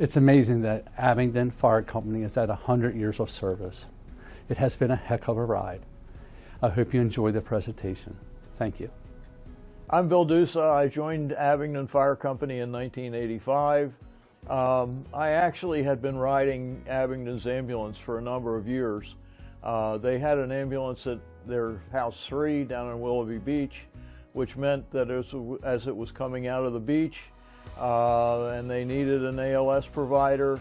It's amazing that Abingdon Fire Company is at 100 years of service. It has been a heck of a ride. I hope you enjoy the presentation. Thank you. I'm Bill Dusa. I joined Abingdon Fire Company in 1985. I actually had been riding Abingdon's ambulance for a number of years. They had an ambulance at their House 3 down in Willoughby Beach, which meant that as it was coming out of the beach and they needed an ALS provider,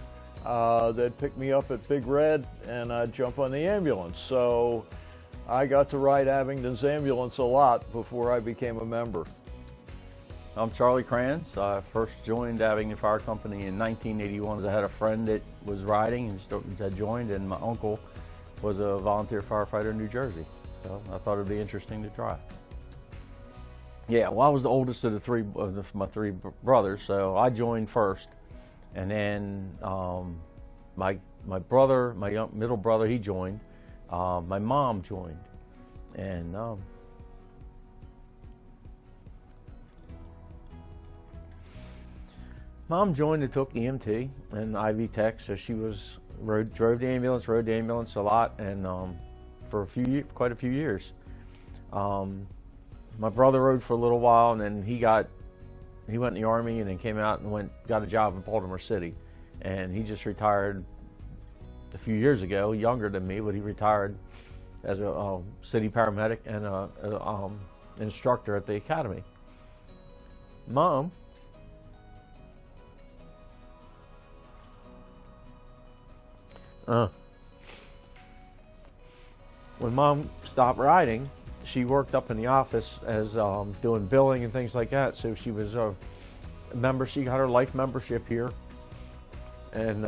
they'd pick me up at Big Red and I'd jump on the ambulance. So I got to ride Abingdon's ambulance a lot before I became a member. I'm Charlie Kranz. I first joined Abingdon Fire Company in 1981. I had a friend that was riding and I joined, and my uncle was a volunteer firefighter in New Jersey. So I thought it'd be interesting to try. Yeah, well, I was the oldest of my three brothers, so I joined first. And then my brother, my middle brother, he joined. My mom joined. And Mom joined and took EMT and IV tech, so she drove the ambulance, rode the ambulance a lot, and for quite a few years. My brother rode for a little while, and then he went in the Army and then came out and got a job in Baltimore City, and he just retired a few years ago, younger than me, but he retired as a city paramedic and an instructor at the academy. Mom when Mom stopped riding, she worked up in the office as doing billing and things like that. So she was a member. She got her life membership here, and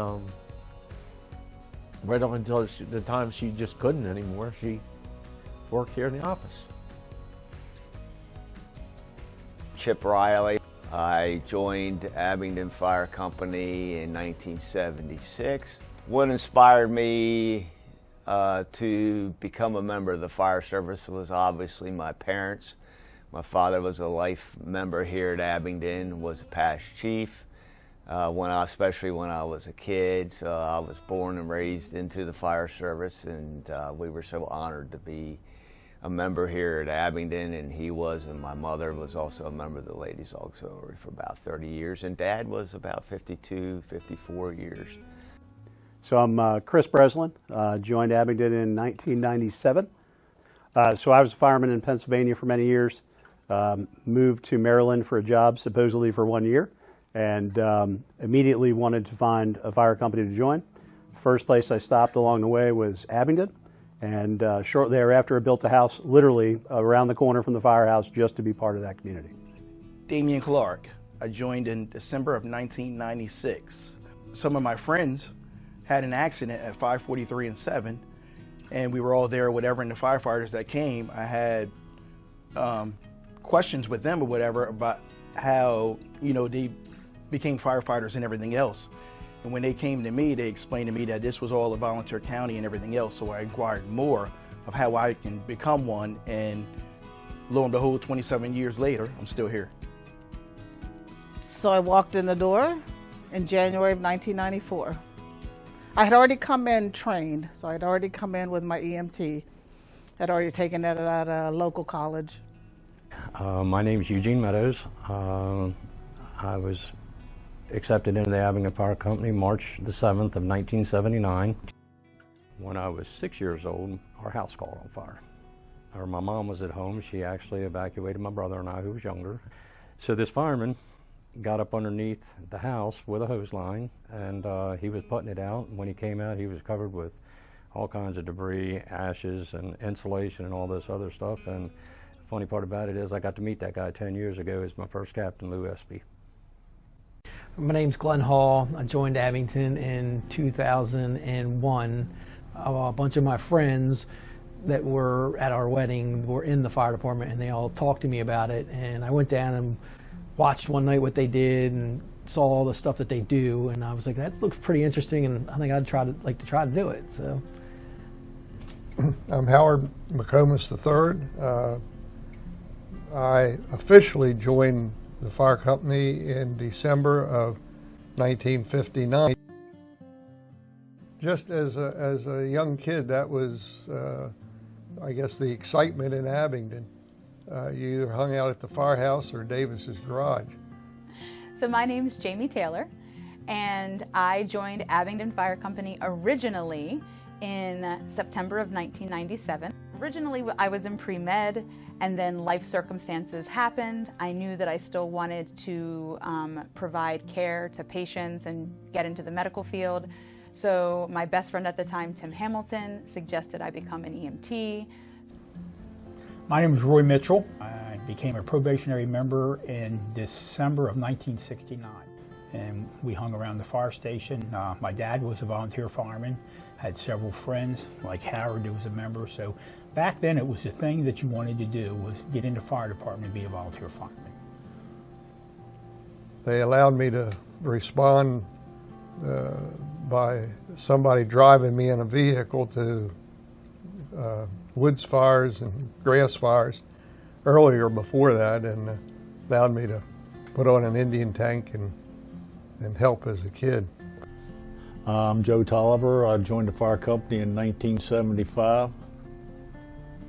right up until the time she just couldn't anymore, she worked here in the office. Chip Riley. I joined Abingdon Fire Company in 1976. What inspired me to become a member of the fire service was obviously my parents. My father was a life member here at Abingdon, was a past chief, especially when I was a kid. So I was born and raised into the fire service, and we were so honored to be a member here at Abingdon, and he was, and my mother was also a member of the Ladies Auxiliary for about 30 years, and Dad was about 52, 54 years. So I'm Chris Breslin, joined Abingdon in 1997. So I was a fireman in Pennsylvania for many years, moved to Maryland for a job supposedly for 1 year, and immediately wanted to find a fire company to join. First place I stopped along the way was Abingdon, and shortly thereafter I built a house literally around the corner from the firehouse just to be part of that community. Damian Clark. I joined in December of 1996. Some of my friends had an accident at 543 and 7, and we were all there or whatever, and the firefighters that came, I had questions with them or whatever about how, they became firefighters and everything else. And when they came to me, they explained to me that this was all a volunteer county and everything else, so I inquired more of how I can become one, and lo and behold, 27 years later, I'm still here. So I walked in the door in January of 1994. I had already come in trained, so I'd already come in with my EMT. I'd already taken that at a local college. My name is Eugene Meadows. I was accepted into the Abingdon Fire Company March the 7th of 1979. When I was 6 years old, our house caught on fire. My mom was at home. She actually evacuated my brother and I, who was younger. So this fireman got up underneath the house with a hose line, and he was putting it out. And when he came out, he was covered with all kinds of debris, ashes, and insulation, and all this other stuff. And the funny part about it is I got to meet that guy 10 years ago as my first captain, Lou Espy. My name's Glenn Hall. I joined Abingdon in 2001. A bunch of my friends that were at our wedding were in the fire department, and they all talked to me about it. And I went down and watched one night what they did and saw all the stuff that they do, and I was like, that looks pretty interesting, and I think I'd like to try to do it. So I'm Howard McComas III. I officially joined the fire company in December of 1959. Just as a young kid, that was, I guess, the excitement in Abingdon. You either hung out at the firehouse or Davis's garage. So my name's Jamie Taylor, and I joined Abingdon Fire Company originally in September of 1997. Originally I was in pre-med, and then life circumstances happened. I knew that I still wanted to provide care to patients and get into the medical field. So my best friend at the time, Tim Hamilton, suggested I become an EMT. My name is Roy Mitchell. I became a probationary member in December of 1969. And we hung around the fire station. My dad was a volunteer fireman, had several friends, like Howard, who was a member. So back then it was the thing that you wanted to do, was get into the fire department and be a volunteer fireman. They allowed me to respond by somebody driving me in a vehicle to woods fires and grass fires earlier before that, and allowed me to put on an Indian tank and help as a kid. I'm Joe Tolliver. I joined the fire company in 1975.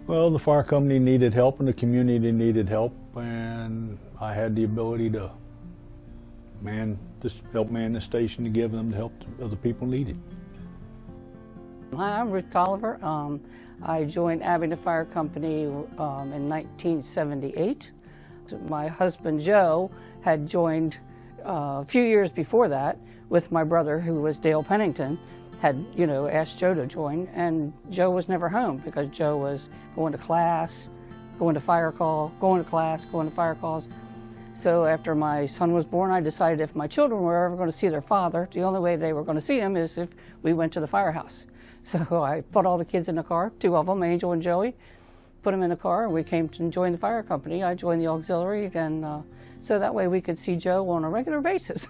Well, the fire company needed help and the community needed help, and I had the ability to help man the station to give them the help other people needed. Hi, I'm Ruth Tolliver. I joined Abingdon Fire Company in 1978. My husband Joe had joined a few years before that with my brother, who was Dale Pennington, had asked Joe to join, and Joe was never home because Joe was going to class, going to fire call, going to class, going to fire calls. So after my son was born, I decided if my children were ever going to see their father, the only way they were going to see him is if we went to the firehouse. So I put all the kids in the car, two of them, Angel and Joey, put them in the car, and we came to join the fire company. I joined the auxiliary, and so that way we could see Joe on a regular basis.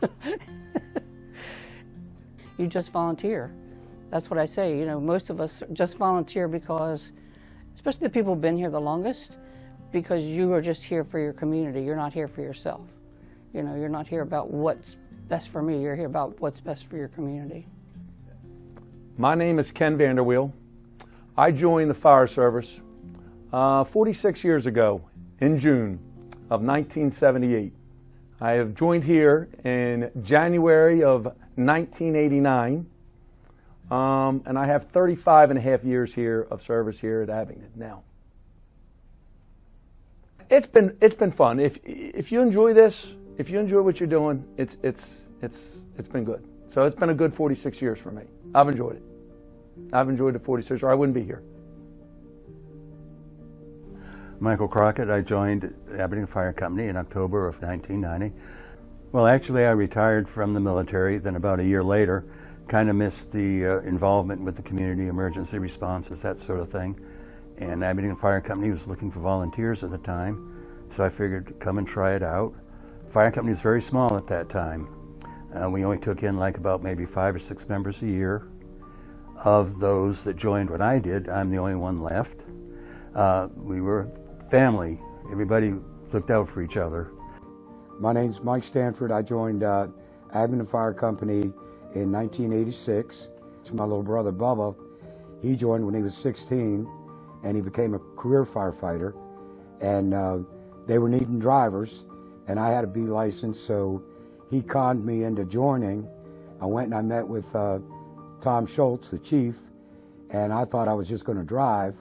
You just volunteer. That's what I say. Most of us just volunteer because, especially the people who've been here the longest, because you are just here for your community. You're not here for yourself. You're not here about what's best for me. You're here about what's best for your community. My name is Ken Vanderweel. I joined the fire service 46 years ago in June of 1978. I have joined here in January of 1989, and I have 35 and a half years here of service here at Abingdon now. It's been fun. If you enjoy this, if you enjoy what you're doing, it's been good. So it's been a good 46 years for me. I've enjoyed it. I've enjoyed the 46, or I wouldn't be here. Michael Crockett. I joined Abingdon Fire Company in October of 1990. Well, actually, I retired from the military. Then about a year later, kind of missed the involvement with the community, emergency responses, that sort of thing. And Abingdon Fire Company was looking for volunteers at the time, so I figured to come and try it out. Fire company was very small at that time. We only took in like about maybe 5 or 6 members a year. Of those that joined when I did, I'm the only one left. We were family. Everybody looked out for each other. My name's Mike Stanford. I joined Abingdon Fire Company in 1986. My little brother Bubba, he joined when he was 16, and he became a career firefighter. And they were needing drivers, and I had a B license, so he conned me into joining. I went and I met with Tom Schultz, the chief, and I thought I was just going to drive.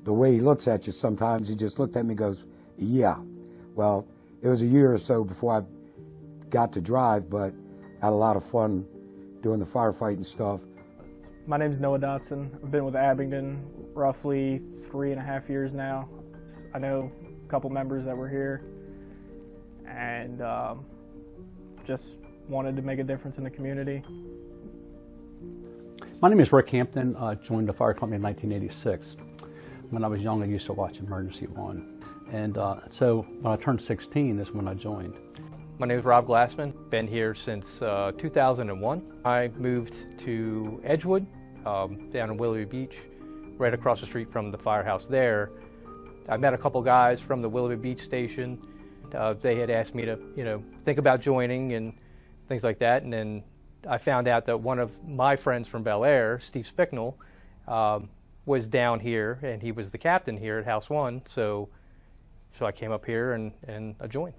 The way he looks at you sometimes, he just looked at me and goes, yeah. Well, it was a year or so before I got to drive, but I had a lot of fun doing the firefighting stuff. My name's Noah Dotson. I've been with Abingdon roughly 3.5 years now. I know a couple members that were here, and just wanted to make a difference in the community. My name is Rick Hampton. I joined the fire company in 1986. When I was young, I used to watch Emergency One. And so when I turned 16 is when I joined. My name is Rob Glassman. Been here since 2001. I moved to Edgewood, down in Willoughby Beach, right across the street from the firehouse there. I met a couple guys from the Willoughby Beach station. They had asked me to, think about joining, and things like that. And then I found out that one of my friends from Bel Air, Steve Spicknell, was down here, and he was the captain here at House 1. So I came up here and I joined.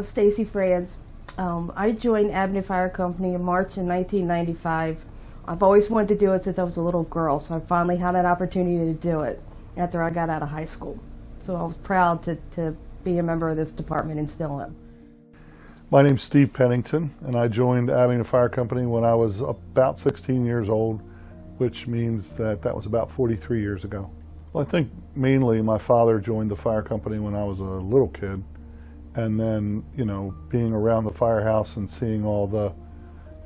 Stacy Franz. I joined Abingdon Fire Company in March in 1995. I've always wanted to do it since I was a little girl, so I finally had an opportunity to do it after I got out of high school. So I was proud to be a member of this department and still am. My name's Steve Pennington, and I joined Abingdon Fire Company when I was about 16 years old, which means that was about 43 years ago. Well, I think mainly my father joined the fire company when I was a little kid, and then, you know, being around the firehouse and seeing all the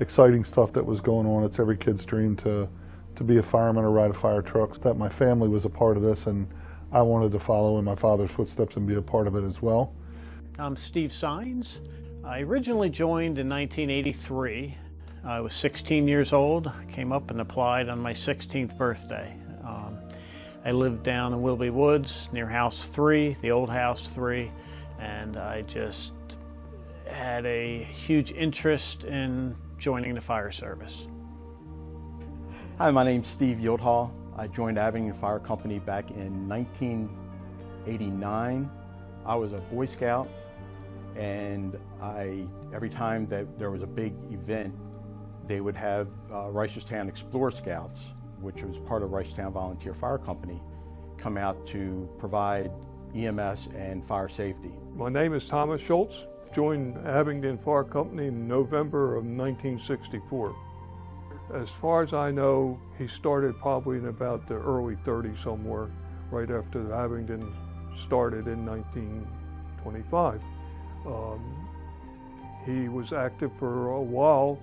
exciting stuff that was going on. It's every kid's dream to be a fireman or ride a fire truck. That my family was a part of this, and I wanted to follow in my father's footsteps and be a part of it as well. I'm Steve Sines. I originally joined in 1983. I was 16 years old. I came up and applied on my 16th birthday. I lived down in Willoughby Woods near House 3, the old House 3, and I just had a huge interest in joining the fire service. Hi, my name's Steve Yildhall. I joined Abingdon Fire Company back in 1989. I was a Boy Scout, and every time that there was a big event, they would have Reisterstown Explorer Scouts, which was part of Reisterstown Volunteer Fire Company, come out to provide EMS and fire safety. My name is Thomas Schultz. Joined Abingdon Fire Company in November of 1964. As far as I know, he started probably in about the early 30s somewhere, right after Abingdon started in 1925. He was active for a while,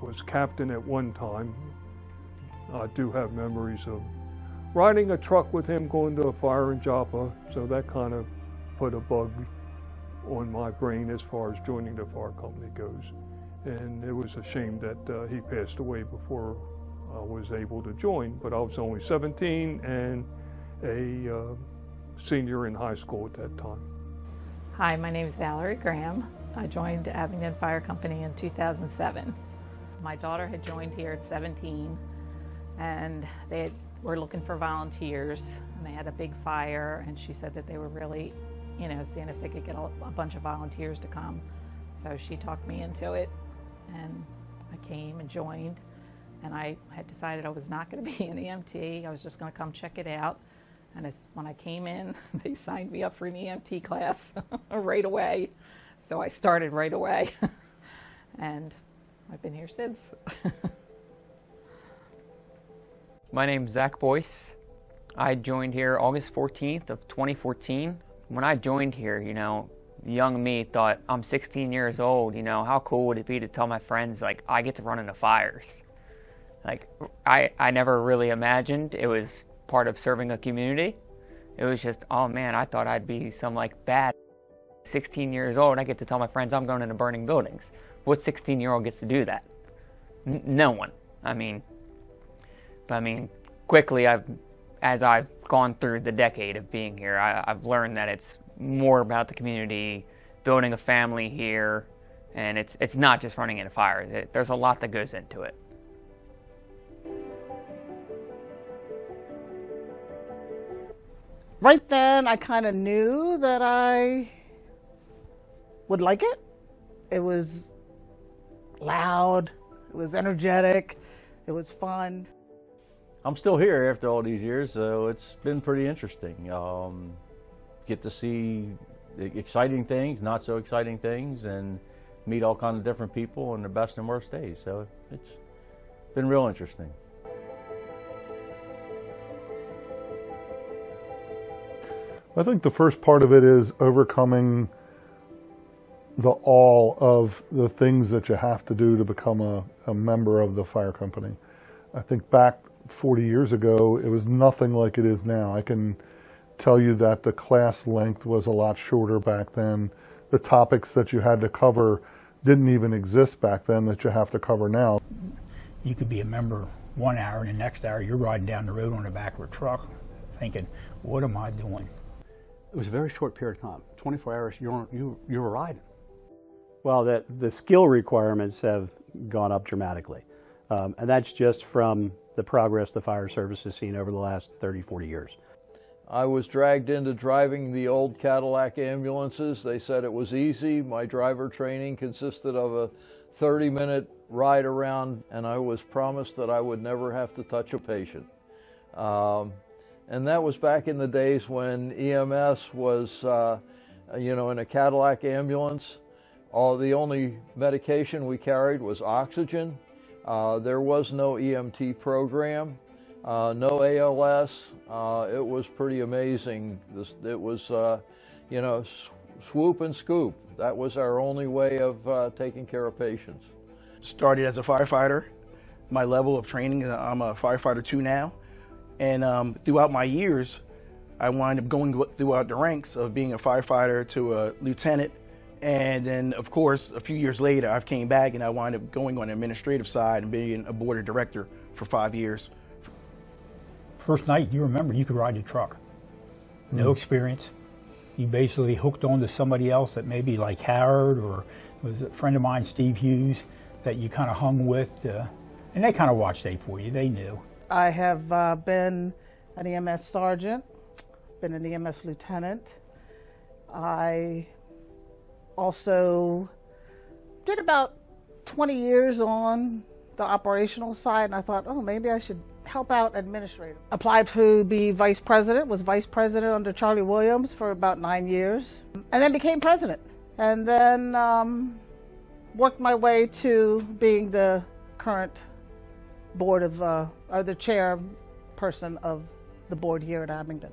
was captain at one time. I do have memories of riding a truck with him going to a fire in Joppa, so that kind of put a bug on my brain as far as joining the fire company goes. And it was a shame that he passed away before I was able to join, but I was only 17 and a senior in high school at that time. Hi, my name is Valerie Graham. I joined Abingdon Fire Company in 2007. My daughter had joined here at 17, and they were looking for volunteers, and they had a big fire, and she said that they were really, you know, seeing if they could get a bunch of volunteers to come. So she talked me into it, and I came and joined, and I had decided I was not going to be an EMT. I was just going to come check it out. And when I came in, they signed me up for an EMT class right away. So I started right away, and I've been here since. My name's Zach Boyce. I joined here August 14th of 2014. When I joined here, you know, young me thought, I'm 16 years old, you know, how cool would it be to tell my friends, like, I get to run into fires? Like, I never really imagined it was part of serving a community. It was just, oh man, I thought I'd be some like bad 16 years old. I get to tell my friends I'm going into burning buildings. What 16-year-old gets to do that? No one. I mean, quickly, as I've gone through the decade of being here, I've learned that it's more about the community, building a family here, and it's not just running into fires. There's a lot that goes into it. Right then, I kind of knew that I would like it. It was loud, it was energetic, it was fun. I'm still here after all these years, so it's been pretty interesting. Get to see exciting things, not so exciting things, and meet all kinds of different people on their best and worst days. So it's been real interesting. I think the first part of it is overcoming the awe of the things that you have to do to become a member of the fire company. I think back 40 years ago, it was nothing like it is now. I can tell you that the class length was a lot shorter back then. The topics that you had to cover didn't even exist back then that you have to cover now. You could be a member 1 hour, and the next hour you're riding down the road on the back of a truck thinking, what am I doing? It was a very short period of time, 24 hours, you were riding. Well, the skill requirements have gone up dramatically. And that's just from the progress the fire service has seen over the last 30, 40 years. I was dragged into driving the old Cadillac ambulances. They said it was easy. My driver training consisted of a 30-minute ride around, and I was promised that I would never have to touch a patient. And that was back in the days when EMS was, in a Cadillac ambulance. The only medication we carried was oxygen. There was no EMT program, no ALS. It was pretty amazing. It was, swoop and scoop. That was our only way of taking care of patients. Started as a firefighter. My level of training, I'm a firefighter 2 now. And throughout my years, I wound up going throughout the ranks of being a firefighter to a lieutenant. And then, of course, a few years later, I came back and I wound up going on the administrative side and being a board of director for 5 years. First night, you remember, you could ride the truck. No experience. You basically hooked on to somebody else that maybe like Howard or was a friend of mine, Steve Hughes, that you kind of hung with. And they kind of watched out for you. They knew. I have been an EMS sergeant, been an EMS lieutenant. I also did about 20 years on the operational side, and I thought, oh, maybe I should help out administrative. Applied to be vice president, was vice president under Charlie Williams for about 9 years, and then became president. And then worked my way to being the current board of, the chairperson of the board here at Abingdon.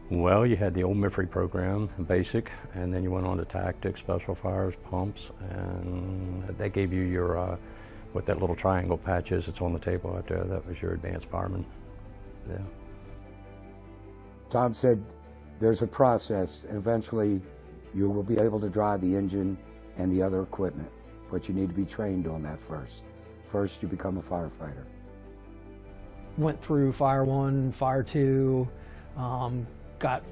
Well, you had the old MIFRE program, basic, and then you went on to tactics, special fires, pumps, and they gave you your, what that little triangle patch is, it's on the table out there, that was your advanced fireman. Yeah. Tom said there's a process, and eventually you will be able to drive the engine and the other equipment, but you need to be trained on that first. First, you become a firefighter. Went through Fire 1, Fire 2, got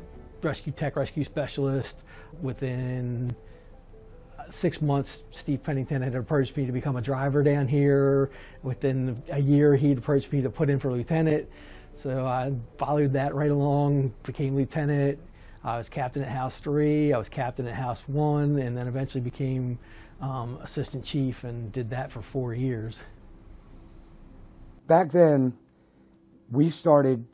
rescue tech, rescue specialist. Within 6 months, Steve Pennington had approached me to become a driver down here. Within a year, he'd approached me to put in for lieutenant. So I followed that right along, became lieutenant. I was captain at House 3, I was captain at House 1, and then eventually became assistant chief and did that for 4 years. Back then, we started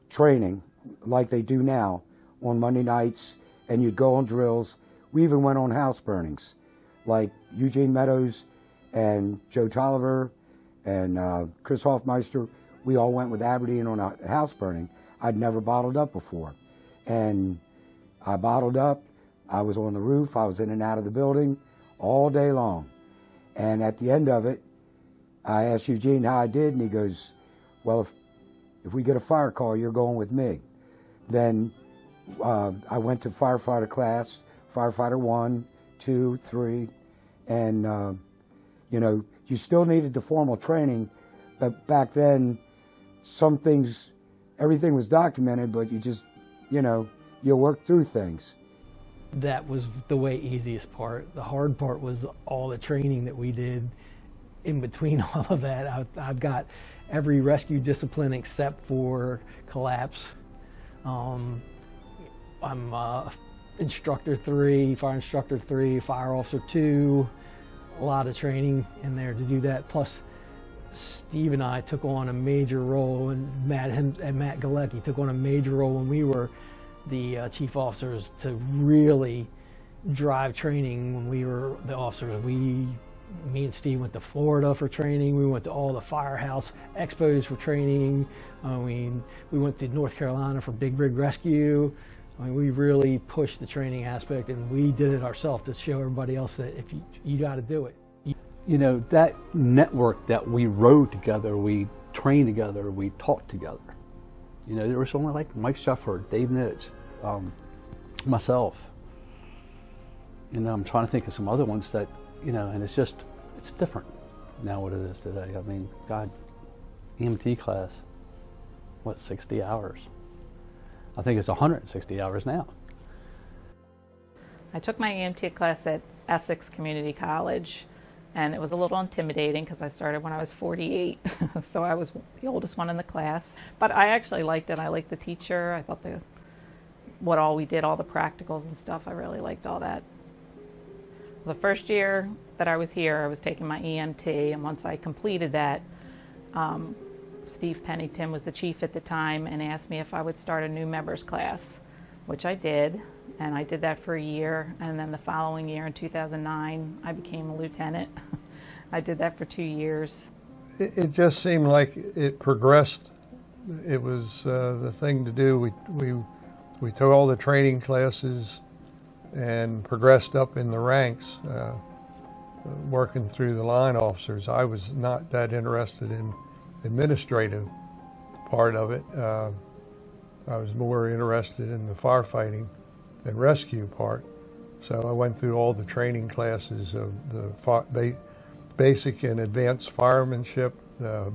training like they do now on Monday nights, and you'd go on drills. We even went on house burnings, like Eugene Meadows and Joe Tolliver and Chris Hoffmeister. We all went with Aberdeen on a house burning. I'd never bottled up before. And I bottled up, I was on the roof, I was in and out of the building all day long. And at the end of it, I asked Eugene how I did, and he goes, well, if we get a fire call, you're going with me. Then I went to firefighter class, firefighter 1, 2, 3, and you still needed the formal training, but back then, some things, everything was documented, but you just, you work through things. That was the way easiest part. The hard part was all the training that we did in between all of that. I've got every rescue discipline except for collapse. I'm instructor 3, fire instructor 3, fire officer 2. A lot of training in there to do that. Plus, Steve and I took on a major role, and Matt Galecki took on a major role when we were the chief officers to really drive training when we were the officers. Me and Steve went to Florida for training. We went to all the firehouse expos for training. We went to North Carolina for Big Rig Rescue. We really pushed the training aspect, and we did it ourselves to show everybody else that if you got to do it. That network that we rode together, we trained together, we taught together. There was someone like Mike Shefford, Dave Nitz, myself. I'm trying to think of some other ones that, and it's different now what it is today. I mean, God, EMT class, 60 hours? I think it's 160 hours now. I took my EMT class at Essex Community College, and it was a little intimidating because I started when I was 48, so I was the oldest one in the class. But I actually liked it. I liked the teacher. I thought what all we did, all the practicals and stuff, I really liked all that. The first year that I was here, I was taking my EMT, and once I completed that, Steve Pennington was the chief at the time and asked me if I would start a new members class, which I did, and I did that for a year, and then the following year in 2009 I became a lieutenant. I did that for 2 years. It just seemed like it progressed. It was the thing to do. We took all the training classes and progressed up in the ranks, working through the line officers. I was not that interested in administrative part of it. I was more interested in the firefighting and rescue part. So I went through all the training classes of the basic and advanced firemanship,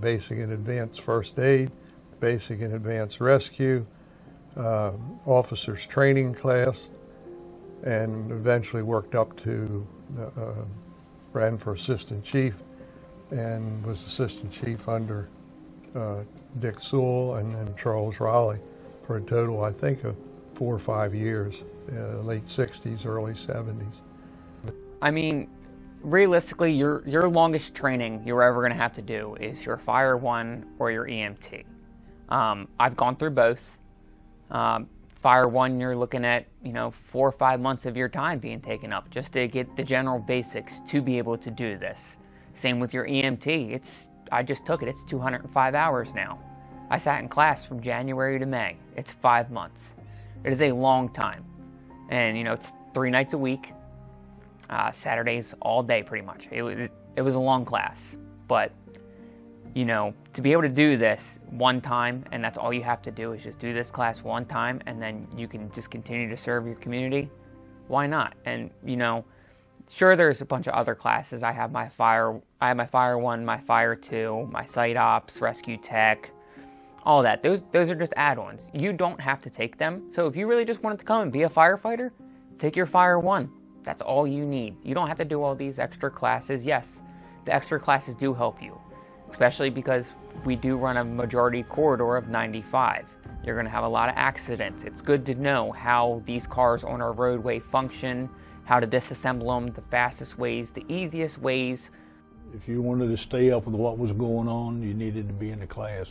basic and advanced first aid, basic and advanced rescue, officers training class, and eventually worked up to ran for assistant chief and was assistant chief under Dick Sewell and then Charles Raleigh for a total, I think, of 4 or 5 years, late 60s, early 70s. I mean, realistically, your longest training you're ever going to have to do is your Fire 1 or your EMT. I've gone through both. Fire 1, you're looking at 4 or 5 months of your time being taken up just to get the general basics to be able to do this. Same with your EMT. I just took it. It's 205 hours now. I sat in class from January to May. It's 5 months. It is a long time. And, it's 3 nights a week, Saturdays all day pretty much. It was a long class. But, to be able to do this one time, and that's all you have to do is just do this class one time, and then you can just continue to serve your community, why not? And, sure, there's a bunch of other classes. I have my Fire 1, my Fire 2, my Site Ops, Rescue Tech, all that. Those are just add-ons. You don't have to take them. So if you really just wanted to come and be a firefighter, take your Fire 1. That's all you need. You don't have to do all these extra classes. Yes, the extra classes do help you, especially because we do run a majority corridor of 95. You're going to have a lot of accidents. It's good to know how these cars on our roadway function, how to disassemble them, the fastest ways, the easiest ways. If you wanted to stay up with what was going on, you needed to be in the class.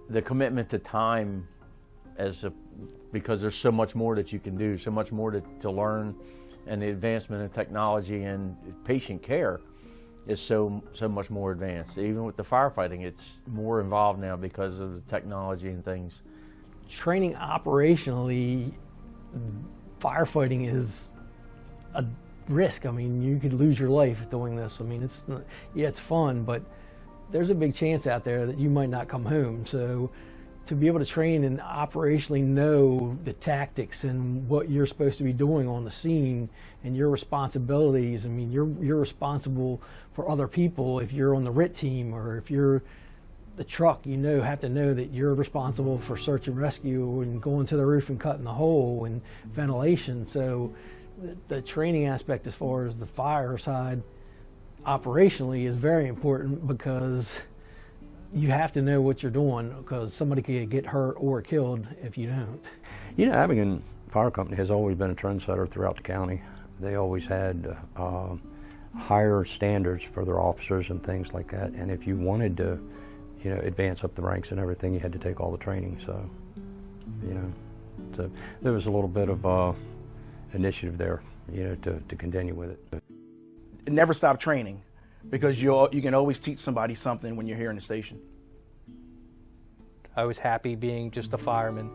The commitment to time, because there's so much more that you can do, so much more to learn, and the advancement in technology and patient care is so much more advanced. Even with the firefighting, it's more involved now because of the technology and things. Training operationally, firefighting is a risk. I mean, you could lose your life doing this. I mean, it's fun, but there's a big chance out there that you might not come home. So to be able to train and operationally know the tactics and what you're supposed to be doing on the scene and your responsibilities. I mean, you're responsible for other people if you're on the RIT team, or if you're the truck, have to know that you're responsible for search and rescue and going to the roof and cutting the hole and ventilation. So the training aspect as far as the fire side operationally is very important, because you have to know what you're doing, because somebody could get hurt or killed if you don't. Abingdon Fire Company has always been a trendsetter throughout the county. They always had higher standards for their officers and things like that. And if you wanted to, advance up the ranks and everything, you had to take all the training. So, so there was a little bit of initiative there, to continue with it. Never stop training, because you can always teach somebody something when you're here in the station. I was happy being just a fireman,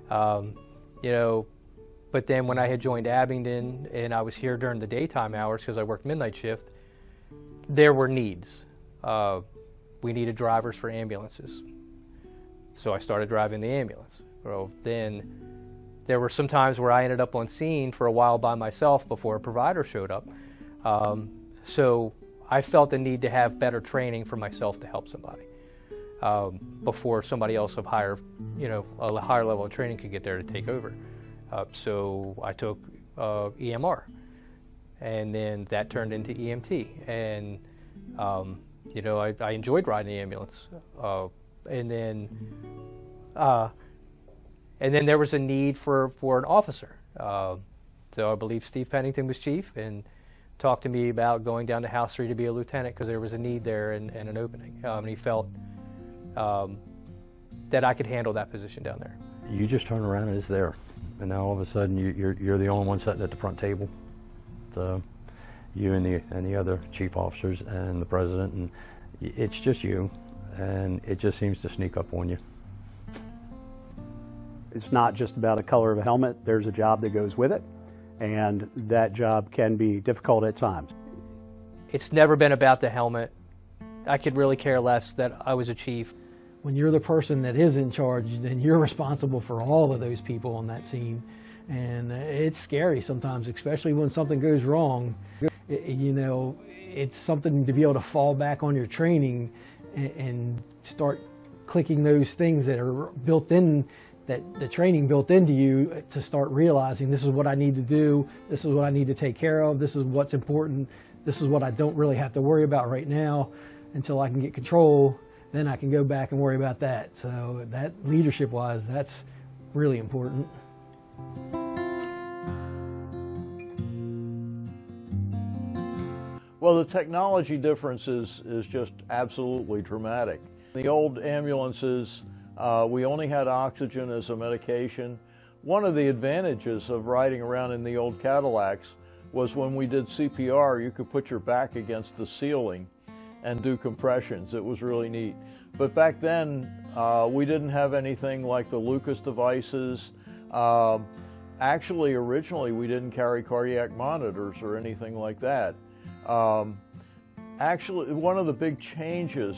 but then when I had joined Abingdon and I was here during the daytime hours because I worked midnight shift, there were needs. We needed drivers for ambulances, so I started driving the ambulance. Well, then there were some times where I ended up on scene for a while by myself before a provider showed up. So I felt the need to have better training for myself to help somebody before somebody else of a higher level of training could get there to take over. So I took EMR, and then that turned into EMT. And you know, I enjoyed riding the ambulance. And then there was a need for an officer. So I believe Steve Pennington was chief and talked to me about going down to House 3 to be a lieutenant because there was a need there and an opening. And he felt that I could handle that position down there. You just turn around and it's there. And now all of a sudden you're the only one sitting at the front table. So you and the other chief officers and the president, and it's just you, and it just seems to sneak up on you. It's not just about the color of a helmet. There's a job that goes with it, and that job can be difficult at times. It's never been about the helmet. I could really care less that I was a chief. When you're the person that is in charge, then you're responsible for all of those people on that scene. And it's scary sometimes, especially when something goes wrong. You know, it's something to be able to fall back on your training and start clicking those things that are built in, that the training built into you, to start realizing this is what I need to do, this is what I need to take care of, this is what's important, this is what I don't really have to worry about right now until I can get control. Then I can go back and worry about that. So that leadership-wise, that's really important. Well, the technology difference is just absolutely dramatic. The old ambulances, we only had oxygen as a medication. One of the advantages of riding around in the old Cadillacs was when we did CPR, you could put your back against the ceiling and do compressions. It was really neat. But back then, we didn't have anything like the Lucas devices. Actually, originally, we didn't carry cardiac monitors or anything like that. Actually, one of the big changes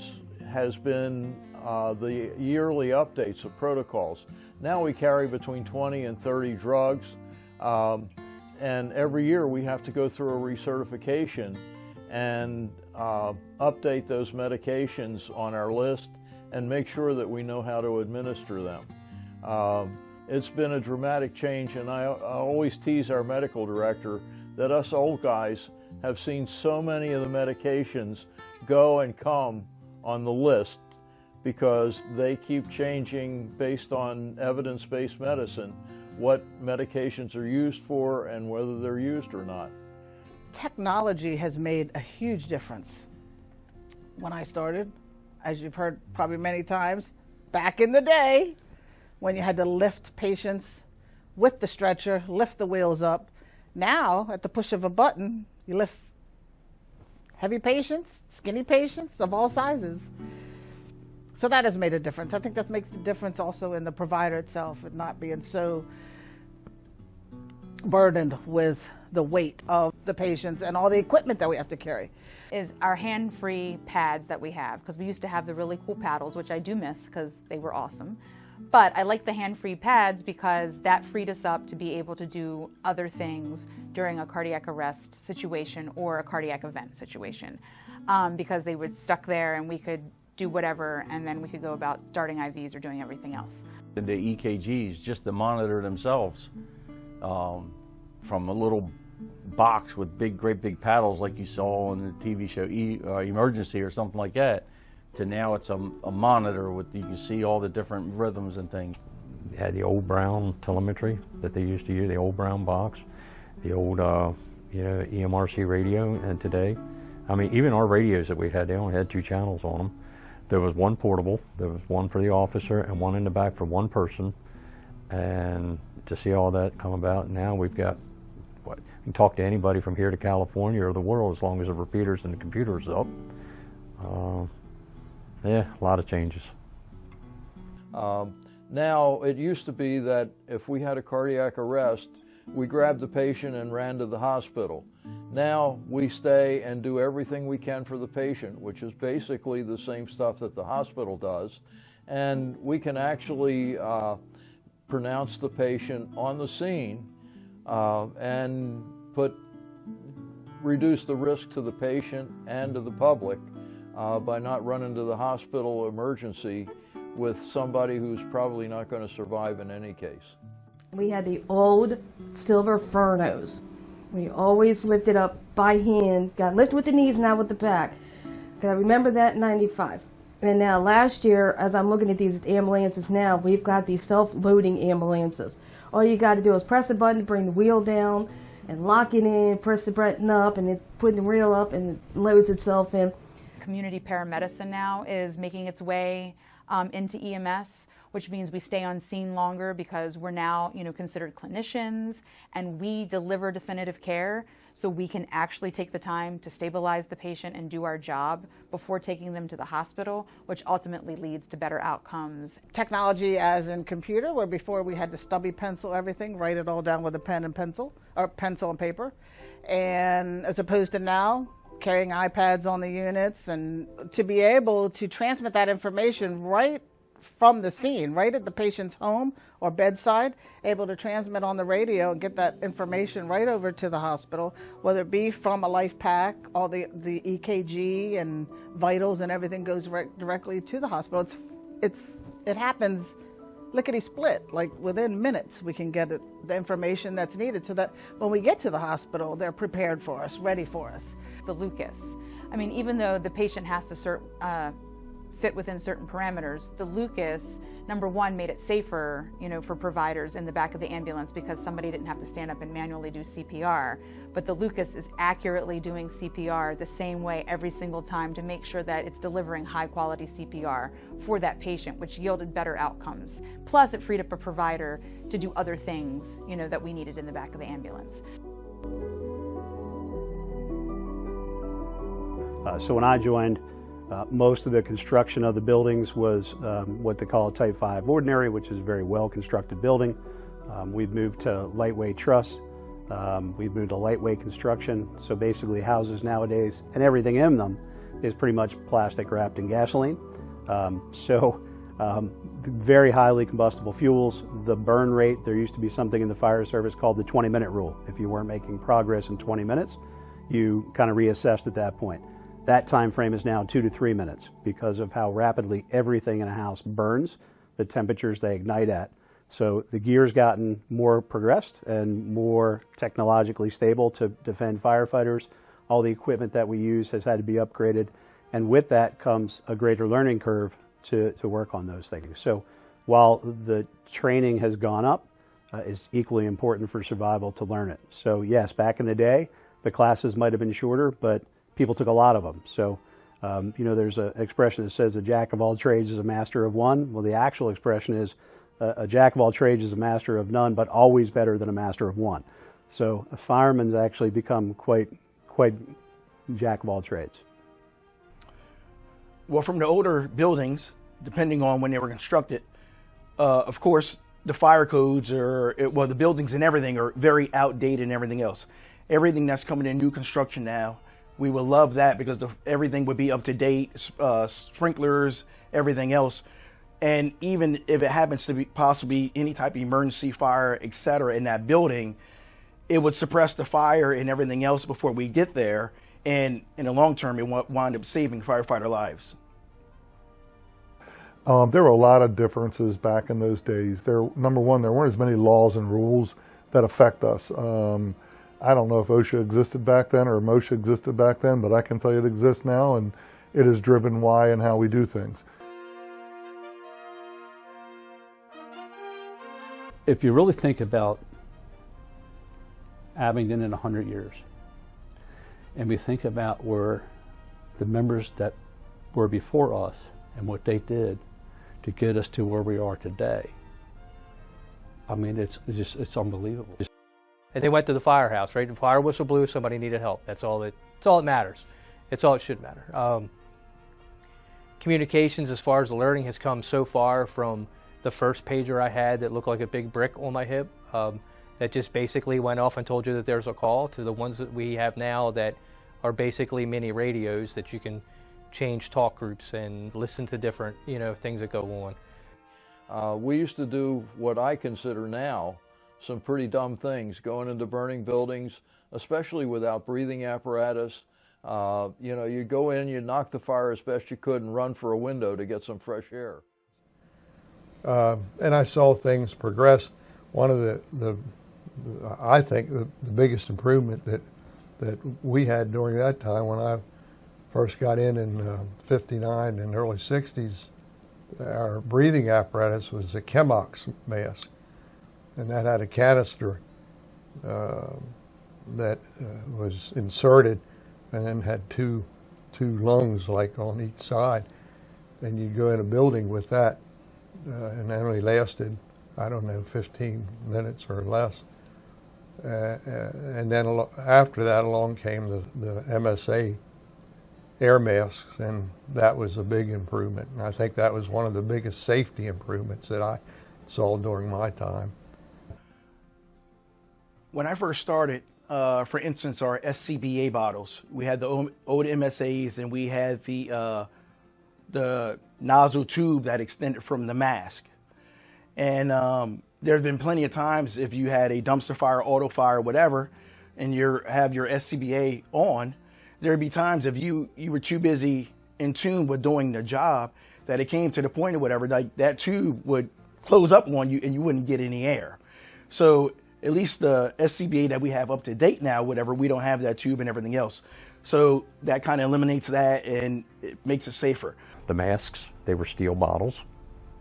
has been the yearly updates of protocols. Now we carry between 20 and 30 drugs, and every year we have to go through a recertification and update those medications on our list and make sure that we know how to administer them. It's been a dramatic change, and I always tease our medical director that us old guys have seen so many of the medications go and come on the list because they keep changing based on evidence-based medicine, what medications are used for and whether they're used or not. Technology has made a huge difference. When I started, as you've heard probably many times, back in the day, when you had to lift patients with the stretcher, lift the wheels up, now at the push of a button, you lift heavy patients, skinny patients of all sizes. So that has made a difference. I think that makes the difference also in the provider itself, and not being so burdened with the weight of the patients and all the equipment that we have to carry. Is our hand-free pads that we have, because we used to have the really cool paddles, which I do miss because they were awesome. But I like the hand-free pads because that freed us up to be able to do other things during a cardiac arrest situation or a cardiac event situation, because they were stuck there and we could do whatever, and then we could go about starting IVs or doing everything else. The EKGs, just to monitor themselves, from a little box with great big paddles like you saw on the TV show Emergency or something like that, to now it's a monitor with, you can see all the different rhythms and things. They had the old brown telemetry that they used to use, the old brown box, the old EMRC radio, and today, I mean, even our radios that we had, they only had 2 channels on them. There was one portable, there was one for the officer, and one in the back for one person. And to see all that come about, now we've got, you can talk to anybody from here to California or the world as long as the repeaters and the computer's up. Yeah, a lot of changes. Now, it used to be that if we had a cardiac arrest, we grabbed the patient and ran to the hospital. Now we stay and do everything we can for the patient, which is basically the same stuff that the hospital does, and we can actually pronounce the patient on the scene and reduce the risk to the patient and to the public by not running to the hospital emergency with somebody who's probably not going to survive in any case. We had the old silver Furnos. We always lifted up by hand, got lifted with the knees, not with the back. I remember that in '95. And now last year, as I'm looking at these ambulances now, we've got these self-loading ambulances. All you got to do is press a button to bring the wheel down and lock it in, press the button up, and then put the reel up and it loads itself in. Community paramedicine now is making its way into EMS, which means we stay on scene longer because we're now, considered clinicians, and we deliver definitive care, so we can actually take the time to stabilize the patient and do our job before taking them to the hospital, which ultimately leads to better outcomes. Technology as in computer, where before we had to stubby pencil everything, write it all down with a pen and pencil, or pencil and paper, and as opposed to now, carrying iPads on the units, and to be able to transmit that information right from the scene, right at the patient's home or bedside, able to transmit on the radio and get that information right over to the hospital, whether it be from a life pack, all the EKG and vitals and everything goes directly to the hospital. It happens lickety split, like within minutes we can get the information that's needed so that when we get to the hospital, they're prepared for us, ready for us. The Lucas, even though the patient has to fit within certain parameters, the Lucas, number one, made it safer, for providers in the back of the ambulance because somebody didn't have to stand up and manually do CPR. But the Lucas is accurately doing CPR the same way every single time to make sure that it's delivering high quality CPR for that patient, which yielded better outcomes. Plus it freed up a provider to do other things, that we needed in the back of the ambulance. So when I joined, most of the construction of the buildings was what they call a Type 5 ordinary, which is a very well-constructed building. We've moved to lightweight truss. We've moved to lightweight construction. So basically houses nowadays and everything in them is pretty much plastic wrapped in gasoline. Very highly combustible fuels. The burn rate, there used to be something in the fire service called the 20-minute rule. If you weren't making progress in 20 minutes, you kind of reassessed at that point. That time frame is now 2 to 3 minutes because of how rapidly everything in a house burns, the temperatures they ignite at. So the gear's gotten more progressed and more technologically stable to defend firefighters. All the equipment that we use has had to be upgraded, and with that comes a greater learning curve to work on those things. So while the training has gone up, it's equally important for survival to learn it. So yes, back in the day, the classes might have been shorter, but people took a lot of them. So, there's an expression that says a jack of all trades is a master of one. Well, the actual expression is a jack of all trades is a master of none, but always better than a master of one. So a fireman's actually become quite jack of all trades. Well, from the older buildings, depending on when they were constructed, of course, the fire codes the buildings and everything are very outdated and everything else. Everything that's coming in new construction now, we would love that because everything would be up to date, sprinklers, everything else. And even if it happens to be possibly any type of emergency fire, etc., in that building, it would suppress the fire and everything else before we get there. And in the long term, it would wind up saving firefighter lives. There were a lot of differences back in those days. Number one, there weren't as many laws and rules that affect us. I don't know if OSHA existed back then or MOSHA existed back then, but I can tell you it exists now, and it has driven why and how we do things. If you really think about Abingdon in 100 years, and we think about where the members that were before us and what they did to get us to where we are today, it's unbelievable. And they went to the firehouse, right? The fire whistle blew, somebody needed help. That's all that matters. It's all it should matter. Communications, as far as the learning, has come so far from the first pager I had that looked like a big brick on my hip that just basically went off and told you that there's a call, to the ones that we have now that are basically mini radios that you can change talk groups and listen to different things that go on. We used to do what I consider now some pretty dumb things, going into burning buildings, especially without breathing apparatus. You'd go in, you'd knock the fire as best you could and run for a window to get some fresh air. And I saw things progress. one of I think the biggest improvement that we had during that time when I first got in 59 and early 60s, our breathing apparatus was a Chemox mask, and that had a canister that was inserted and then had two lungs like on each side, and you'd go in a building with that, and that only lasted, I don't know, 15 minutes or less. And then after that along came the MSA air masks, and that was a big improvement. And I think that was one of the biggest safety improvements that I saw during my time. When I first started, for instance, our SCBA bottles, we had the old MSAs, and we had the nozzle tube that extended from the mask. And there have been plenty of times if you had a dumpster fire, auto fire, whatever, and you have your SCBA on, there'd be times if you were too busy in tune with doing the job that it came to the point or whatever, like that tube would close up on you and you wouldn't get any air. So at least the SCBA that we have up to date now, whatever, we don't have that tube and everything else. So that kind of eliminates that and it makes it safer. The masks, they were steel bottles,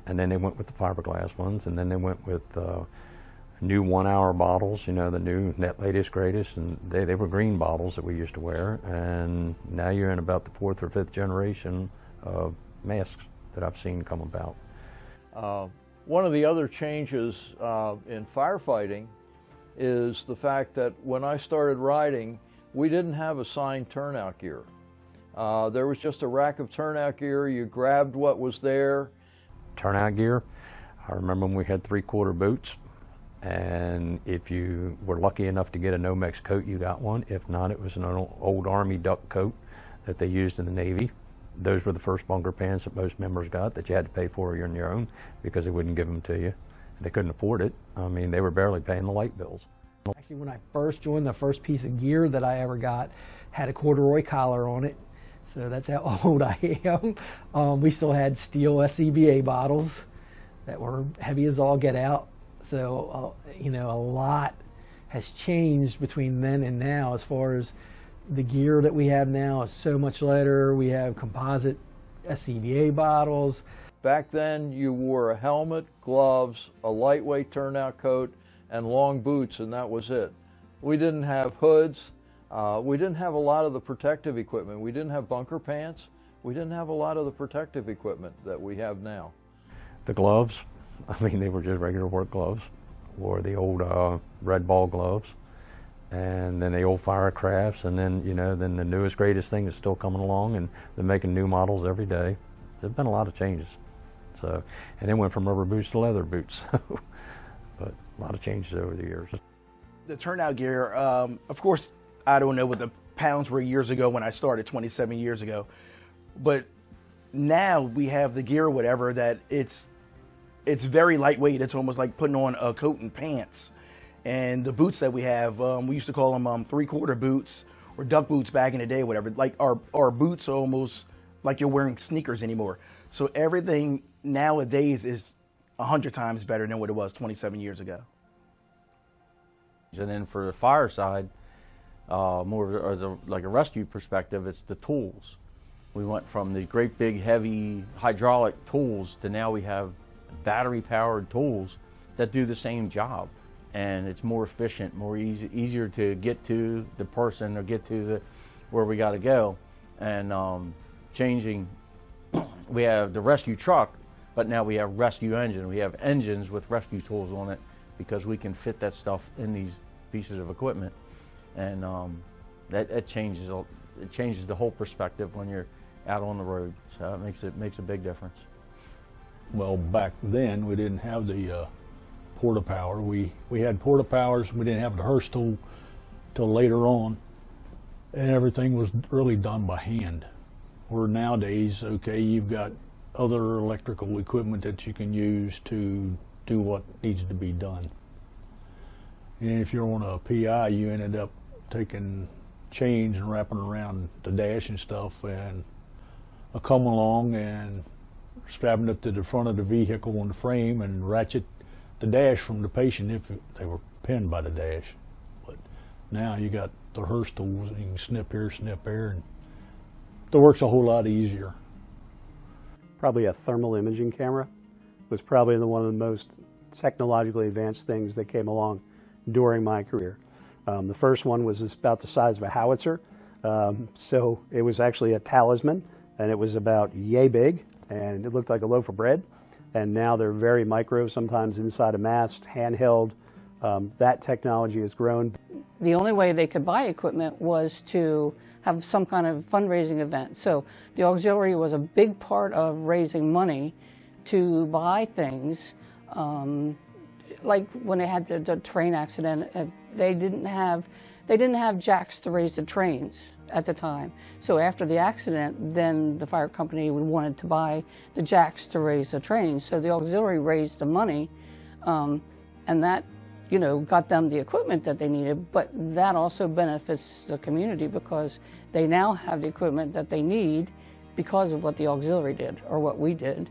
and then they went with the fiberglass ones, and then they went with new 1 hour bottles, you know, the new latest greatest, and they were green bottles that we used to wear, and now you're in about the 4th or 5th generation of masks that I've seen come about. One of the other changes in firefighting is the fact that when I started riding, we didn't have assigned turnout gear. There was just a rack of turnout gear. You grabbed what was there. Turnout gear, I remember when we had 3/4 boots, and if you were lucky enough to get a Nomex coat, you got one. If not, it was an old Army duck coat that they used in the Navy. Those were the first bunker pants that most members got that you had to pay for on your own because they wouldn't give them to you. They couldn't afford it. I mean, they were barely paying the light bills. Actually, when I first joined, the first piece of gear that I ever got had a corduroy collar on it. So that's how old I am. We still had steel SCBA bottles that were heavy as all get out. So, you know, a lot has changed between then and now as far as the gear that we have now is so much lighter. We have composite SCBA bottles. Back then, you wore a helmet, gloves, a lightweight turnout coat, and long boots, and that was it. We didn't have hoods. We didn't have a lot of the protective equipment. We didn't have bunker pants. We didn't have a lot of the protective equipment that we have now. The gloves, I mean, they were just regular work gloves, or the old red ball gloves, and then the old Firecrafts, and then, you know, then the newest, greatest thing is still coming along, and they're making new models every day. There's been a lot of changes. So, and then went from rubber boots to leather boots. But a lot of changes over the years. The turnout gear, of course, I don't know what the pounds were years ago when I started 27 years ago, but now we have the gear, whatever, that it's very lightweight. It's almost like putting on a coat and pants. And the boots that we have, we used to call them 3/4 boots or duck boots back in the day, whatever. Like our boots are almost like you're wearing sneakers anymore. So everything nowadays is 100 times better than what it was 27 years ago. And then for the fire side, more as like a rescue perspective, it's the tools. We went from the great big heavy hydraulic tools to now we have battery powered tools that do the same job, and it's more efficient, more easier to get to the person or get to where we got to go. And changing, we have the rescue truck, but now we have rescue engine. We have engines with rescue tools on it because we can fit that stuff in these pieces of equipment, and that changes the whole perspective when you're out on the road. So it makes a big difference. Well, back then we didn't have the porta power. We had porta powers. We didn't have the Hearst tool till later on, and everything was really done by hand. Where nowadays, okay, you've got other electrical equipment that you can use to do what needs to be done. And if you're on a PI, you ended up taking chains and wrapping around the dash and stuff, and come along and strapping it to the front of the vehicle on the frame and ratchet the dash from the patient if they were pinned by the dash. But now you got the hearse tools, and you can snip here, snip there, and the work's a whole lot easier. Probably a thermal imaging camera was probably one of the most technologically advanced things that came along during my career. The first one was about the size of a howitzer, so it was actually a talisman, and it was about yay big, and it looked like a loaf of bread. And now they're very micro, sometimes inside a mast, handheld. That technology has grown. The only way they could buy equipment was to have some kind of fundraising event. So the auxiliary was a big part of raising money to buy things. Like when they had the train accident, they didn't have jacks to raise the trains at the time. So after the accident, then the fire company wanted to buy the jacks to raise the trains. So the auxiliary raised the money, and that, you know, got them the equipment that they needed. But that also benefits the community because they now have the equipment that they need because of what the auxiliary did or what we did.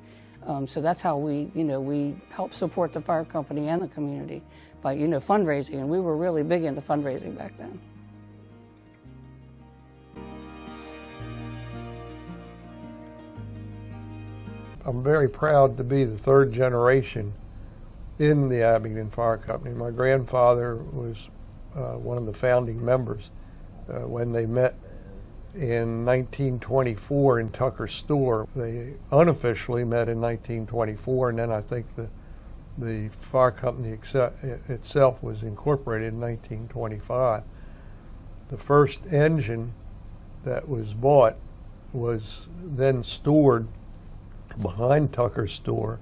So that's how we help support the fire company and the community by, fundraising. And we were really big into fundraising back then. I'm very proud to be the third generation in the Abingdon Fire Company. My grandfather was one of the founding members when they met in 1924 in Tucker's store. They unofficially met in 1924, and then I think the fire company itself was incorporated in 1925. The first engine that was bought was then stored behind Tucker's store,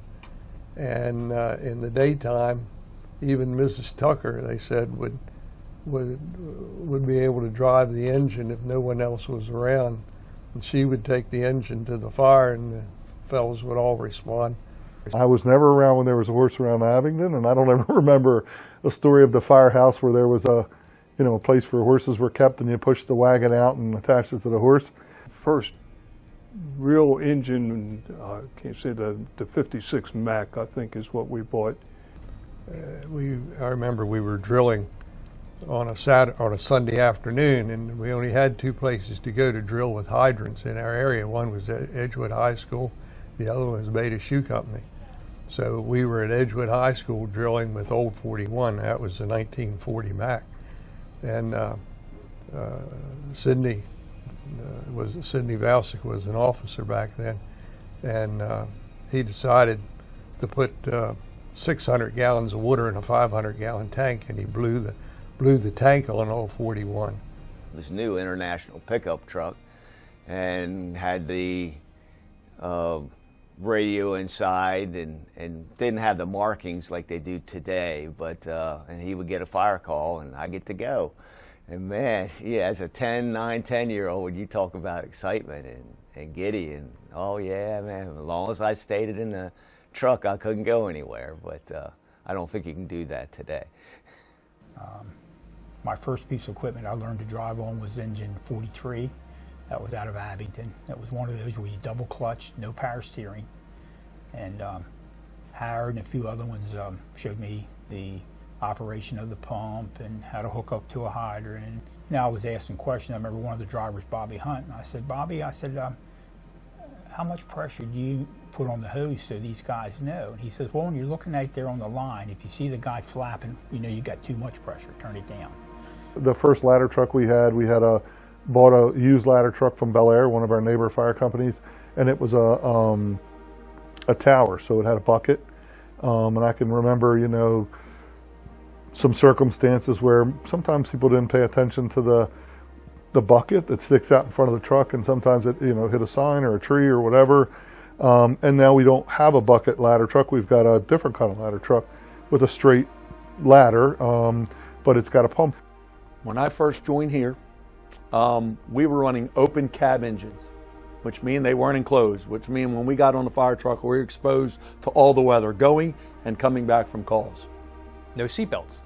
and in the daytime, even Mrs. Tucker, they said, would be able to drive the engine if no one else was around, and she would take the engine to the fire, and the fellows would all respond. I was never around when there was a horse around Abingdon, and I don't ever remember a story of the firehouse where there was a place where horses were kept, and you pushed the wagon out and attached it to the horse. First real engine, I can't say the 56 Mac, I think is what we bought. I remember we were drilling on a Sunday afternoon, and we only had two places to go to drill with hydrants in our area. One was at Edgewood High School, the other one was Beta Shoe Company. So we were at Edgewood High School drilling with Old 41. That was the 1940 Mac. And Sidney Valsic was an officer back then, and he decided to put 600 gallons of water in a 500-gallon tank, and he blew the tank on Old 41. This new international pickup truck, and had the radio inside, and didn't have the markings like they do today, but and he would get a fire call, and I get to go. And man, yeah, as a 10-year-old, you talk about excitement and giddy, and oh yeah, man, as long as I stayed in the truck, I couldn't go anywhere, but I don't think you can do that today. My first piece of equipment I learned to drive on was engine 43. That was out of Abingdon. That was one of those where you double clutch, no power steering. And Howard and a few other ones showed me the operation of the pump and how to hook up to a hydrant. And now I was asking questions. I remember one of the drivers, Bobby Hunt, and I said, Bobby, how much pressure do you put on the hose so these guys know? And he says, well, when you're looking out there on the line, if you see the guy flapping, you know you got too much pressure, turn it down. The first ladder truck we had bought a used ladder truck from Bel Air, one of our neighbor fire companies, and it was a tower, so it had a bucket. And I can remember, some circumstances where sometimes people didn't pay attention to the bucket that sticks out in front of the truck, and sometimes it hit a sign or a tree or whatever. And now we don't have a bucket ladder truck. We've got a different kind of ladder truck with a straight ladder, but it's got a pump. When I first joined here, we were running open cab engines, which mean they weren't enclosed, which mean when we got on the fire truck, we were exposed to all the weather, going and coming back from calls. No seatbelts,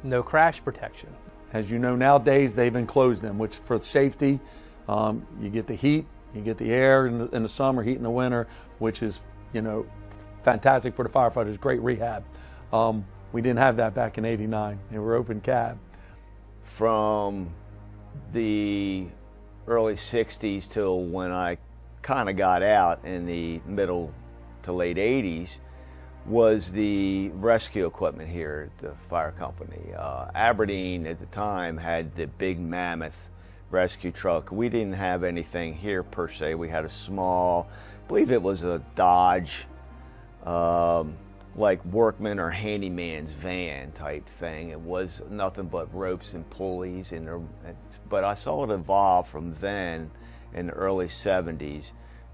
no crash protection. As you know, nowadays they've enclosed them, which for safety, you get the heat, you get the air in the summer, heat in the winter, which is, fantastic for the firefighters, great rehab. We didn't have that back in '89. They were open cab. From the early 60s till when I kind of got out in the middle to late 80s was the rescue equipment here at the fire company. Abingdon at the time had the big mammoth rescue truck. We didn't have anything here per se. We had a small, I believe it was a Dodge, like workman or handyman's van type thing. It was nothing but ropes and pulleys, but I saw it evolve from then in the early 70s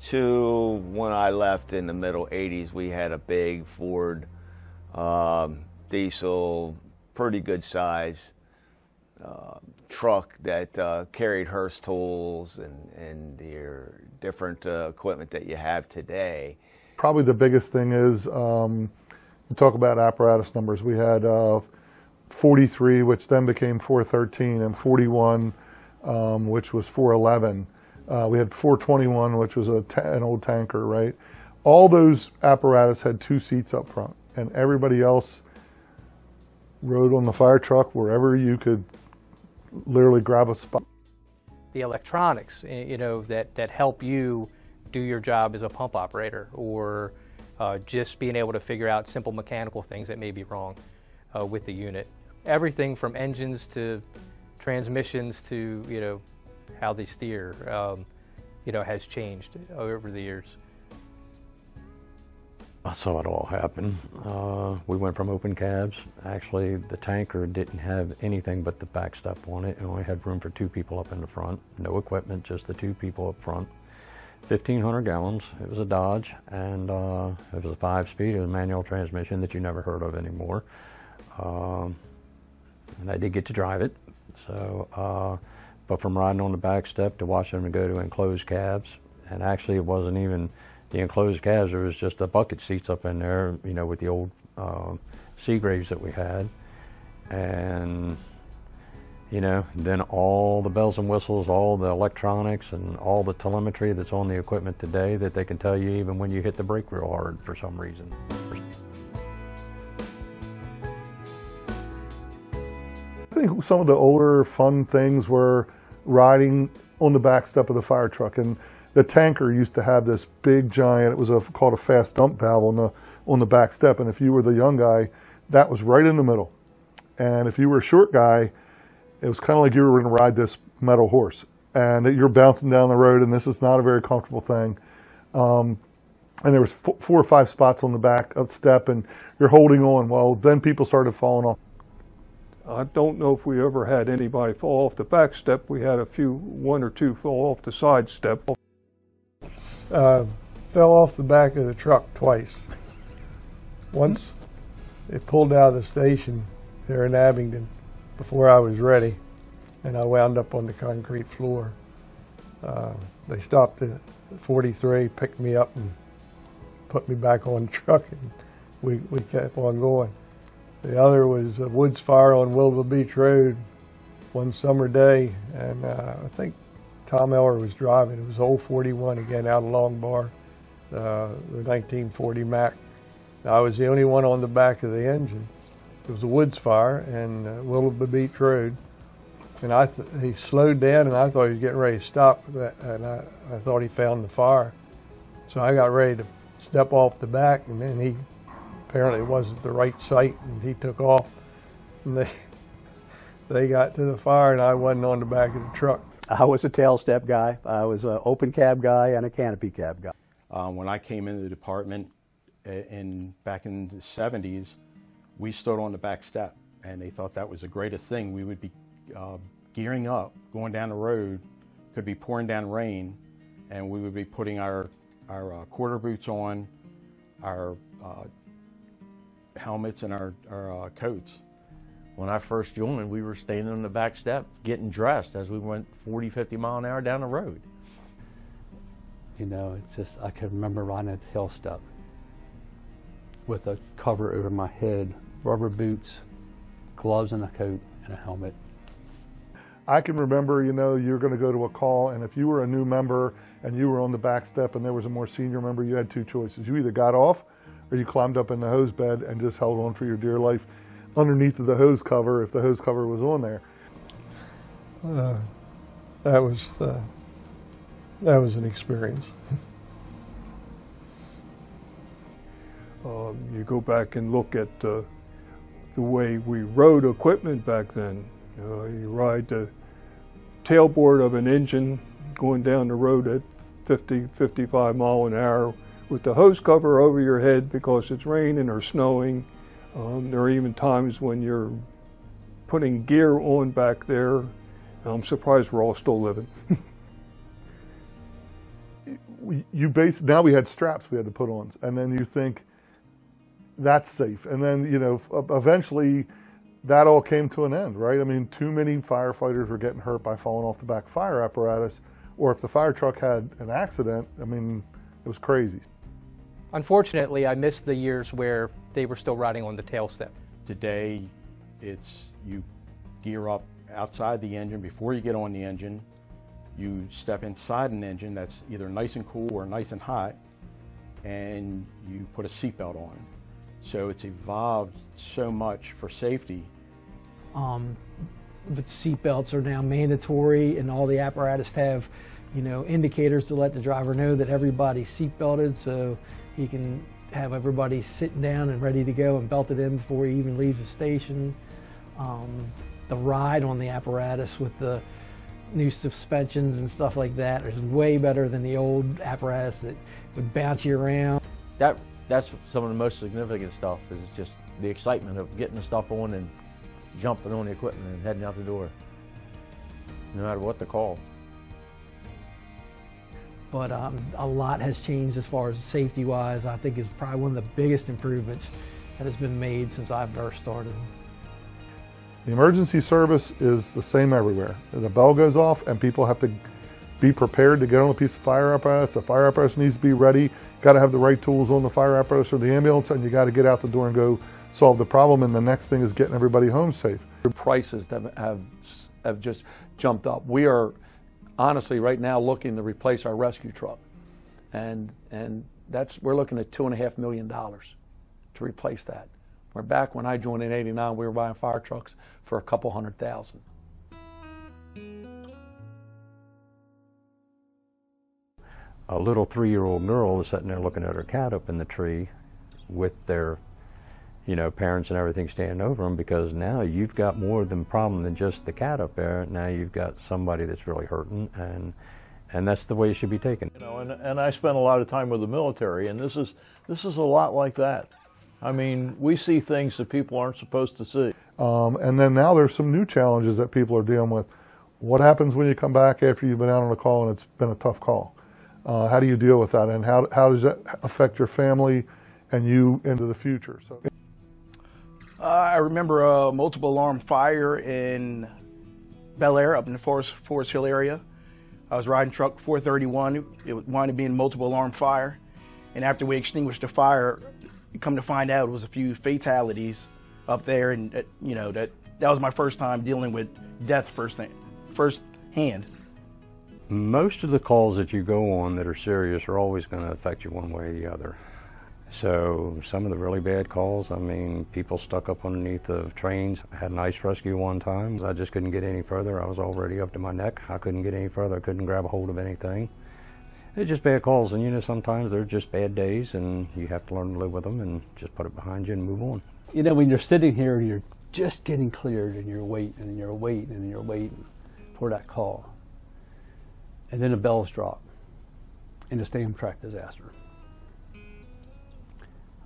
to when I left in the middle 80s. We had a big Ford diesel, pretty good size truck that carried Hearst tools and your different equipment that you have today. Probably the biggest thing is, we talk about apparatus numbers. We had 43, which then became 413, and 41, which was 411. We had 421, which was an old tanker, right? All those apparatus had 2 seats up front, and everybody else rode on the fire truck wherever you could literally grab a spot. The electronics, you know, that help you do your job as a pump operator, or just being able to figure out simple mechanical things that may be wrong with the unit. Everything from engines to transmissions to, you know, how they steer, you know, has changed over the years. I saw it all happen. We went from open cabs. Actually, the tanker didn't have anything but the back step on it. It only had room for 2 people up in the front. No equipment, just the 2 people up front. 1,500 gallons. It was a Dodge, and it was a 5-speed. It was a manual transmission that you never heard of anymore. And I did get to drive it. So, but from riding on the back step to watching them go to enclosed cabs, and actually it wasn't even the enclosed cabs. There was just the bucket seats up in there, you know, with the old Seagraves that we had, and you know, then all the bells and whistles, all the electronics and all the telemetry that's on the equipment today that they can tell you even when you hit the brake real hard for some reason. I think some of the older fun things were riding on the back step of the fire truck, and the tanker used to have this big giant, it was called a fast dump valve on the back step, and if you were the young guy, that was right in the middle. And if you were a short guy, it was kind of like you were going to ride this metal horse, and you're bouncing down the road, and this is not a very comfortable thing. And there was 4 or 5 spots on the back of step, and you're holding on. Well, then people started falling off. I don't know if we ever had anybody fall off the back step. We had 1 or 2 fall off the side step. Fell off the back of the truck twice. Once it pulled out of the station there in Abingdon before I was ready, and I wound up on the concrete floor. They stopped at 43, picked me up and put me back on the truck, and we kept on going. The other was a woods fire on Willow Beach Road one summer day, and I think Tom Eller was driving. It was old 41 again out of Long Bar, the 1940 Mac. I was the only one on the back of the engine. It was a woods fire and Willow Beach Road, and he slowed down, and I thought he was getting ready to stop, and I thought he found the fire. So I got ready to step off the back, and then he apparently wasn't the right site, and he took off, and they got to the fire, and I wasn't on the back of the truck. I was a tail step guy. I was an open cab guy and a canopy cab guy. When I came into the department back in the 70s, we stood on the back step, and they thought that was the greatest thing. We would be gearing up, going down the road, could be pouring down rain, and we would be putting our quarter boots on, our helmets, and our coats. When I first joined, we were standing on the back step getting dressed as we went 40, 50 mile an hour down the road. You know, it's just, I can remember riding at the hill step with a cover over my head, rubber boots, gloves and a coat, and a helmet. I can remember, you know, you're going to go to a call, and if you were a new member and you were on the back step and there was a more senior member, you had 2 choices. You either got off or you climbed up in the hose bed and just held on for your dear life underneath of the hose cover if the hose cover was on there. That was an experience. You go back and look at the way we rode equipment back then. You ride the tailboard of an engine going down the road at 50, 55 mile an hour with the hose cover over your head because it's raining or snowing. There are even times when you're putting gear on back there. I'm surprised we're all still living. Now we had straps we had to put on, and then you think that's safe, and then eventually that all came to an end, right? I mean, too many firefighters were getting hurt by falling off the back fire apparatus, or if the fire truck had an accident, I mean, it was crazy. Unfortunately, I missed the years where they were still riding on the tail step. Today, you gear up outside the engine before you get on the engine. You step inside an engine that's either nice and cool or nice and hot, and you put a seatbelt on. So it's evolved so much for safety. But seatbelts are now mandatory, and all the apparatus have, indicators to let the driver know that everybody's seatbelted, so he can have everybody sitting down and ready to go and belted in before he even leaves the station. The ride on the apparatus with the new suspensions and stuff like that is way better than the old apparatus that would bounce you around. That's some of the most significant stuff, is just the excitement of getting the stuff on and jumping on the equipment and heading out the door, no matter what the call. But a lot has changed as far as safety-wise. I think it's probably one of the biggest improvements that has been made since I've first started. The emergency service is the same everywhere. The bell goes off and people have to be prepared to get on a piece of fire apparatus. The fire apparatus needs to be ready. Got to have the right tools on the fire apparatus or the ambulance, and you got to get out the door and go solve the problem. And the next thing is getting everybody home safe. The prices have just jumped up. We are honestly right now looking to replace our rescue truck, and we're looking at $2.5 million to replace that. Where back when I joined in '89, we were buying fire trucks for a couple $100,000. A little 3-year-old girl is sitting there looking at her cat up in the tree with their, parents and everything standing over them, because now you've got more of the problem than just the cat up there. Now you've got somebody that's really hurting, and that's the way it should be taken. And I spent a lot of time with the military, and this is a lot like that. I mean, we see things that people aren't supposed to see. And then now there's some new challenges that people are dealing with. What happens when you come back after you've been out on a call and it's been a tough call? How do you deal with that, and how does that affect your family and you into the future? So, I remember a multiple alarm fire in Bel Air up in the Forest Hill area. I was riding truck 431. It wound up being a multiple alarm fire, and after we extinguished the fire, come to find out it was a few fatalities up there, and that was my first time dealing with death first hand. Most of the calls that you go on that are serious are always going to affect you one way or the other. So some of the really bad calls, I mean, people stuck up underneath of trains. I had an ice rescue one time. I just couldn't get any further. I was already up to my neck. I couldn't get any further. I couldn't grab a hold of anything. They're just bad calls, and sometimes they're just bad days, and you have to learn to live with them and just put it behind you and move on. When you're sitting here, you're just getting cleared, and you're waiting, and you're waiting, and you're waiting for that call. And then the bells drop, and it's the Amtrak disaster.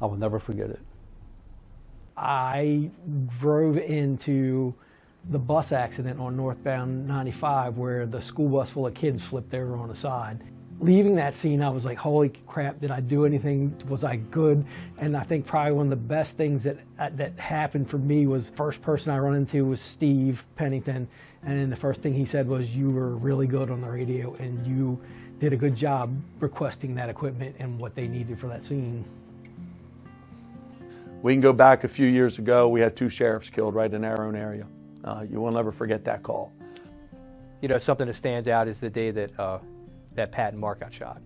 I will never forget it. I drove into the bus accident on northbound 95 where the school bus full of kids flipped over on the side. Leaving that scene, I was like, holy crap, did I do anything? Was I good? And I think probably one of the best things that happened for me was the first person I run into was Steve Pennington. And then the first thing he said was, you were really good on the radio and you did a good job requesting that equipment and what they needed for that scene. We can go back a few years ago. We had 2 sheriffs killed right in our own area. You will never forget that call. Something that stands out is the day that Pat and Mark got shot.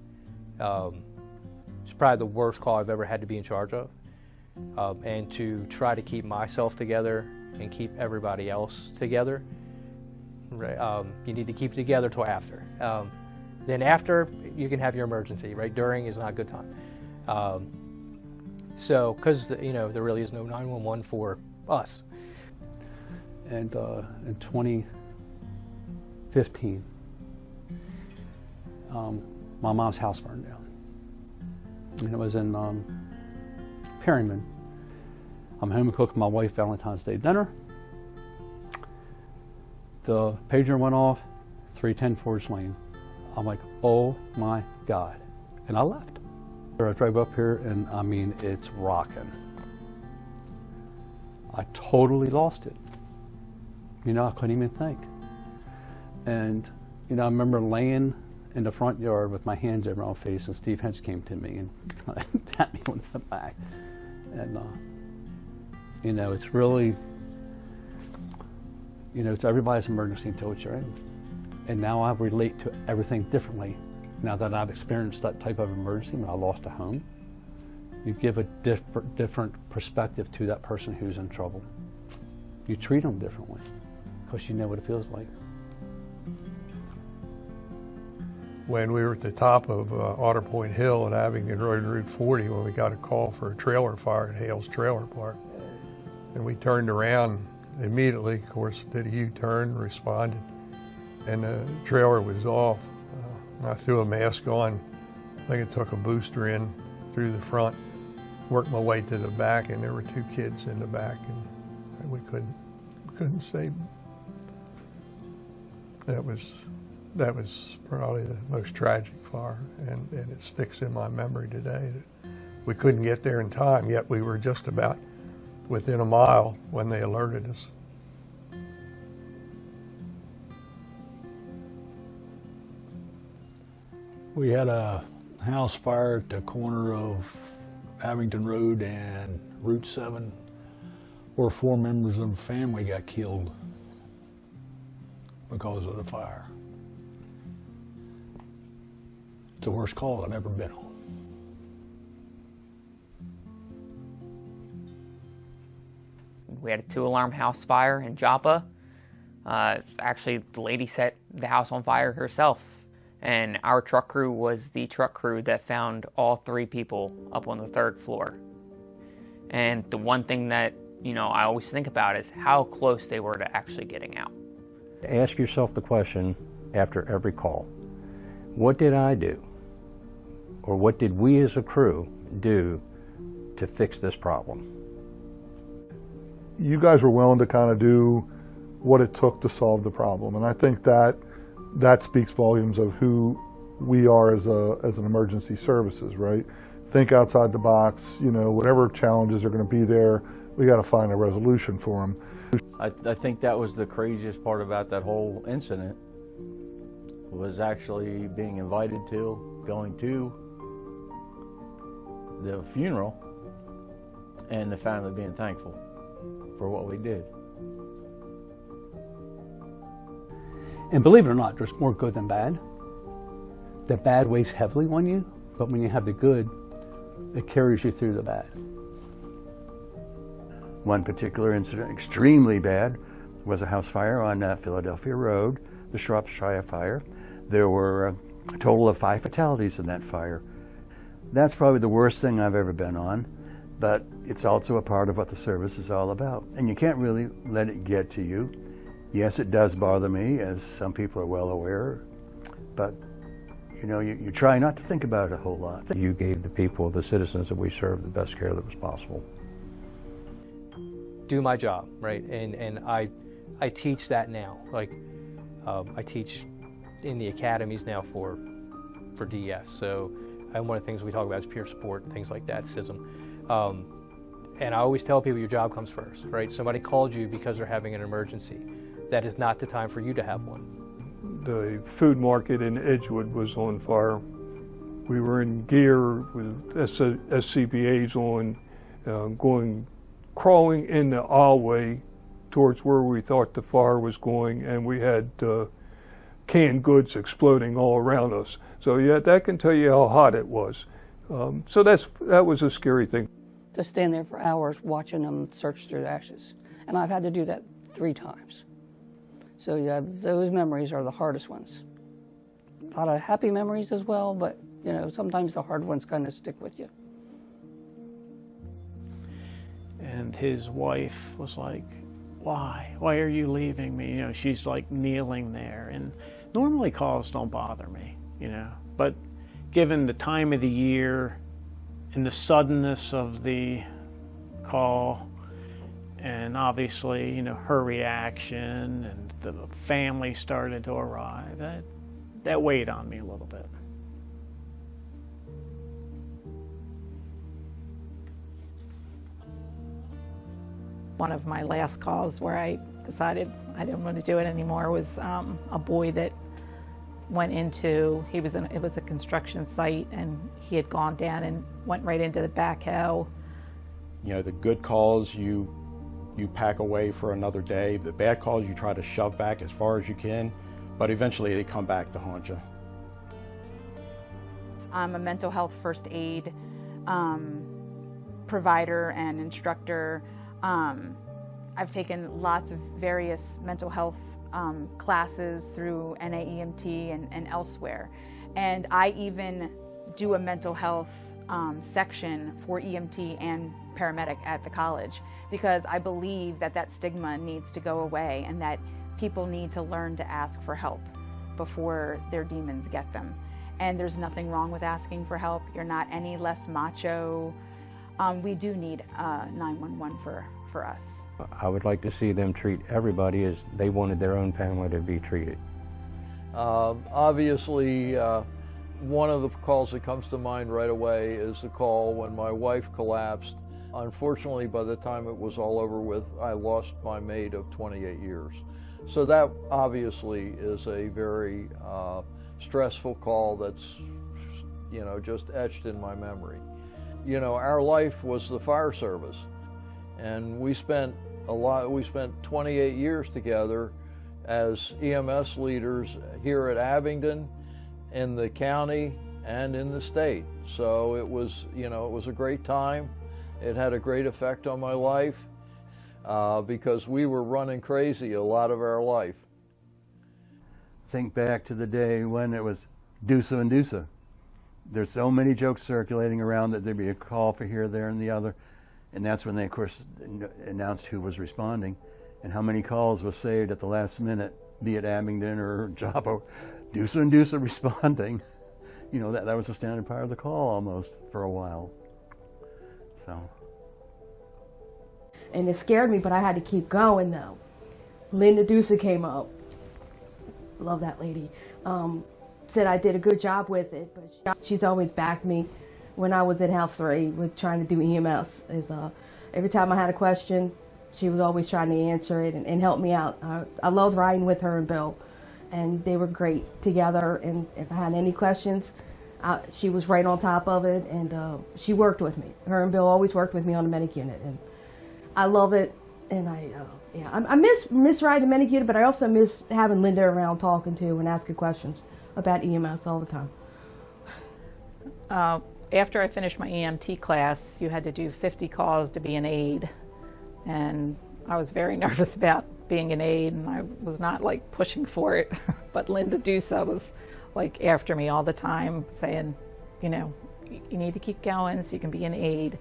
It's probably the worst call I've ever had to be in charge of. And to try to keep myself together and keep everybody else together. Right? You need to keep it together till after. Then after, you can have your emergency, right? During is not a good time. So, because, you know, there really is no 911 for us. And in 2015, my mom's house burned down. And it was in Perryman. I'm home cooking my wife Valentine's Day dinner. The pager went off, 310 Forge Lane. I'm like, oh my God. And I left. I drove up here and I mean, it's rocking. I totally lost it. You know, I couldn't even think. And, you know, I remember laying in the front yard with my hands over my face, and Steve Hens came to me and tapped me on the back. And, you know, it's really, you know, it's everybody's emergency until it's your own. And now I relate to everything differently. Now that I've experienced that type of emergency when I lost a home, you give a different perspective to that person who's in trouble. You treat them differently because you know what it feels like. When we were at the top of Otter Point Hill at Abingdon Road, Route 40, when we got a call for a trailer fire at Hale's Trailer Park. And we turned around immediately, of course, did a U-turn, responded, and the trailer was off. I threw a mask on. I think it took a booster in through the front, worked my way to the back, and there were 2 kids in the back, and we couldn't save them. That was probably the most tragic fire, and it sticks in my memory today. That we couldn't get there in time, yet we were just about within a mile when they alerted us. We had a house fire at the corner of Abingdon Road and Route 7 where 4 members of the family got killed because of the fire. It's the worst call I've ever been on. We had a 2-alarm house fire in Joppa. Actually, the lady set the house on fire herself. And our truck crew was the truck crew that found all 3 people up on the 3rd floor. And the one thing that, you know, I always think about is how close they were to actually getting out. Ask yourself the question after every call. What did I do? Or what did we as a crew do to fix this problem? You guys were willing to kind of do what it took to solve the problem, and I think that speaks volumes of who we are as an emergency services, right? Think outside the box. You know, whatever challenges are going to be there, we got to find a resolution for them. I think that was the craziest part about that whole incident, was actually being invited to, going to the funeral, and the family being thankful for what we did. And believe it or not, there's more good than bad. The bad weighs heavily on you, but when you have the good, it carries you through the bad. One particular incident, extremely bad, was a house fire on Philadelphia Road, the Shropshire fire. There were a total of 5 fatalities in that fire. That's probably the worst thing I've ever been on, but it's also a part of what the service is all about. And you can't really let it get to you. Yes, it does bother me, as some people are well aware, but you know, you try not to think about it a whole lot. You gave the people, the citizens that we serve, the best care that was possible. Do my job, right? And I teach that now. Like, I teach in the academies now for DES. So, and one of the things we talk about is peer support and things like that, SISM. And I always tell people your job comes first, right? Somebody called you because they're having an emergency. That is not the time for you to have one. The food market in Edgewood was on fire. We were in gear with SCBAs on, crawling in the aisleway towards where we thought the fire was going, and we had canned goods exploding all around us. So yeah, that can tell you how hot it was. So that was a scary thing. To stand there for hours watching them search through the ashes. And I've had to do that 3 times. So you have, those memories are the hardest ones. A lot of happy memories as well, but you know, sometimes the hard ones kind of stick with you. And his wife was like, why are you leaving me? You know, she's like kneeling there, and normally calls don't bother me, you know, but given the time of the year and the suddenness of the call, and obviously, you know, her reaction and the family started to arrive, that weighed on me a little bit. One of my last calls where I decided I didn't want to do it anymore was a boy that went into, it was a construction site, and he had gone down and went right into the backhoe. You know, the good calls you pack away for another day. The bad calls you try to shove back as far as you can, but eventually they come back to haunt you. I'm a mental health first aid provider and instructor. I've taken lots of various mental health classes through NAEMT and elsewhere. And I even do a mental health section for EMT and paramedic at the college, because I believe that stigma needs to go away and that people need to learn to ask for help before their demons get them. And there's nothing wrong with asking for help. You're not any less macho. We do need 911 for us. I would like to see them treat everybody as they wanted their own family to be treated. Obviously, one of the calls that comes to mind right away is the call when my wife collapsed. Unfortunately, by the time it was all over with, I lost my maid of 28 years. So that obviously is a very stressful call that's, you know, just etched in my memory. You know, our life was the fire service, and we spent 28 years together as EMS leaders here at Abingdon, in the county, and in the state. So it was, you know, it was a great time. It had a great effect on my life because we were running crazy a lot of our life. Think back to the day when it was Doosa and Doosa. There's so many jokes circulating around that there'd be a call for here, there, and the other. And that's when they, of course, announced who was responding and how many calls was saved at the last minute, be it Abingdon or Joppa, Doosa and Doosa responding. You know, that was the standard part of the call almost for a while. So. And it scared me, but I had to keep going though. Linda Doosa came up. Love that lady. Said I did a good job with it, but she's always backed me when I was at House 3 with trying to do EMS. Every time I had a question, she was always trying to answer it and help me out. I loved riding with her and Bill, and they were great together, and if I had any questions, she was right on top of it, and she worked with me. Her and Bill always worked with me on the medic unit, and I love it. And I miss riding the medic unit, but I also miss having Linda around talking to and asking questions about EMS all the time. After I finished my EMT class, you had to do 50 calls to be an aide, and I was very nervous about being an aide, and I was not like pushing for it. But Linda Doosa was like after me all the time, saying, you know, you need to keep going so you can be an aide.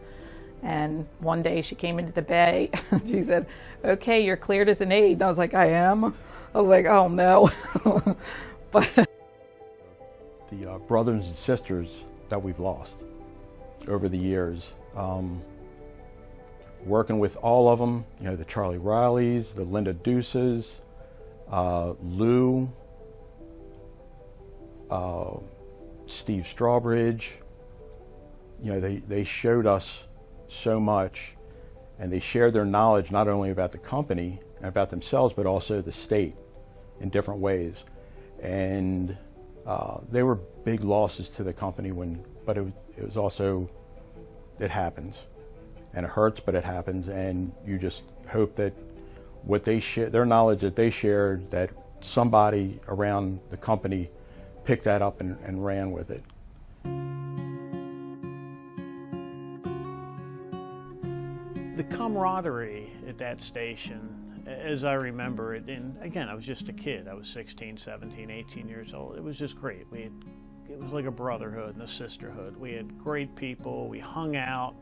And one day she came into the bay and she said, okay, you're cleared as an aide. And I was like, I am? I was like, oh no. But the brothers and sisters that we've lost over the years, working with all of them, you know, the Charlie Rileys, the Linda Doosas, Lou, Steve Strawbridge, you know, they showed us so much, and they shared their knowledge not only about the company and about themselves, but also the state in different ways. And they were big losses to the company but it was also, it happens, and it hurts, but it happens, and you just hope that what they their knowledge that they shared, that somebody around the company picked that up and ran with it. The camaraderie at that station, as I remember it, and again, I was just a kid. I was 16, 17, 18 years old. It was just great. It was like a brotherhood and a sisterhood. We had great people. We hung out.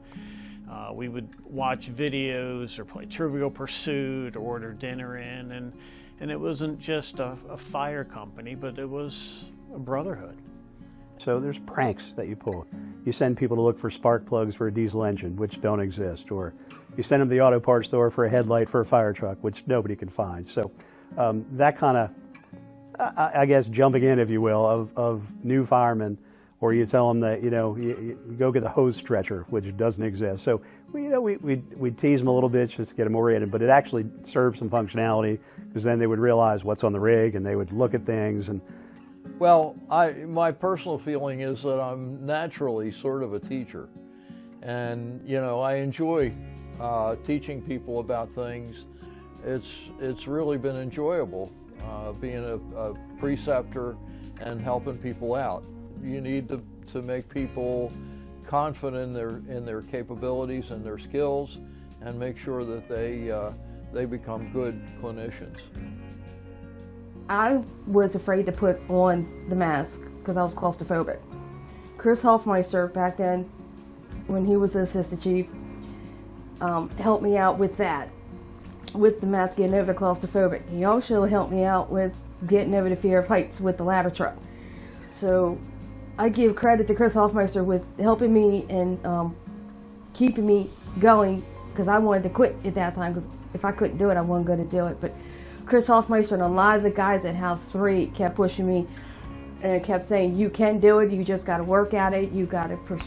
We would watch videos or play Trivial Pursuit or order dinner in. And it wasn't just a fire company, but it was a brotherhood. So there's pranks that you pull. You send people to look for spark plugs for a diesel engine, which don't exist, or you send them to the auto parts store for a headlight for a fire truck, which nobody can find. So that kind of, I guess, jumping in, if you will, of new firemen, or you tell them that, you go get the hose stretcher, which doesn't exist. So, we tease them a little bit just to get them oriented, but it actually serves some functionality, because then they would realize what's on the rig and they would look at things. And well, my personal feeling is that I'm naturally sort of a teacher, and I enjoy teaching people about things. It's really been enjoyable being a preceptor and helping people out. You need to make people confident in their capabilities and their skills, and make sure that they become good clinicians. I was afraid to put on the mask because I was claustrophobic. Chris Hoffmeister, back then, when he was the assistant chief, helped me out with that, with the mask, getting over the claustrophobic. He also helped me out with getting over the fear of heights with the ladder truck. So I give credit to Chris Hoffmeister with helping me and keeping me going, because I wanted to quit at that time, because if I couldn't do it, I wasn't going to do it. But Chris Hoffmeister and a lot of the guys at House 3 kept pushing me and kept saying, you can do it, you just got to work at it, you got to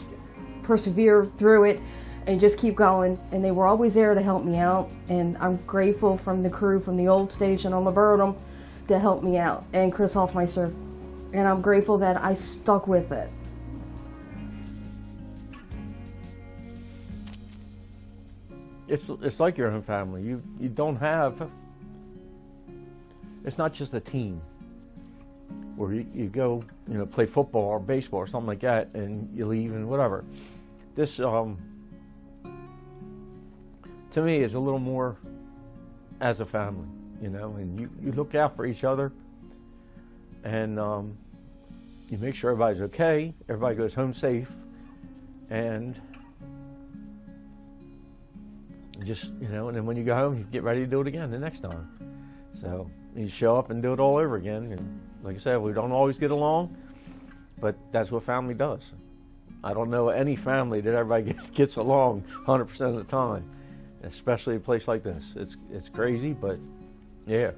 persevere through it and just keep going. And they were always there to help me out, and I'm grateful from the crew from the old station on Laburnum to help me out, and Chris Hoffmeister, and I'm grateful that I stuck with it. It's like your own family. You don't have, it's not just a team where you go, play football or baseball or something like that, and you leave and whatever. This, to me, is a little more as a family, and you look out for each other, and you make sure everybody's okay, everybody goes home safe, and just, and then when you go home, you get ready to do it again the next time. So you show up and do it all over again. And like I said, we don't always get along, but that's what family does. I don't know any family that everybody gets along 100% of the time, especially a place like this. It's crazy, but yeah,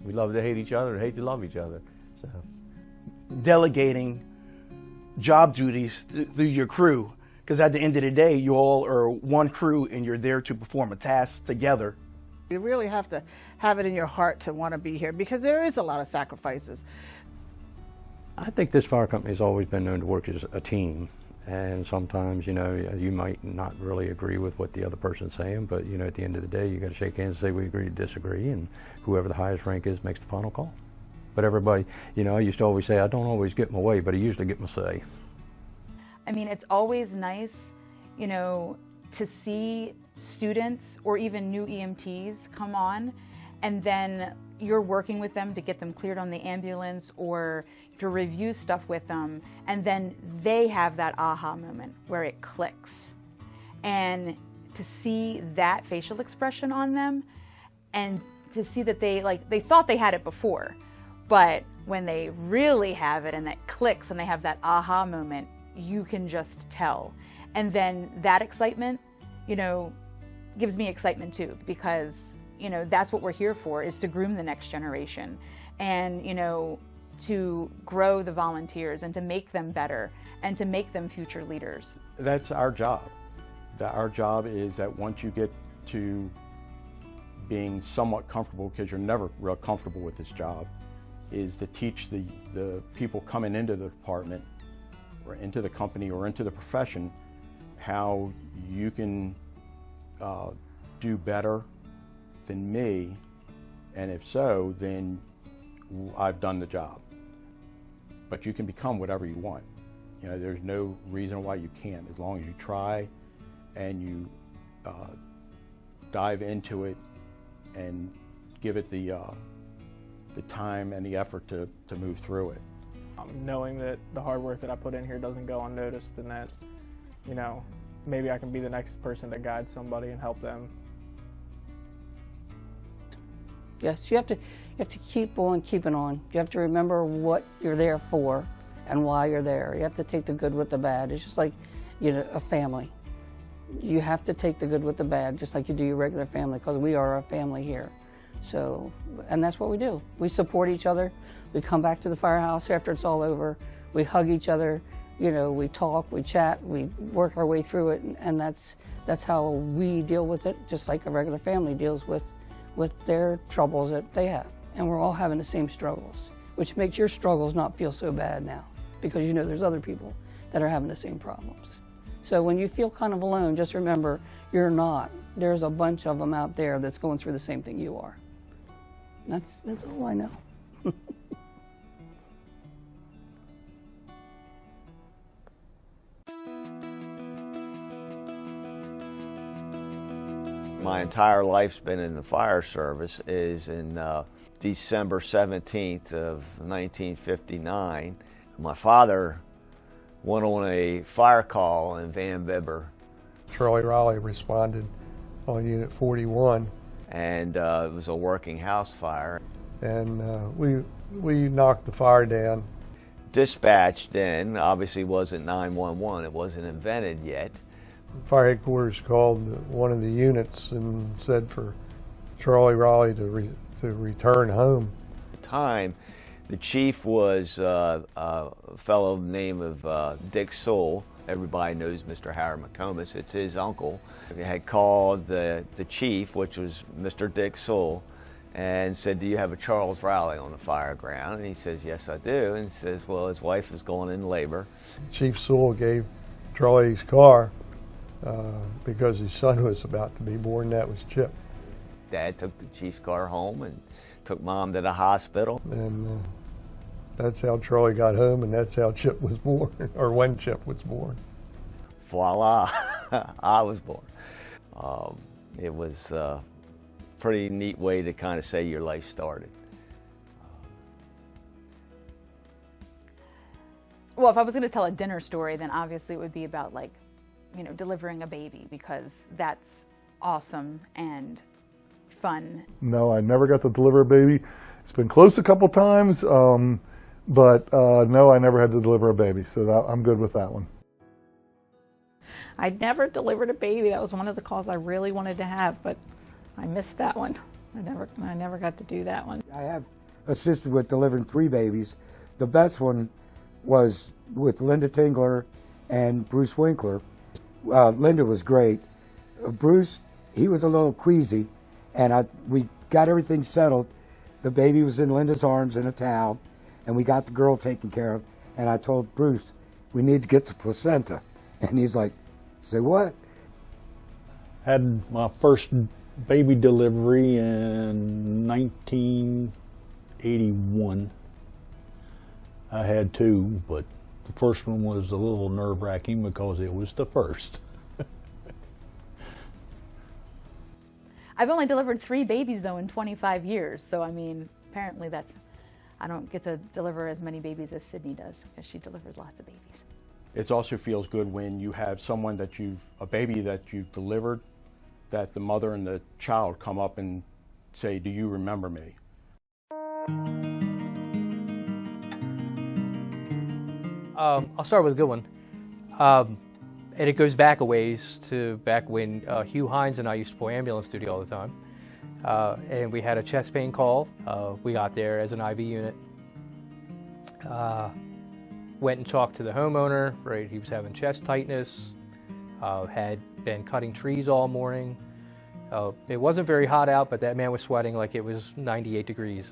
we love to hate each other and hate to love each other. So delegating job duties through your crew, because at the end of the day, you all are one crew and you're there to perform a task together. You really have to have it in your heart to want to be here, because there is a lot of sacrifices. I think this fire company has always been known to work as a team, and sometimes you might not really agree with what the other person's saying, but at the end of the day, you got to shake hands and say we agree to disagree, and whoever the highest rank is makes the final call. But everybody, I used to always say I don't always get my way, but I usually get my say. I mean, it's always nice, to see students or even new EMTs come on, and then you're working with them to get them cleared on the ambulance or to review stuff with them, and then they have that aha moment where it clicks. And to see that facial expression on them, and to see that they thought they had it before, but when they really have it and that clicks and they have that aha moment, you can just tell. And then that excitement, gives me excitement too, because, that's what we're here for, is to groom the next generation and, to grow the volunteers and to make them better and to make them future leaders. That's our job. Our job is that once you get to being somewhat comfortable, because you're never real comfortable with this job, is to teach the people coming into the department or into the company or into the profession how you can do better than me, and if so, then I've done the job. But you can become whatever you want. There's no reason why you can't, as long as you try and you dive into it and give it the time and the effort to move through it. Knowing that the hard work that I put in here doesn't go unnoticed, and that, you know, maybe I can be the next person to guide somebody and help them. Yes, you have to keep on keeping on. You have to remember what you're there for and why you're there. You have to take the good with the bad. It's just like, you know, a family. You have to take the good with the bad, just like you do your regular family, because we are a family here. So, and that's what we do. We support each other. We come back to the firehouse after it's all over. We hug each other. You know, we talk, we chat, we work our way through it, and that's how we deal with it, just like a regular family deals with their troubles that they have. And we're all having the same struggles, which makes your struggles not feel so bad now, because you know there's other people that are having the same problems. So when you feel kind of alone, just remember, you're not. There's a bunch of them out there that's going through the same thing you are. That's all I know. My entire life's been in the fire service. Is in December 17th of 1959. My father went on a fire call in Van Bibber. Charlie Raleigh responded on Unit 41. And it was a working house fire. And we knocked the fire down. Dispatched in, obviously wasn't 911, it wasn't invented yet. Fire headquarters called one of the units and said for Charlie Raleigh to return home. At the time, the chief was a fellow named of Dick Sewell. Everybody knows Mr. Howard McComas. It's his uncle. He had called the chief, which was Mr. Dick Sewell, and said, "Do you have a Charles Raleigh on the fire ground?" And he says, "Yes, I do." And he says, "Well, his wife is going in labor." Chief Sewell gave Charlie's car because his son was about to be born. That was Chip. Dad took the chief's car home and took Mom to the hospital. And that's how Charlie got home, and that's how Chip was born, or when Chip was born. Voila, I was born. It was a pretty neat way to kind of say your life started. Well, if I was going to tell a dinner story, then obviously it would be about, like, you know, delivering a baby, because that's awesome and fun. No, I never got to deliver a baby. It's been close a couple times, but no, I never had to deliver a baby, so I'm good with that one. I never delivered a baby. That was one of the calls I really wanted to have, but I missed that one. I never got to do that one. I have assisted with delivering 3 babies. The best one was with Linda Tingler and Bruce Winkler. Linda was great. Bruce, he was a little queasy, and we got everything settled. The baby was in Linda's arms in a towel, and we got the girl taken care of. And I told Bruce, we need to get the placenta. And he's like, say what? Had my first baby delivery in 1981. I had 2, but the first one was a little nerve-wracking because it was the first. I've only delivered 3 babies, though, in 25 years. So, I mean, apparently I don't get to deliver as many babies as Sydney does, because she delivers lots of babies. It also feels good when you have someone a baby that you've delivered, that the mother and the child come up and say, "Do you remember me?" I'll start with a good one. And it goes back a ways to back when Hugh Hines and I used to play ambulance duty all the time. And we had a chest pain call. We got there as an IV unit. Went and talked to the homeowner, right? He was having chest tightness, had been cutting trees all morning. It wasn't very hot out, but that man was sweating like it was 98 degrees.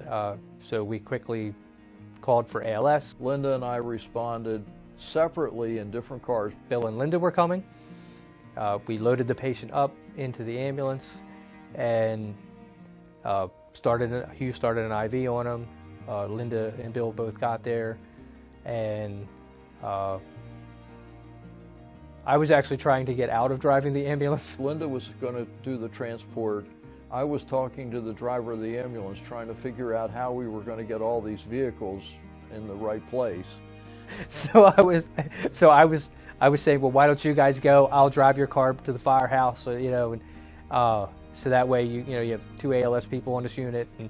So we quickly called for ALS. Linda and I responded separately in different cars. Bill and Linda were coming. We loaded the patient up into the ambulance and Hugh started an IV on him. Linda and Bill both got there, and I was actually trying to get out of driving the ambulance. Linda was going to do the transport. I was talking to the driver of the ambulance, trying to figure out how we were going to get all these vehicles in the right place. So I was saying, well, why don't you guys go? I'll drive your car to the firehouse, and so that way you have 2 ALS people on this unit. And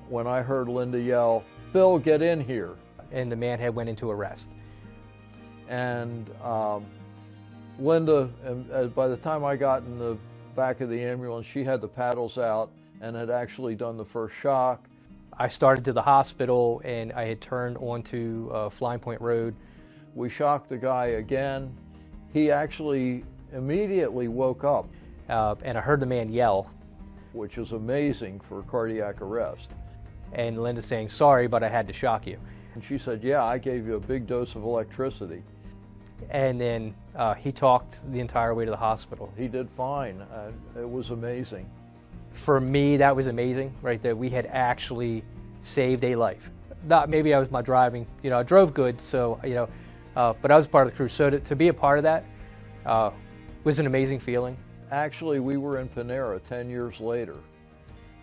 when I heard Linda yell, "Bill, get in here!" and the man had went into arrest. And Linda, by the time I got in the back of the ambulance, she had the paddles out and had actually done the first shock. I started to the hospital and I had turned onto Flying Point Road. We shocked the guy again. He actually immediately woke up. And I heard the man yell. Which is amazing for cardiac arrest. And Linda saying, "Sorry, but I had to shock you." And she said, "Yeah, I gave you a big dose of electricity." And then he talked the entire way to the hospital. He did fine. It was amazing. For me, that was amazing, right? That we had actually saved a life. Not maybe I was my driving, I drove good, so but I was part of the crew. So to be a part of that was an amazing feeling. Actually, we were in Panera 10 years later,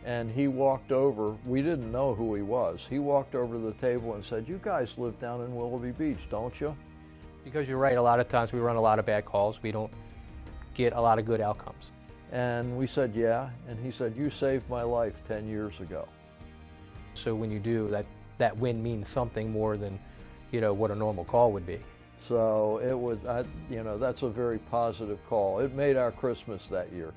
and he walked over. We didn't know who he was. He walked over to the table and said, "You guys live down in Willoughby Beach, don't you?" Because you're right, a lot of times we run a lot of bad calls. We don't get a lot of good outcomes. And we said, "Yeah," and he said, "You saved my life 10 years ago." So when you do, that win means something more than, what a normal call would be. So it was, that's a very positive call. It made our Christmas that year.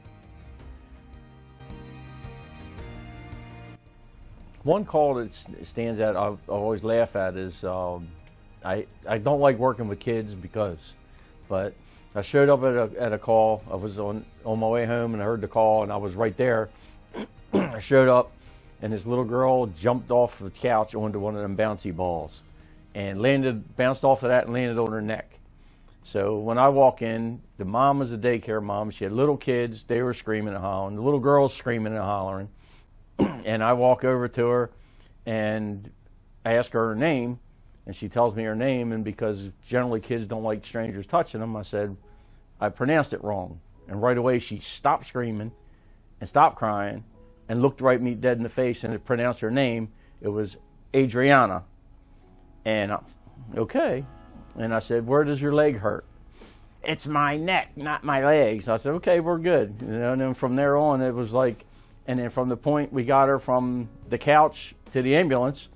One call that stands out, I always laugh at is, I don't like working with kids but I showed up at a call. I was on my way home and I heard the call and I was right there. I showed up and this little girl jumped off the couch onto one of them bouncy balls and bounced off of that and landed on her neck. So when I walk in, the mom was a daycare mom. She had little kids. They were screaming and hollering. The little girl's screaming and hollering. And I walk over to her and I ask her name. And she tells me her name, and because generally kids don't like strangers touching them, I said, I pronounced it wrong. And right away she stopped screaming and stopped crying and looked me dead in the face and pronounced her name. It was Adriana. And okay. And I said, "Where does your leg hurt?" "It's my neck, not my legs." I said, "Okay, we're good." And then from there on, it was like, and then from the point we got her from the couch to the ambulance,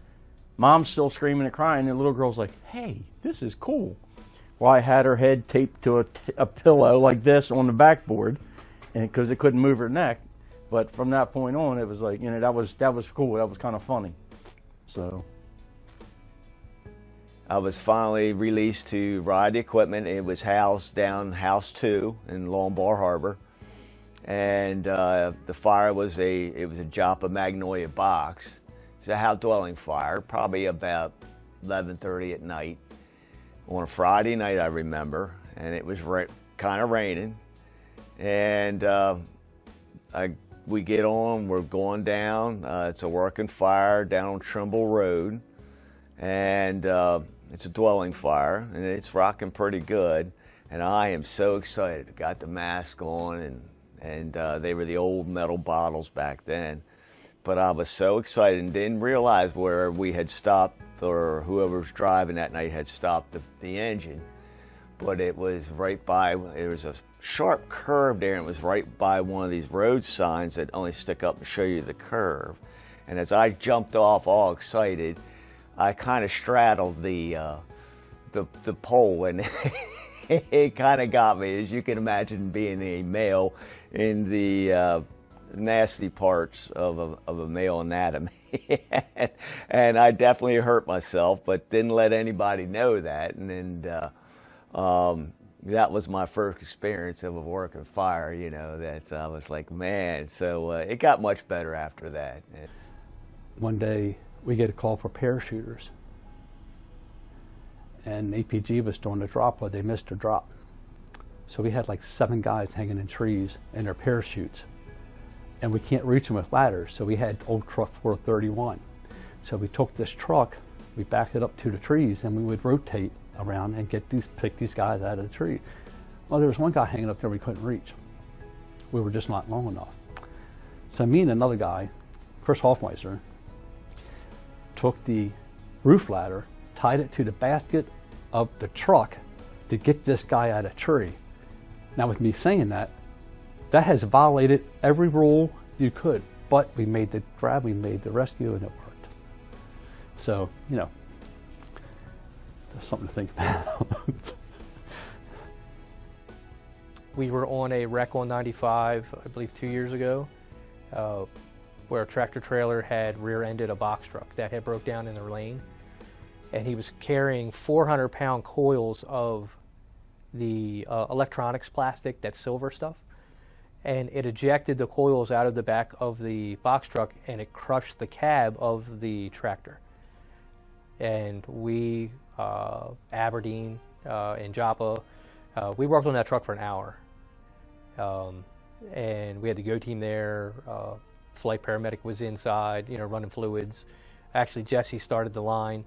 Mom's still screaming and crying, and the little girl's like, "Hey, this is cool." Well, I had her head taped to a pillow like this on the backboard, and because it couldn't move her neck. But from that point on, it was like, that was cool. That was kind of funny. So I was finally released to ride the equipment. It was housed down House 2 in Long Bar Harbor, and the fire was a Joppa Magnolia box. It's a house dwelling fire, probably about 11:30 at night on a Friday night, I remember, and it was kind of raining. And we get on, we're going down. It's a working fire down on Trimble Road, and it's a dwelling fire, and it's rocking pretty good. And I am so excited. Got the mask on, and they were the old metal bottles back then. But I was so excited and didn't realize where we had stopped, or whoever was driving that night had stopped the engine. But it was right by, there was a sharp curve there, and it was right by one of these road signs that only stick up and show you the curve. And as I jumped off all excited, I kind of straddled the pole, and it kind of got me, as you can imagine, being a male in the nasty parts of a male anatomy. And I definitely hurt myself, but didn't let anybody know that. And that was my first experience of a working fire, that I was like, man. So it got much better after that. One day we get a call for parachuters, and APG was doing a drop, but they missed a drop. So we had like 7 guys hanging in trees in their parachutes, and we can't reach them with ladders, so we had old truck 431. So we took this truck, we backed it up to the trees, and we would rotate around and pick these guys out of the tree. Well, there was one guy hanging up there we couldn't reach. We were just not long enough. So me and another guy, Chris Hoffmeister, took the roof ladder, tied it to the basket of the truck to get this guy out of the tree. Now with me saying that has violated every rule you could, but we made the grab, we made the rescue, and it worked. So, you know, that's something to think about. We were on a wreck on 95, I believe 2 years ago, where a tractor trailer had rear-ended a box truck that had broke down in their lane. And he was carrying 400-pound coils of the electronics plastic, that silver stuff. And it ejected the coils out of the back of the box truck, and it crushed the cab of the tractor. And we, Aberdeen and Joppa, we worked on that truck for an hour. And we had the GO team there. Flight paramedic was inside, you know, running fluids. Actually, Jesse started the line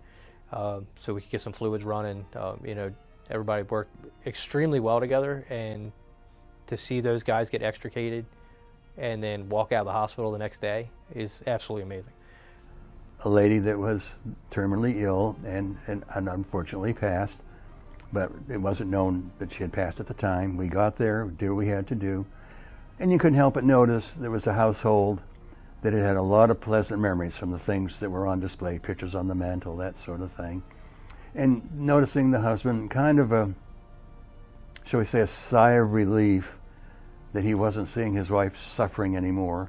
so we could get some fluids running. You know, everybody worked extremely well together, and to see those guys get extricated and then walk out of the hospital the next day is absolutely amazing. A lady that was terminally ill and unfortunately passed, but it wasn't known that she had passed at the time. We got there, did what we had to do, and you couldn't help but notice there was a household that had a lot of pleasant memories from the things that were on display, pictures on the mantle, that sort of thing. And noticing the husband, kind of a, shall we say, a sigh of relief that he wasn't seeing his wife suffering anymore.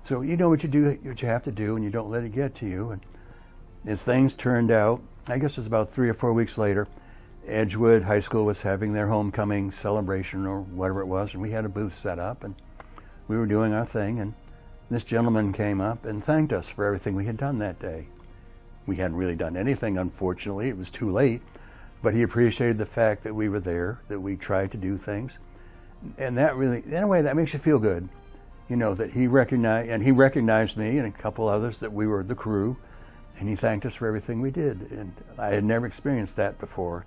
So you know what you do, what you have to do, and you don't let it get to you. And as things turned out, I guess it was about 3 or 4 weeks later, Edgewood High School was having their homecoming celebration or whatever it was, and we had a booth set up, and we were doing our thing, and this gentleman came up and thanked us for everything we had done that day. We hadn't really done anything, unfortunately. It was too late, but he appreciated the fact that we were there, that we tried to do things. And that really, in a way, that makes you feel good. You know, that he recognized me and a couple others, that we were the crew, and he thanked us for everything we did. And I had never experienced that before.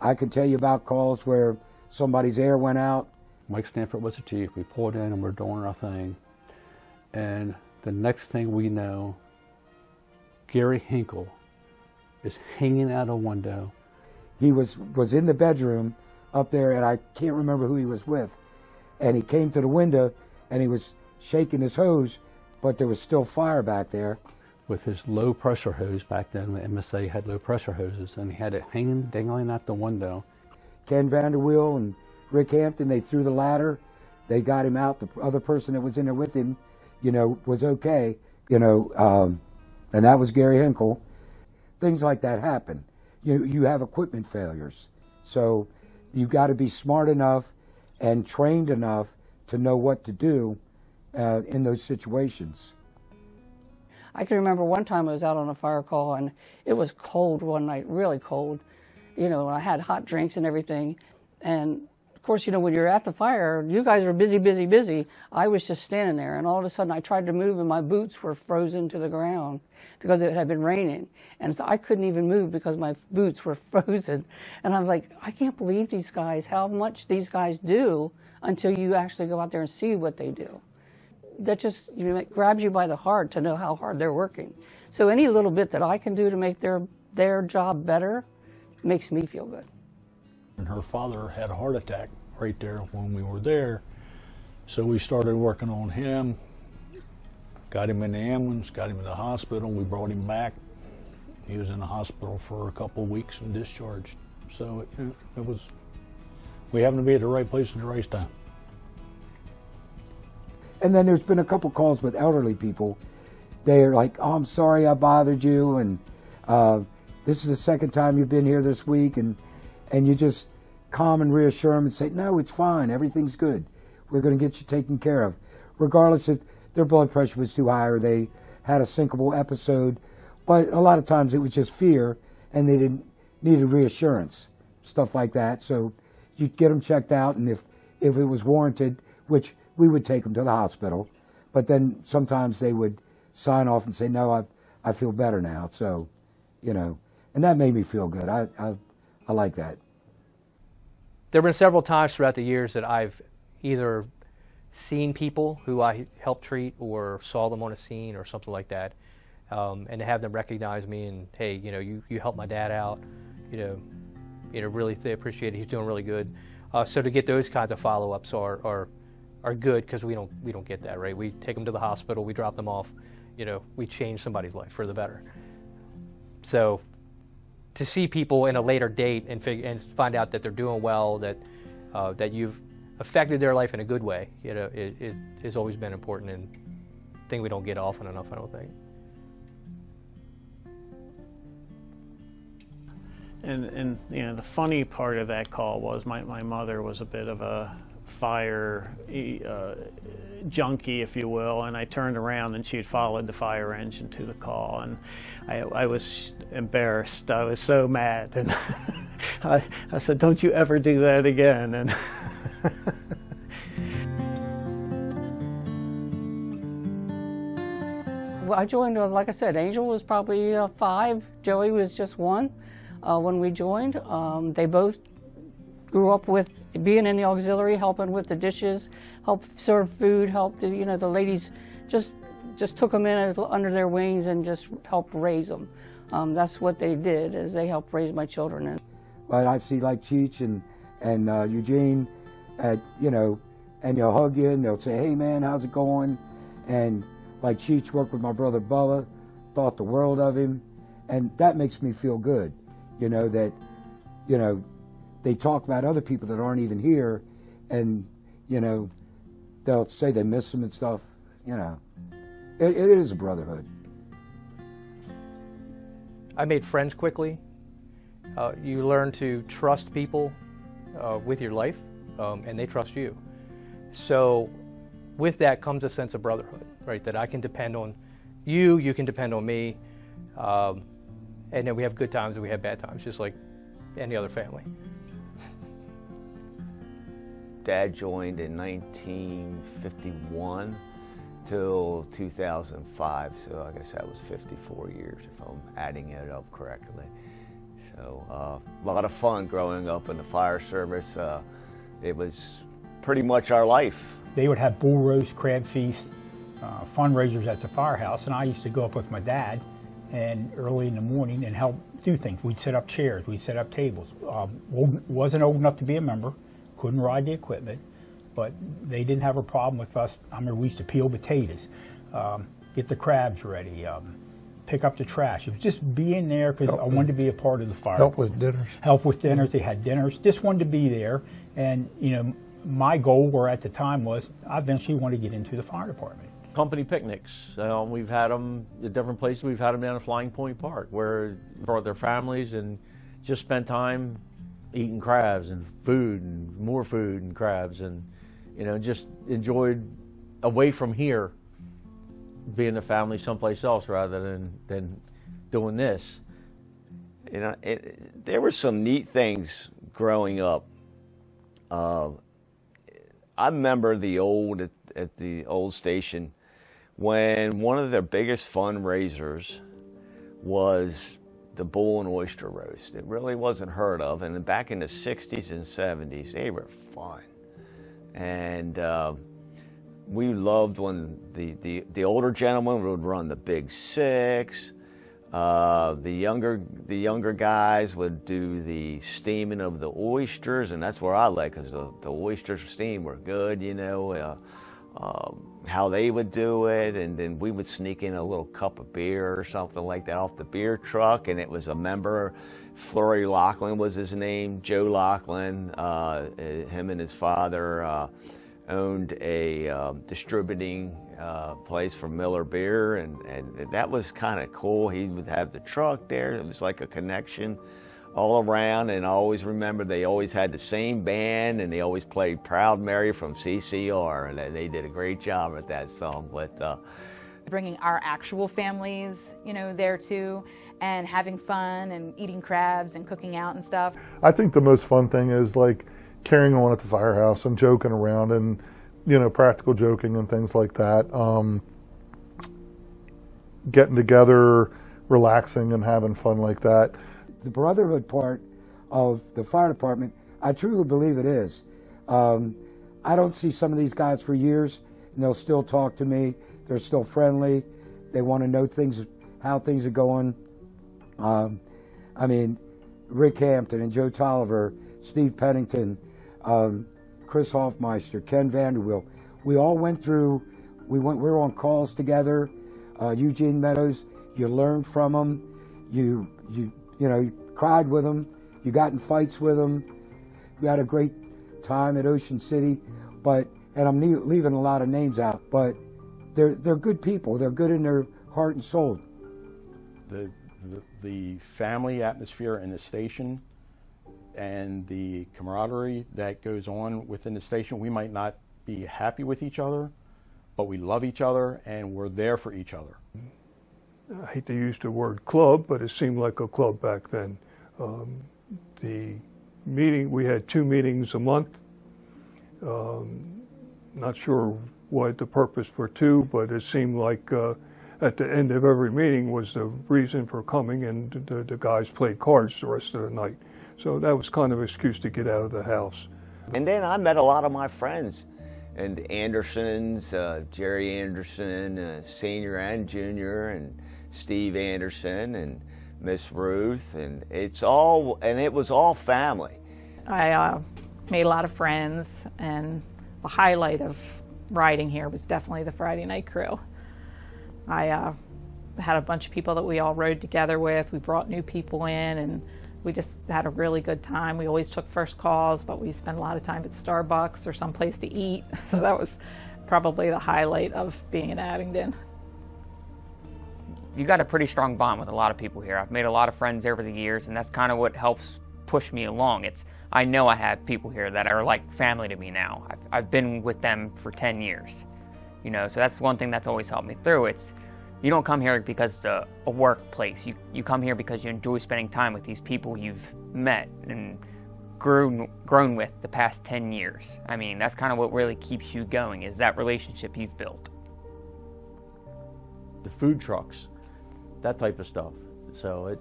I could tell you about calls where somebody's air went out. Mike Stanford was the chief. We pulled in and we're doing our thing. And the next thing we know, Gary Hinkle is hanging out a window. He was in the bedroom up there, and I can't remember who he was with. And he came to the window, and he was shaking his hose, but there was still fire back there. With his low pressure hose, back then the MSA had low pressure hoses, and he had it hanging, dangling out the window. Ken Vanderweel and Rick Hampton, they threw the ladder. They got him out. The other person that was in there with him, you know, was okay, you know, and that was Gary Hinkle. Things like that happen. You have equipment failures. So you've got to be smart enough and trained enough to know what to do in those situations. I can remember one time I was out on a fire call, and it was cold one night, really cold. You know, I had hot drinks and everything. And of course, you know, when you're at the fire, you guys are busy, busy, busy. I was just standing there, and all of a sudden I tried to move, and my boots were frozen to the ground because it had been raining. And so I couldn't even move because my boots were frozen. And I'm like, I can't believe these guys, how much these guys do until you actually go out there and see what they do. That just, you know, it grabs you by the heart to know how hard they're working. So any little bit that I can do to make their job better makes me feel good. And her father had a heart attack right there when we were there. So we started working on him, got him in the ambulance, got him in the hospital. We brought him back. He was in the hospital for a couple of weeks and discharged. So it was, we happened to be at the right place at the right time. And then there's been a couple calls with elderly people. They're like, oh, I'm sorry I bothered you, and this is the second time you've been here this week, and you just calm and reassure them and say, no, it's fine, everything's good. We're going to get you taken care of. Regardless if their blood pressure was too high or they had a syncopal episode. But a lot of times it was just fear, and they didn't needed reassurance, stuff like that. So you get them checked out, and if it was warranted, which we would take them to the hospital, but then sometimes they would sign off and say, no, I feel better now. So, you know, and that made me feel good. I like that. there have been several times throughout the years that I've either seen people who I helped treat or saw them on a scene or something like that, and to have them recognize me and, hey, you helped my dad out, really they appreciate it. He's doing really good. So to get those kinds of follow-ups are good, because we don't get that, right? We take them to the hospital, we drop them off, we change somebody's life for the better. So to see people in a later date and find out that they're doing well, that you've affected their life in a good way, it has always been important, and a thing we don't get often enough, I don't think. And the funny part of that call was my mother was a bit of a fire junkie, if you will, and I turned around and she had followed the fire engine to the call, and I was embarrassed. I was so mad, and I said, "Don't you ever do that again." And I joined, like I said, Angel was probably 5, Joey was just 1 when we joined. They both grew up with being in the auxiliary, helping with the dishes, help serve food, help the ladies just took them in under their wings and just helped raise them. That's what they did, is they helped raise my children. But I see like Cheech and Eugene, and they'll hug you and they'll say, "Hey man, how's it going?" And like Cheech worked with my brother Bubba, thought the world of him, and that makes me feel good. That they talk about other people that aren't even here, and they'll say they miss them and stuff. It is a brotherhood. I made friends quickly. You learn to trust people with your life, and they trust you. So with that comes a sense of brotherhood, right? That I can depend on you, you can depend on me, and then we have good times and we have bad times, just like any other family. Dad joined in 1951 till 2005, so I guess that was 54 years if I'm adding it up correctly. So a lot of fun growing up in the fire service. It was pretty much our life. They would have bull roast, crab feast, fundraisers at the firehouse, and I used to go up with my dad and early in the morning and help do things. We'd set up chairs, we'd set up tables. Wasn't old enough to be a member, couldn't ride the equipment, but they didn't have a problem with us. I remember we used to peel potatoes, get the crabs ready, pick up the trash. It was just being there because I wanted to be a part of the fire. Help with dinners. Help with dinners. They had dinners. Just wanted to be there. And my goal, or at the time, was I eventually want to get into the fire department. Company picnics. We've had them at different places. We've had them down at Flying Point Park, where they brought their families and just spent time eating crabs and food and more food and crabs, and just enjoyed away from here, being a family someplace else rather than doing this. There were some neat things growing up. I remember at the old station when one of their biggest fundraisers was the bull and oyster roast. It really wasn't heard of, and back in the 60s and 70s, they were fun. And we loved when the older gentlemen would run the big six. The younger guys would do the steaming of the oysters, and that's where I like, because the oysters steam were good, how they would do it, and then we would sneak in a little cup of beer or something like that off the beer truck, and it was a member, Flurry Lachlan was his name, Joe Lachlan, him and his father owned a distributing place for Miller Beer, and that was kind of cool. He would have the truck there. It was like a connection all around, and I always remember they always had the same band, and they always played Proud Mary from CCR, and they did a great job at that song. But bringing our actual families, there too, and having fun and eating crabs and cooking out and stuff. I think the most fun thing is like carrying on at the firehouse and joking around and practical joking and things like that. Getting together, relaxing and having fun like that. The brotherhood part of the fire department I truly believe it is. I don't see some of these guys for years, and they'll still talk to me. They're still friendly. They want to know things, how things are going. I mean, Rick Hampton and Joe Tolliver, Steve Pennington, Chris Hoffmeister, Ken Vanderweel. We all went through. We were on calls together. Eugene Meadows. You learned from them. You cried with them. You got in fights with them. We had a great time at Ocean City, and I'm leaving a lot of names out, but they're good people. They're good in their heart and soul. The family atmosphere in the station and the camaraderie that goes on within the station, we might not be happy with each other, but we love each other and we're there for each other. I hate to use the word club, but it seemed like a club back then. The meeting, we had 2 meetings a month. Not sure what the purpose for 2, but it seemed like at the end of every meeting was the reason for coming, and the guys played cards the rest of the night. So that was kind of an excuse to get out of the house. And then I met a lot of my friends, and Andersons, Jerry Anderson, Senior and Junior, and Steve Anderson, and Miss Ruth, and it was all family. I made a lot of friends, and the highlight of riding here was definitely the Friday night crew. I had a bunch of people that we all rode together with. We brought new people in, and we just had a really good time. We always took first calls, but we spent a lot of time at Starbucks or someplace to eat. So that was probably the highlight of being in Abingdon. You got a pretty strong bond with a lot of people here. I've made a lot of friends over the years, and that's kind of what helps push me along. I know I have people here that are like family to me now. I've been with them for 10 years, so that's one thing that's always helped me through. You don't come here because it's a workplace. You come here because you enjoy spending time with these people you've met and grown with the past 10 years. I mean, that's kind of what really keeps you going, is that relationship you've built. The food trucks, that type of stuff. So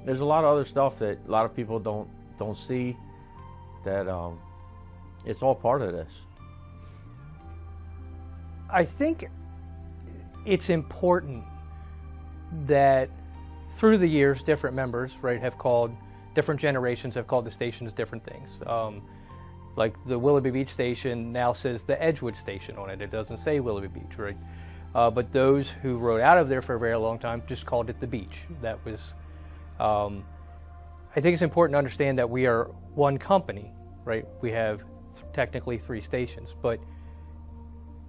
there's a lot of other stuff that a lot of people don't see, that it's all part of this. I think it's important that through the years, different members, different generations have called the stations different things. Like the Willoughby Beach station now says the Edgewood station on it. It doesn't say Willoughby Beach, right? But those who rode out of there for a very long time just called it the beach. That was, I think it's important to understand that we are one company, right? We have technically 3 stations, but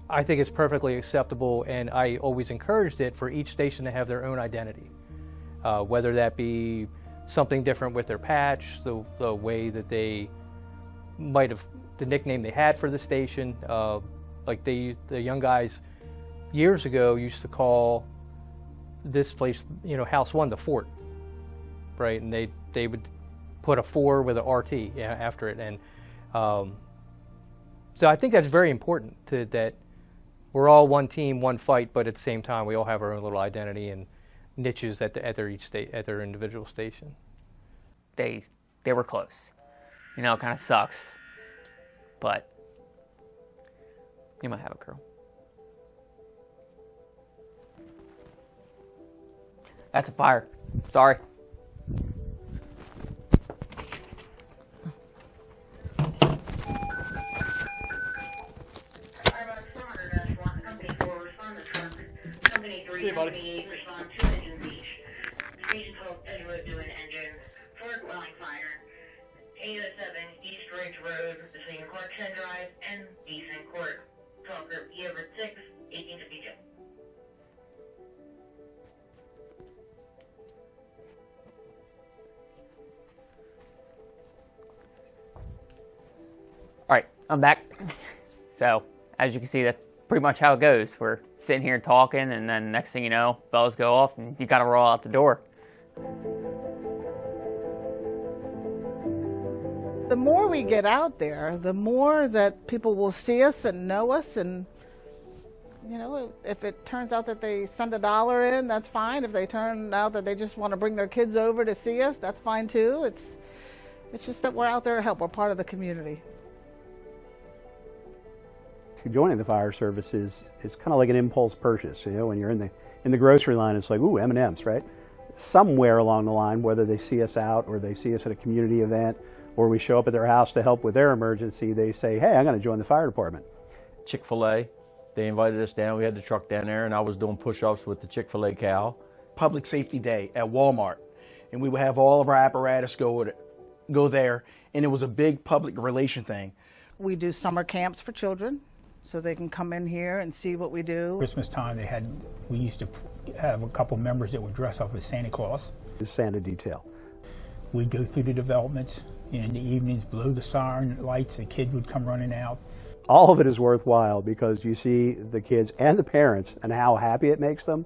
I think it's perfectly acceptable, and I always encouraged it, for each station to have their own identity. Whether that be something different with their patch, the way that they might have, the nickname they had for the station. Like the young guys years ago used to call this place, House 1, the Fort, right? And they would put a 4 with an RT after it. And so I think that's very important, that we're all one team, one fight, but at the same time we all have our own little identity and niches at their individual station. They were close. It kind of sucks, but you might have a crew. That's a fire. Sorry. See you, buddy. Respond to Engine Beach. Station 12 Edgewood doing engine. Ford dwelling fire. 807 East Ridge Road between Clarkson Drive and Beeson Court. 12 group E over 6, 1852. Alright, I'm back. So, as you can see, that's pretty much how it goes. We're sitting here talking, and then next thing you know, bells go off, and you gotta roll out the door. The more we get out there, the more that people will see us and know us, and if it turns out that they send $1 in, that's fine. If they turn out that they just want to bring their kids over to see us, that's fine too. It's just that we're out there to help. We're part of the community. Joining the fire service is kind of like an impulse purchase. You know, when you're in the grocery line, it's like, ooh, M&Ms, right? Somewhere along the line, whether they see us out or they see us at a community event or we show up at their house to help with their emergency, they say, hey, I'm going to join the fire department. Chick-fil-A, they invited us down. We had the truck down there, and I was doing push-ups with the Chick-fil-A cow. Public Safety Day at Walmart, and we would have all of our apparatus go there, and it was a big public relation thing. We do summer camps for children, so they can come in here and see what we do. Christmas time, we used to have a couple members that would dress up as Santa Claus. The Santa detail. We'd go through the developments, and in the evenings, blow the siren lights, the kids would come running out. All of it is worthwhile because you see the kids and the parents and how happy it makes them.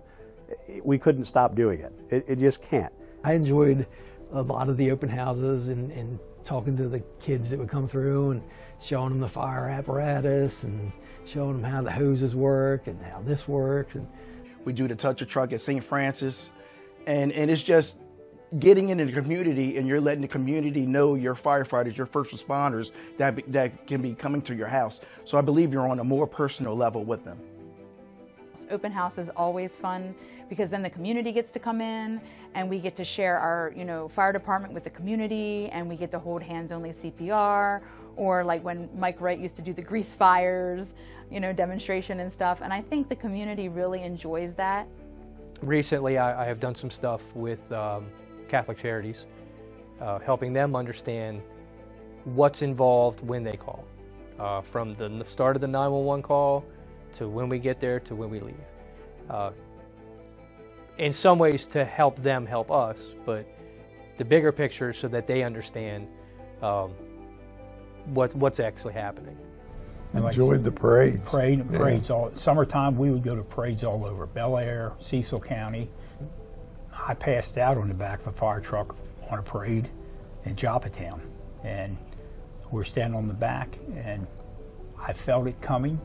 We couldn't stop doing it. It just can't. I enjoyed a lot of the open houses and talking to the kids that would come through and showing them the fire apparatus and showing them how the hoses work and how this works. And we do the touch a truck at St. Francis, and it's just getting into the community, and you're letting the community know your firefighters, your first responders that can be coming to your house. So I believe you're on a more personal level with them. Open house is always fun because then the community gets to come in and we get to share our, fire department with the community, and we get to hold hands-only CPR, or like when Mike Wright used to do the grease fires, demonstration and stuff. And I think the community really enjoys that. Recently, I have done some stuff with Catholic Charities, helping them understand what's involved when they call, from the start of the 911 call to when we get there to when we leave. In some ways to help them help us, but the bigger picture so that they understand what's actually happening. Enjoyed the parades. Parades all summertime. We would go to parades all over Bel Air, Cecil County. I passed out on the back of a fire truck on a parade in Joppatown, and we're standing on the back, and I felt it coming,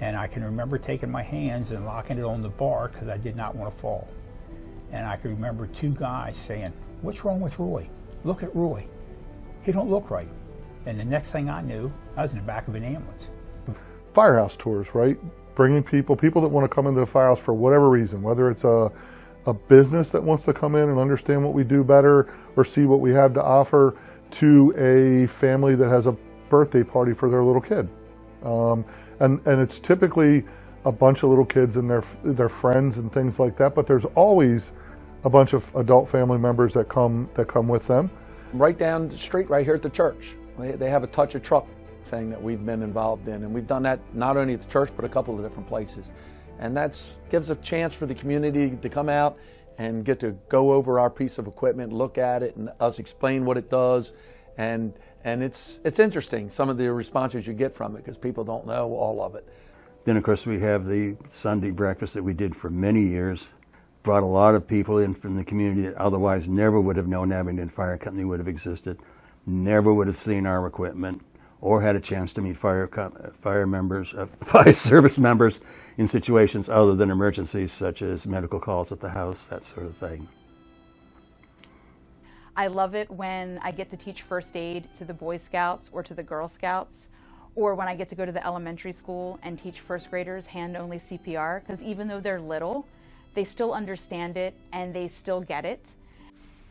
and I can remember taking my hands and locking it on the bar because I did not want to fall. And I can remember two guys saying, "What's wrong with Roy? Look at Roy. He don't look right." And the next thing I knew, I was in the back of an ambulance. Firehouse tours, right? Bringing people that want to come into the firehouse for whatever reason, whether it's a business that wants to come in and understand what we do better or see what we have to offer, to a family that has a birthday party for their little kid. And it's typically a bunch of little kids and their friends and things like that, but there's always a bunch of adult family members that come with them. Right down the street right here at the church, they have a touch a truck thing that we've been involved in, and we've done that not only at the church but a couple of different places. And that gives a chance for the community to come out and get to go over our piece of equipment, look at it, and us explain what it does. And it's interesting, some of the responses you get from it, because people don't know all of it. Then, of course, we have the Sunday breakfast that we did for many years. Brought a lot of people in from the community that otherwise never would have known Abingdon Fire Company would have existed, never would have seen our equipment, or had a chance to meet fire service members in situations other than emergencies, such as medical calls at the house, that sort of thing. I love it when I get to teach first aid to the Boy Scouts or to the Girl Scouts, or when I get to go to the elementary school and teach first graders hand-only CPR, because even though they're little, they still understand it and they still get it.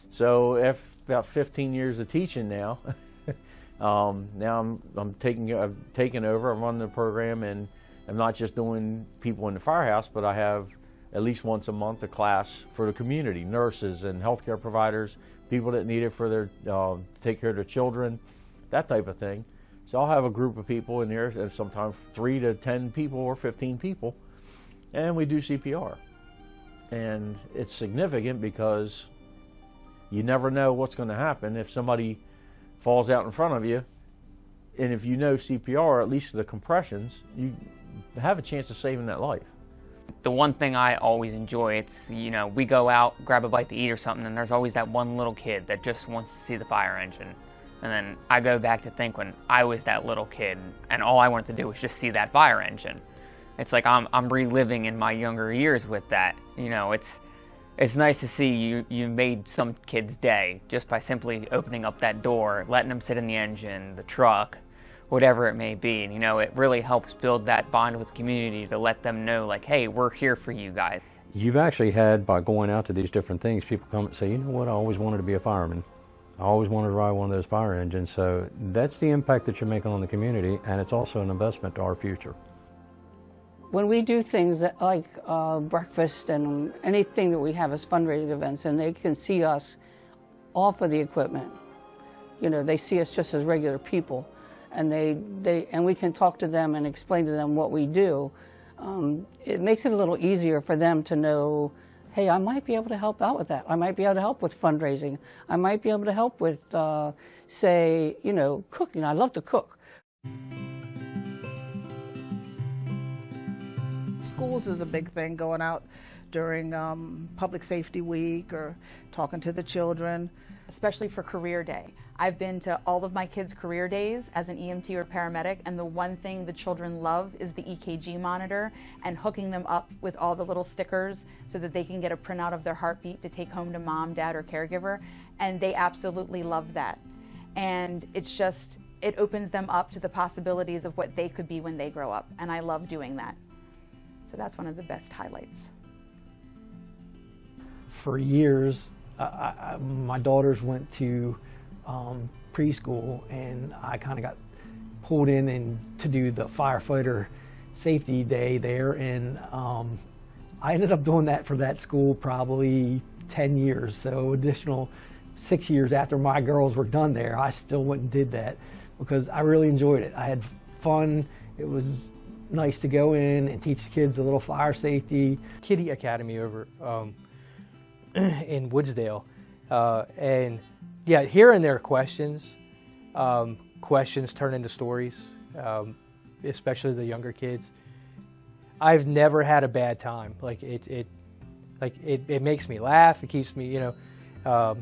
So after about 15 years of teaching now, now I've taken over, I'm running the program, and I'm not just doing people in the firehouse, but I have at least once a month a class for the community, nurses and healthcare providers, people that need it for their take care of their children, that type of thing. So I'll have a group of people in there, and sometimes 3 to 10 people or 15 people, and we do CPR. And it's significant because you never know what's going to happen if somebody falls out in front of you, and if you know CPR, at least the compressions, you have a chance of saving that life. The one thing I always enjoy, it's, we go out, grab a bite to eat or something, and there's always that one little kid that just wants to see the fire engine. And then I go back to think when I was that little kid, and all I wanted to do was just see that fire engine. It's like I'm reliving in my younger years with that. it's nice to see you made some kid's day just by simply opening up that door, letting them sit in the engine, the truck, whatever it may be. And, you know, it really helps build that bond with the community to let them know, like, hey, we're here for you guys. You've actually had, by going out to these different things, people come and say, you know what, I always wanted to be a fireman. I always wanted to ride one of those fire engines. So that's the impact that you're making on the community, and it's also an investment to our future. When we do things that, like breakfast and anything that we have as fundraising events, and they can see us off of the equipment, you know, they see us just as regular people, and and we can talk to them and explain to them what we do. It makes it a little easier for them to know, hey, I might be able to help out with that. I might be able to help with fundraising. I might be able to help with, say, you know, cooking. I love to cook. Schools is a big thing, going out during Public Safety Week or talking to the children. Especially for career day. I've been to all of my kids' career days as an EMT or paramedic, and the one thing the children love is the EKG monitor and hooking them up with all the little stickers so that they can get a printout of their heartbeat to take home to mom, dad, or caregiver, and they absolutely love that. And it's just, it opens them up to the possibilities of what they could be when they grow up, and I love doing that. So that's one of the best highlights. For years, my daughters went to preschool, and I kind of got pulled in and to do the firefighter safety day there, and I ended up doing that for that school probably 10 years, so additional 6 years after my girls were done there, I still went and did that because I really enjoyed it. I had fun. It was nice to go in and teach the kids a little fire safety. Kitty Academy over in Woodsdale, and yeah, hearing their questions turn into stories, especially the younger kids. I've never had a bad time. Like it makes me laugh. It keeps me, you know,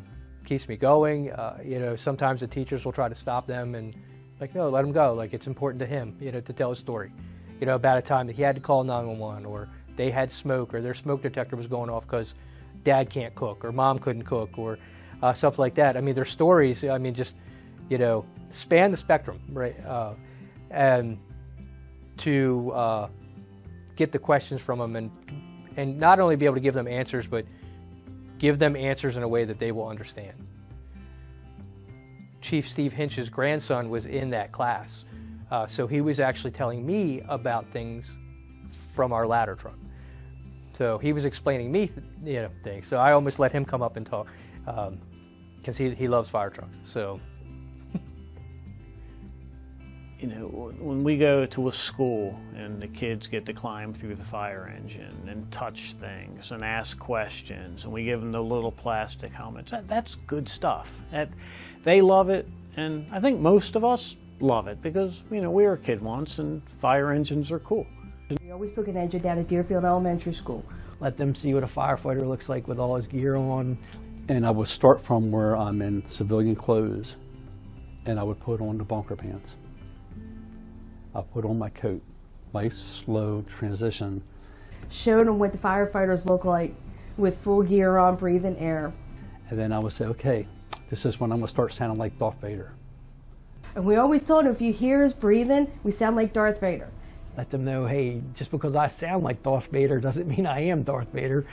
keeps me going. You know, sometimes the teachers will try to stop them and like, no, let him go. Like it's important to him, you know, to tell a story. You know, about a time that he had to call 911, or they had smoke, or their smoke detector was going off because dad can't cook, or mom couldn't cook, or stuff like that. I mean, their stories, I mean, just, you know, span the spectrum, right? And to get the questions from them and not only be able to give them answers, but give them answers in a way that they will understand. Chief Steve Hinch's grandson was in that class. So he was actually telling me about things from our ladder truck. So he was explaining me, you know, things. So I almost let him come up and talk because he loves fire trucks. So, you know, when we go to a school and the kids get to climb through the fire engine and touch things and ask questions, and we give them the little plastic helmets, that's good stuff. They love it, and I think most of us love it because, you know, we were a kid once and fire engines are cool. We always took an engine down at Deerfield Elementary School. Let them see what a firefighter looks like with all his gear on. And I would start from where I'm in civilian clothes, and I would put on the bunker pants. I put on my coat. Nice, slow transition. Showed them what the firefighters look like with full gear on, breathing air. And then I would say, okay, this is when I'm going to start sounding like Darth Vader. And we always told them, if you hear us breathing, we sound like Darth Vader. Let them know, hey, just because I sound like Darth Vader doesn't mean I am Darth Vader.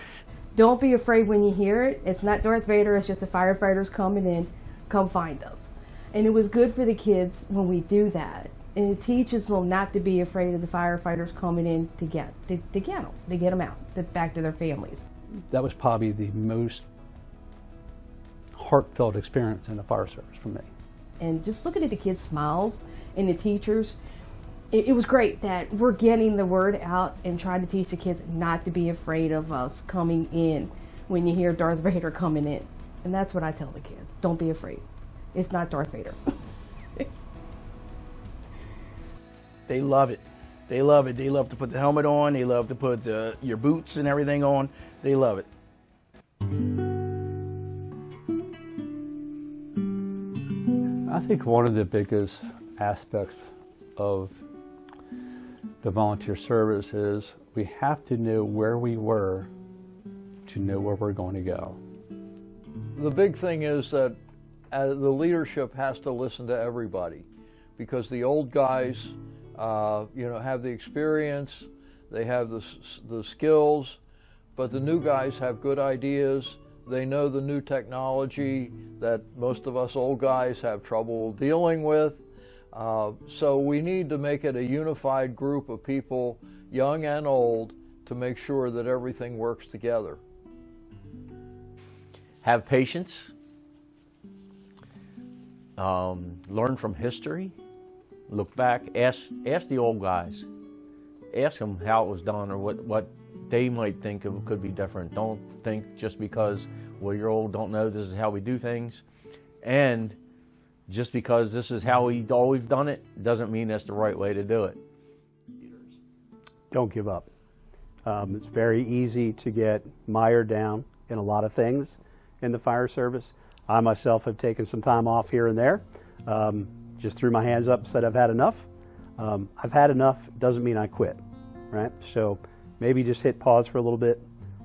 Don't be afraid when you hear it. It's not Darth Vader, it's just the firefighters coming in, come find us. And it was good for the kids when we do that. And it teaches them not to be afraid of the firefighters coming in to get them out, back to their families. That was probably the most heartfelt experience in the fire service for me. And just looking at the kids' smiles and the teachers, it was great that we're getting the word out and trying to teach the kids not to be afraid of us coming in when you hear Darth Vader coming in. And that's what I tell the kids. Don't be afraid. It's not Darth Vader. They love it. They love it. They love to put the helmet on. They love to put your boots and everything on. They love it. I think one of the biggest aspects of the volunteer service is we have to know where we were to know where we're going to go. The big thing is that the leadership has to listen to everybody, because the old guys, have the experience, they have the skills, but the new guys have good ideas. They know the new technology that most of us old guys have trouble dealing with. So we need to make it a unified group of people, young and old, to make sure that everything works together. Have patience. Learn from history. Look back. Ask the old guys. Ask them how it was done, or what they might think could be different. Don't think just because, well, you're old, don't know this is how we do things. And just because this is how we've always done it, doesn't mean that's the right way to do it. Don't give up. It's very easy to get mired down in a lot of things in the fire service. I myself have taken some time off here and there. Just threw my hands up and said I've had enough. I've had enough doesn't mean I quit, right? So maybe just hit pause for a little bit,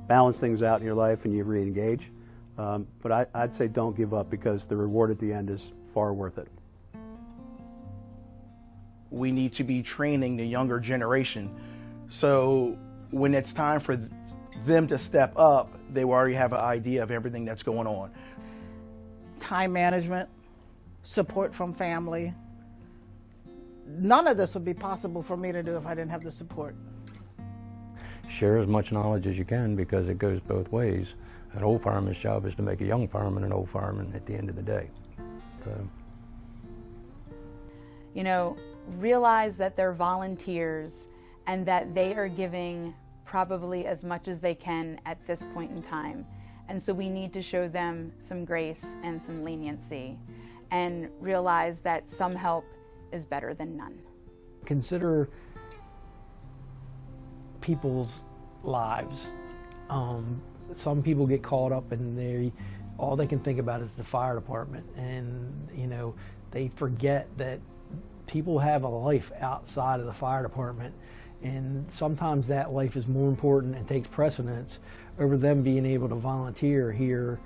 balance things out in your life, and you re-engage. But I'd say don't give up, because the reward at the end is far worth it. We need to be training the younger generation, so when it's time for them to step up, they will already have an idea of everything that's going on. Time management, support from family. None of this would be possible for me to do if I didn't have the support. Share as much knowledge as you can, because it goes both ways. An old fireman's job is to make a young fireman an old fireman at the end of the day. So, realize that they're volunteers and that they are giving probably as much as they can at this point in time. And so we need to show them some grace and some leniency, and realize that some help is better than none. Consider people's lives. Some people get caught up in all they can think about is the fire department, and they forget that people have a life outside of the fire department, and sometimes that life is more important and takes precedence over them being able to volunteer here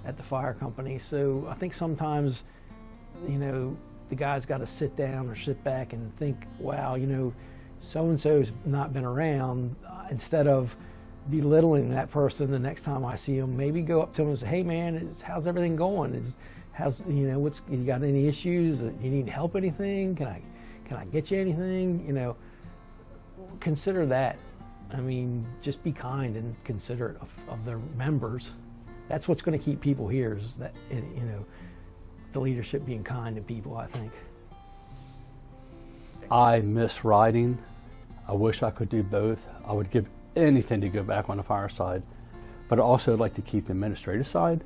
at the fire company. So I think sometimes the guy's got to sit down or sit back and think, wow, so-and-so's not been around, instead of belittling that person the next time I see him. Maybe go up to him and say, hey man, how's everything going? You got any issues? You need help anything? Can I get you anything? Consider that. I mean, just be kind and considerate of their members. That's what's going to keep people here, is that, the leadership being kind to people, I think. I miss riding. I wish I could do both. I would give anything to go back on the fire side, but I also like to keep the administrative side.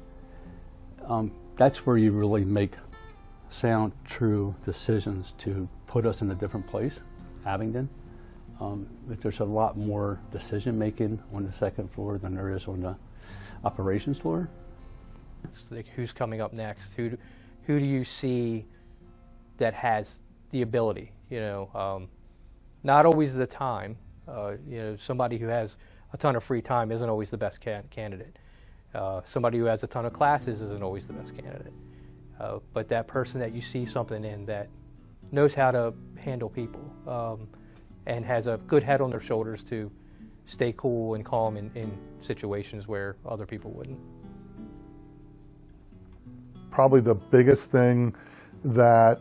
That's where you really make sound, true decisions to put us in a different place, Abingdon. There's a lot more decision making on the second floor than there is on the operations floor. It's like, who's coming up next? Who do you see that has the ability? Not always the time. Somebody who has a ton of free time isn't always the best candidate. Somebody who has a ton of classes isn't always the best candidate. But that person that you see something in that knows how to handle people and has a good head on their shoulders to stay cool and calm in situations where other people wouldn't. Probably the biggest thing that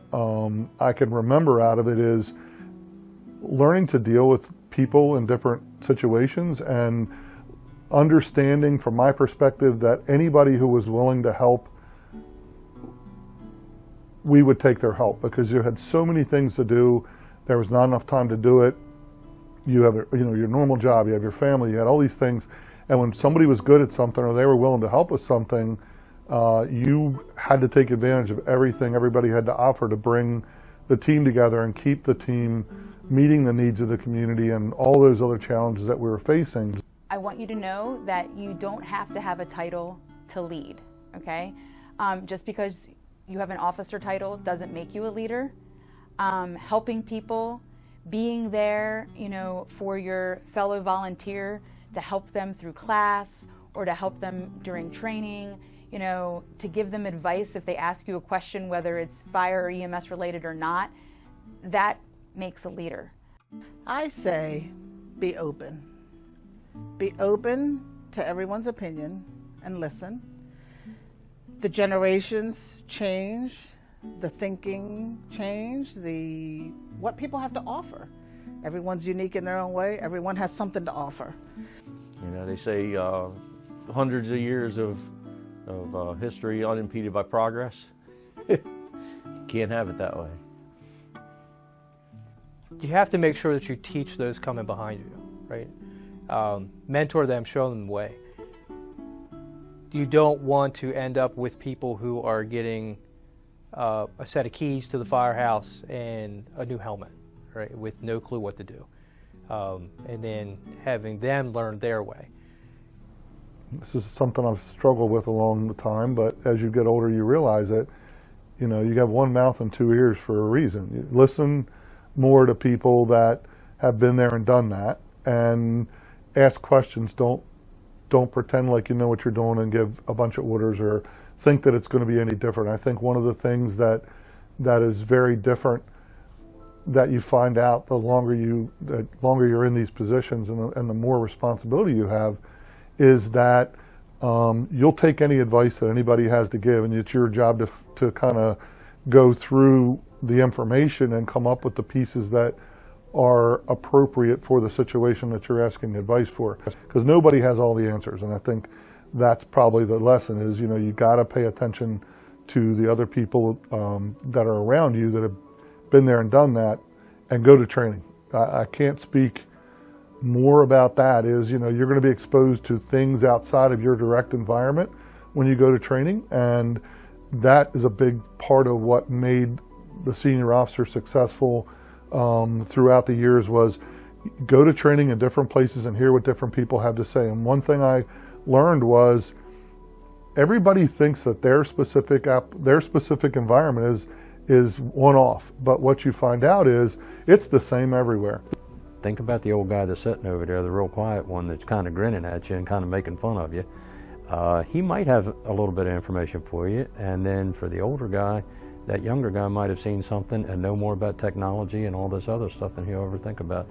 I can remember out of it is learning to deal with people in different situations, and understanding from my perspective that anybody who was willing to help, we would take their help, because you had so many things to do. There was not enough time to do it. You have your normal job, you have your family, you had all these things, and when somebody was good at something or they were willing to help with something, you had to take advantage of everything everybody had to offer to bring the team together and keep the team meeting the needs of the community and all those other challenges that we were facing. I want you to know that you don't have to have a title to lead, okay? Just because you have an officer title doesn't make you a leader. Helping people, being there, for your fellow volunteer to help them through class or to help them during training, you know, to give them advice if they ask you a question, whether it's fire or EMS related or not, that makes a leader. I say be open. Be open to everyone's opinion and listen. The generations change, the thinking change, what people have to offer. Everyone's unique in their own way. Everyone has something to offer. You know, they say hundreds of years of history unimpeded by progress. Can't have it that way. You have to make sure that you teach those coming behind you, right? Mentor them, show them the way. You don't want to end up with people who are getting a set of keys to the firehouse and a new helmet, right, with no clue what to do, and then having them learn their way. This is something I've struggled with a long time, but as you get older, you realize that, you know, you have one mouth and two ears for a reason. You listen more to people that have been there and done that, and ask questions. Don't pretend like you know what you're doing and give a bunch of orders or think that it's going to be any different. I think one of the things that is very different that you find out the longer you're in these positions and the more responsibility you have is that you'll take any advice that anybody has to give, and it's your job to kind of go through the information and come up with the pieces that are appropriate for the situation that you're asking advice for, because nobody has all the answers. And I think that's probably the lesson is, you know, you got to pay attention to the other people that are around you that have been there and done that, and go to training. I can't speak more about that. Is, you know, you're going to be exposed to things outside of your direct environment when you go to training, and that is a big part of what made the senior officer successful throughout the years. Was go to training in different places and hear what different people have to say. And one thing I learned was everybody thinks that their specific environment is one-off, but what you find out is it's the same everywhere. Think about the old guy that's sitting over there, the real quiet one that's kind of grinning at you and kind of making fun of you. He might have a little bit of information for you, and then for the older guy, that younger guy might have seen something and know more about technology and all this other stuff than he'll ever think about.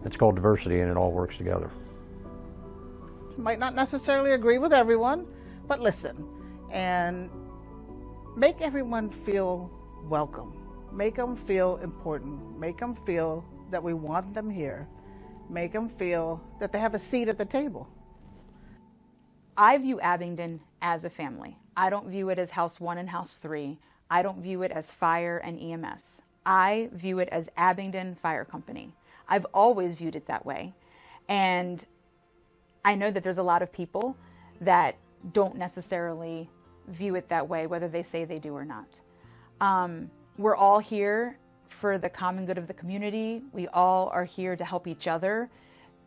It's called diversity, and it all works together. Might not necessarily agree with everyone, but listen and make everyone feel welcome. Make them feel important. Make them feel that we want them here. Make them feel that they have a seat at the table. I view Abingdon as a family. I don't view it as House 1 and House 3. I don't view it as fire and EMS. I view it as Abingdon Fire Company. I've always viewed it that way. And I know that there's a lot of people that don't necessarily view it that way, whether they say they do or not. We're all here for the common good of the community. We all are here to help each other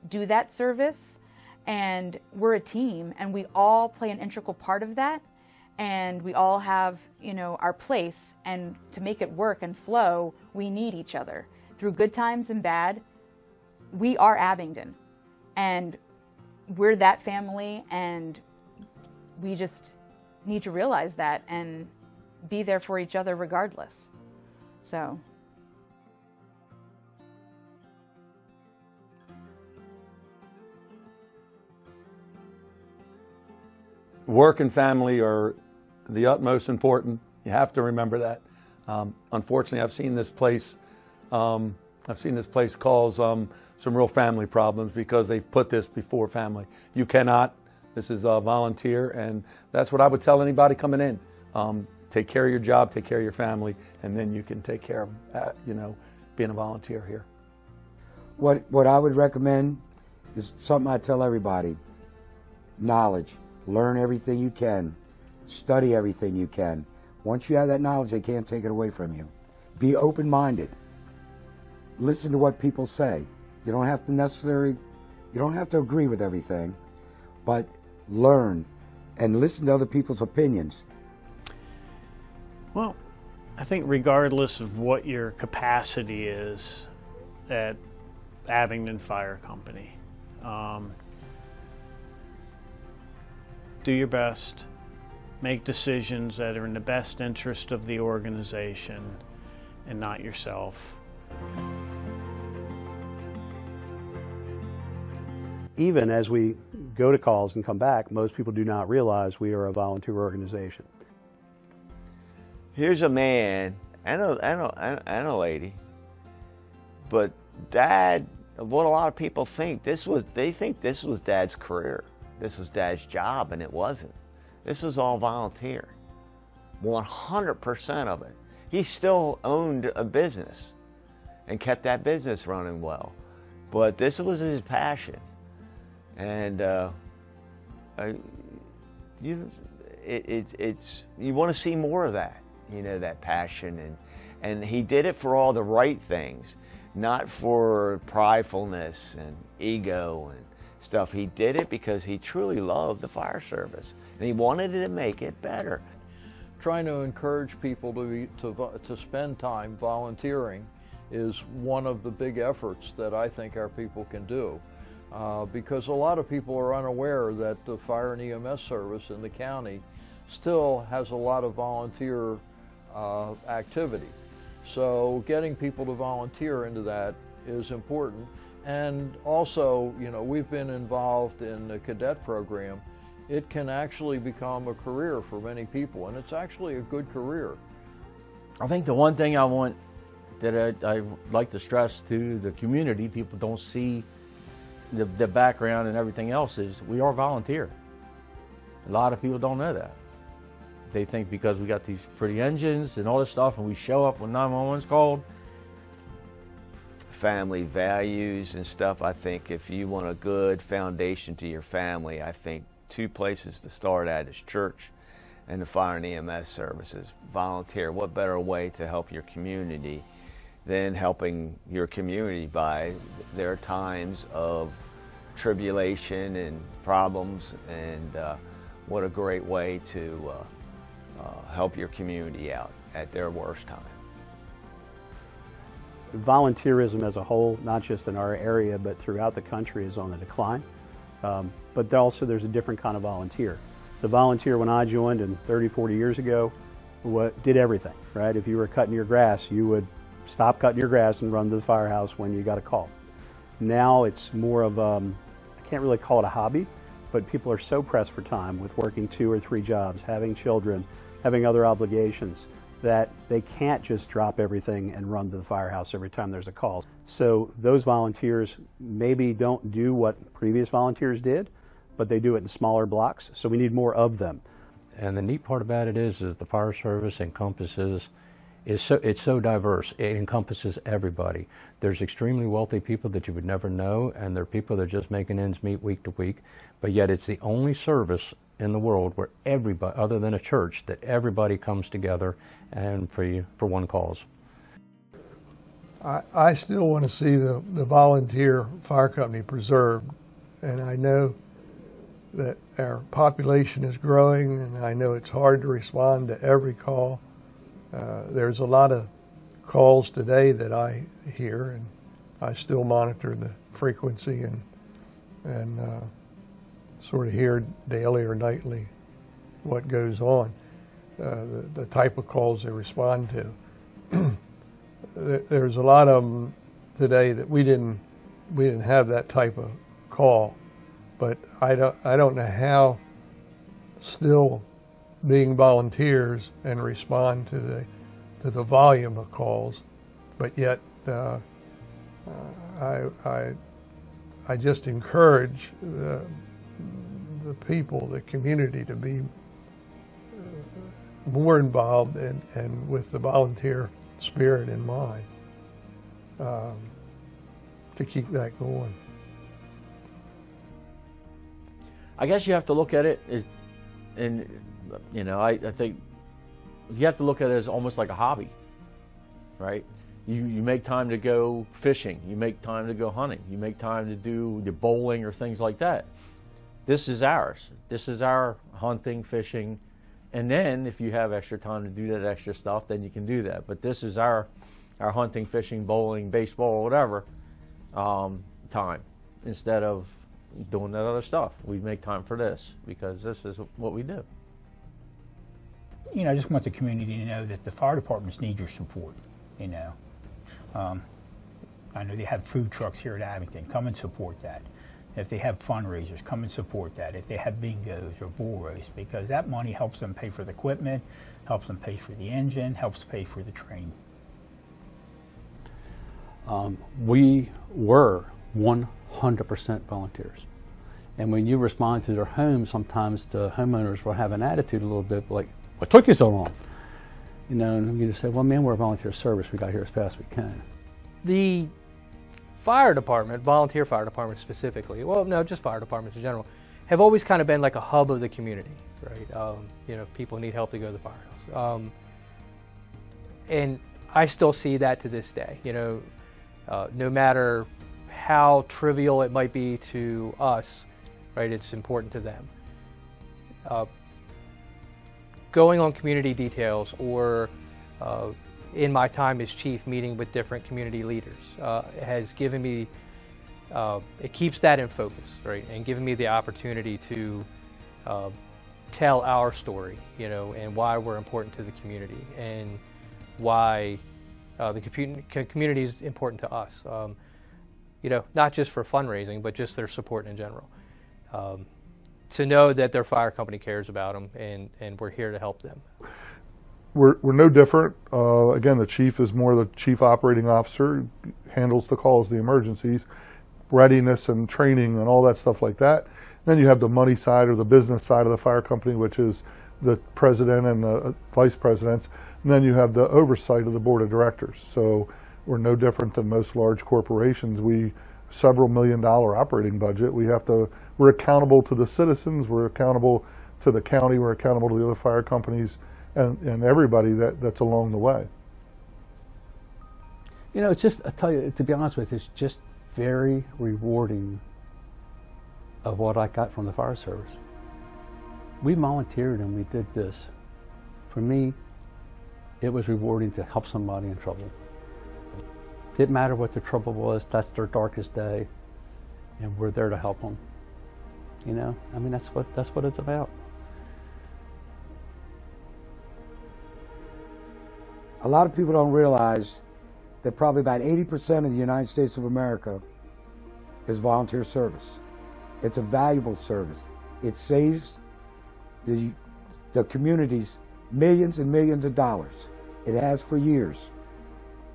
do that service. And we're a team, and we all play an integral part of that. And we all have, you know, our place. And to make it work and flow, we need each other. Through good times and bad, we are Abingdon. And we're that family, and we just need to realize that and be there for each other regardless. So. Work and family are the utmost important. You have to remember that. Unfortunately, I've seen this place cause some real family problems because they've put this before family. You cannot. This is a volunteer, and that's what I would tell anybody coming in. Take care of your job, take care of your family, and then you can take care of, being a volunteer here. What I would recommend is something I tell everybody: knowledge. Learn everything you can. Study everything you can. Once you have that knowledge, they can't take it away from you. Be open-minded. Listen to what people say. You don't have to agree with everything, but learn and listen to other people's opinions. Well, I think regardless of what your capacity is at Abingdon Fire Company, do your best, make decisions that are in the best interest of the organization and not yourself. Even as we go to calls and come back, most people do not realize we are a volunteer organization. Here's a man and a lady, but Dad, what a lot of people think, they think this was Dad's career. This was Dad's job, and it wasn't. This was all volunteer, 100% of it. He still owned a business and kept that business running well, but this was his passion. And you want to see more of that, that passion, and he did it for all the right things, not for pridefulness and ego and stuff. He did it because he truly loved the fire service and he wanted to make it better. Trying to encourage people to spend time volunteering is one of the big efforts that I think our people can do. Because a lot of people are unaware that the fire and EMS service in the county still has a lot of volunteer activity. So getting people to volunteer into that is important. And also, we've been involved in the cadet program. It can actually become a career for many people, and it's actually a good career. I think the one thing I like to stress to the community, people don't see the background and everything else, is we are volunteer. A lot of people don't know that. They think because we got these pretty engines and all this stuff and we show up when 911's called. Family values and stuff, I think if you want a good foundation to your family, I think two places to start at is church and the fire and EMS services. Volunteer, what better way to help your community than helping your community by their times of tribulation and problems, and what a great way to help your community out at their worst time. Volunteerism as a whole, not just in our area but throughout the country, is on the decline. But also there's a different kind of volunteer. The volunteer when I joined 30, 40 years ago did everything, right? If you were cutting your grass, you would stop cutting your grass and run to the firehouse when you got a call. Now it's more of, I can't really call it a hobby, but people are so pressed for time with working 2 or 3 jobs, having children, having other obligations, that they can't just drop everything and run to the firehouse every time there's a call. So those volunteers maybe don't do what previous volunteers did, but they do it in smaller blocks, so we need more of them. And the neat part about it is that the fire service it's so diverse. It encompasses everybody. There's extremely wealthy people that you would never know, and there are people that are just making ends meet week to week, but yet it's the only service in the world where everybody, other than a church, that everybody comes together and for one cause. I still want to see the volunteer fire company preserved, and I know that our population is growing, and I know it's hard to respond to every call. There's a lot of calls today that I hear, and I still monitor the frequency and sort of hear daily or nightly what goes on, the type of calls they respond to. There's a lot of them today that we didn't have that type of call, but I don't know how still being volunteers and respond to the volume of calls, but yet I just encourage the people, the community, to be more involved and with the volunteer spirit in mind, to keep that going. I guess you have to look at it as, and I think you have to look at it as almost like a hobby, right? You make time to go fishing, you make time to go hunting, you make time to do the bowling or things like that. This is ours. This is our hunting, fishing, and then if you have extra time to do that extra stuff, then you can do that. But this is our hunting, fishing, bowling, baseball, whatever time, instead of doing that other stuff. We make time for this because this is what we do. You know, I just want the community to know that the fire departments need your support, you know. I know they have food trucks here at Abingdon. Come and support that. If they have fundraisers, come and support that. If they have bingos or bull roasts, because that money helps them pay for the equipment, helps them pay for the engine, helps pay for the training. We were 100% volunteers. And when you respond to their homes, sometimes the homeowners will have an attitude a little bit like, what took you so long? You know, and you just say, well, man, we're a volunteer service. We got here as fast as we can. The fire department, volunteer fire department specifically, well, no, just fire departments in general, have always kind of been like a hub of the community, right? You know, if people need help to go to the firehouse. And I still see that to this day, you know, no matter how trivial it might be to us, right, it's important to them. Going on community details or in my time as chief meeting with different community leaders has given me, it keeps that in focus, right, and given me the opportunity to tell our story, you know, and why we're important to the community and why the community is important to us, you know, not just for fundraising, but just their support in general. To know that their fire company cares about them and we're here to help them. We're no different. Again, the chief is more the chief operating officer, handles the calls, the emergencies, readiness and training and all that stuff like that. Then you have the money side or the business side of the fire company, which is the president and the vice presidents. And then you have the oversight of the board of directors. So we're no different than most large corporations. We several $1 million operating budget. We're accountable to the citizens. We're accountable to the county. We're accountable to the other fire companies and everybody that's along the way. You know, it's just, I tell you, to be honest with you, it's just very rewarding of what I got from the fire service. We volunteered and we did this. For me, it was rewarding to help somebody in trouble. Didn't matter what their trouble was, that's their darkest day, and we're there to help them. You know, I mean, that's what it's about. A lot of people don't realize that probably about 80% of the United States of America is volunteer service. It's a valuable service. It saves the communities millions and millions of dollars. It has for years.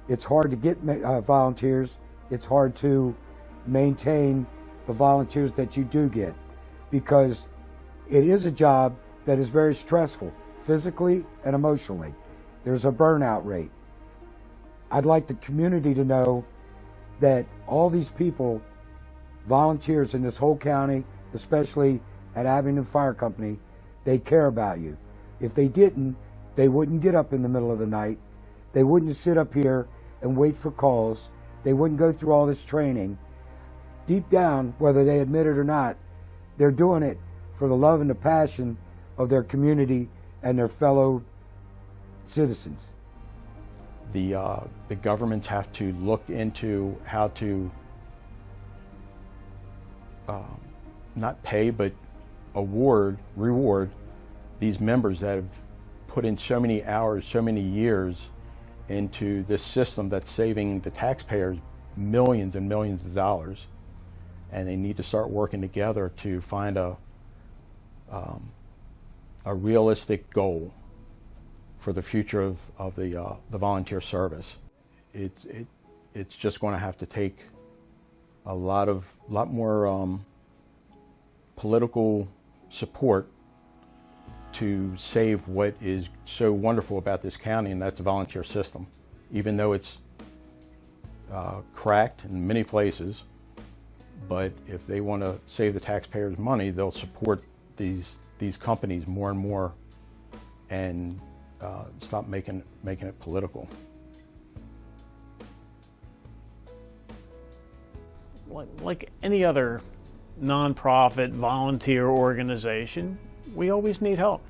It's hard to get volunteers. It's hard to maintain the volunteers that you do get because it is a job that is very stressful, physically and emotionally. There's a burnout rate. I'd like the community to know that all these people, volunteers in this whole county, especially at Abingdon Fire Company, they care about you. If they didn't, they wouldn't get up in the middle of the night. They wouldn't sit up here and wait for calls. They wouldn't go through all this training. Deep down, whether they admit it or not, they're doing it for the love and the passion of their community and their fellow citizens. The governments have to look into how to not pay but reward these members that have put in so many hours, so many years into this system that's saving the taxpayers millions and millions of dollars, and they need to start working together to find a realistic goal for the future of the volunteer service. It's just going to have to take a lot more political support to save what is so wonderful about this county, and that's the volunteer system. Even though it's cracked in many places, but if they want to save the taxpayers money, they'll support these companies more and more and stop making it political. Like any other nonprofit volunteer organization, we always need help.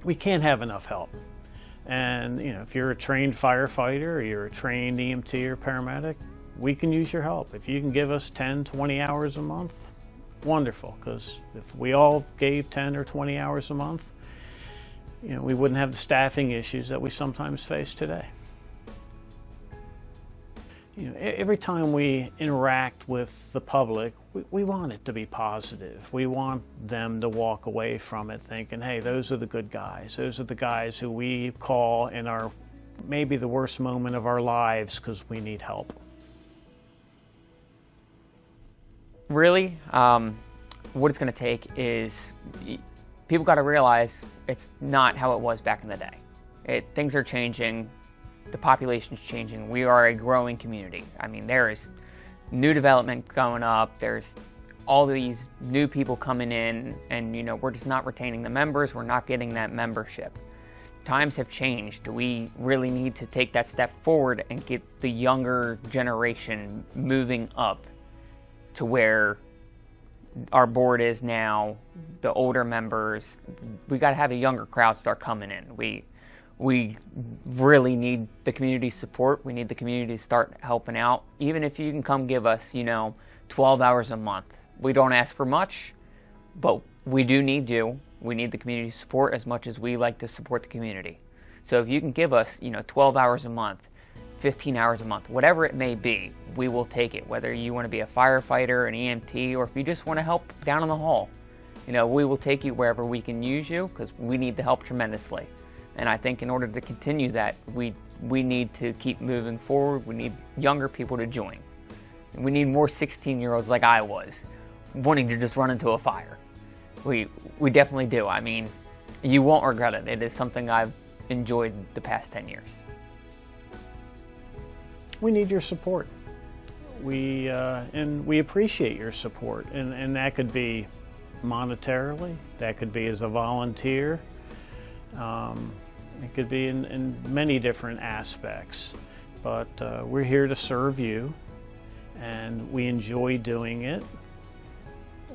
We can't have enough help. And you know, if you're a trained firefighter or you're a trained EMT or paramedic, we can use your help. If you can give us 10, 20 hours a month, wonderful, because if we all gave 10 or 20 hours a month, we wouldn't have the staffing issues that we sometimes face today. Every time we interact with the public, we want it to be positive. We want them to walk away from it thinking, hey, those are the good guys. Those are the guys who we call in our maybe the worst moment of our lives because we need help. Really, what it's going to take is people got to realize it's not how it was back in the day. Things are changing. The population's changing. We are a growing community. I mean, there is new development going up. There's all these new people coming in, and we're just not retaining the members. We're not getting that membership. Times have changed. We really need to take that step forward and get the younger generation moving up to where our board is now. The older members, we got to have a younger crowd start coming in. We really need the community support. We need the community to start helping out. Even if you can come give us, 12 hours a month. We don't ask for much, but we do need you. We need the community support as much as we like to support the community. So if you can give us, 12 hours a month, 15 hours a month, whatever it may be, we will take it. Whether you want to be a firefighter, an EMT, or if you just want to help down in the hall, we will take you wherever we can use you, because we need the help tremendously. And I think in order to continue that, we need to keep moving forward. We need younger people to join. We need more 16-year-olds like I was, wanting to just run into a fire. We definitely do. I mean, you won't regret it. It is something I've enjoyed the past 10 years. We need your support. And we appreciate your support. And that could be monetarily. That could be as a volunteer. It could be in many different aspects, but we're here to serve you, and we enjoy doing it,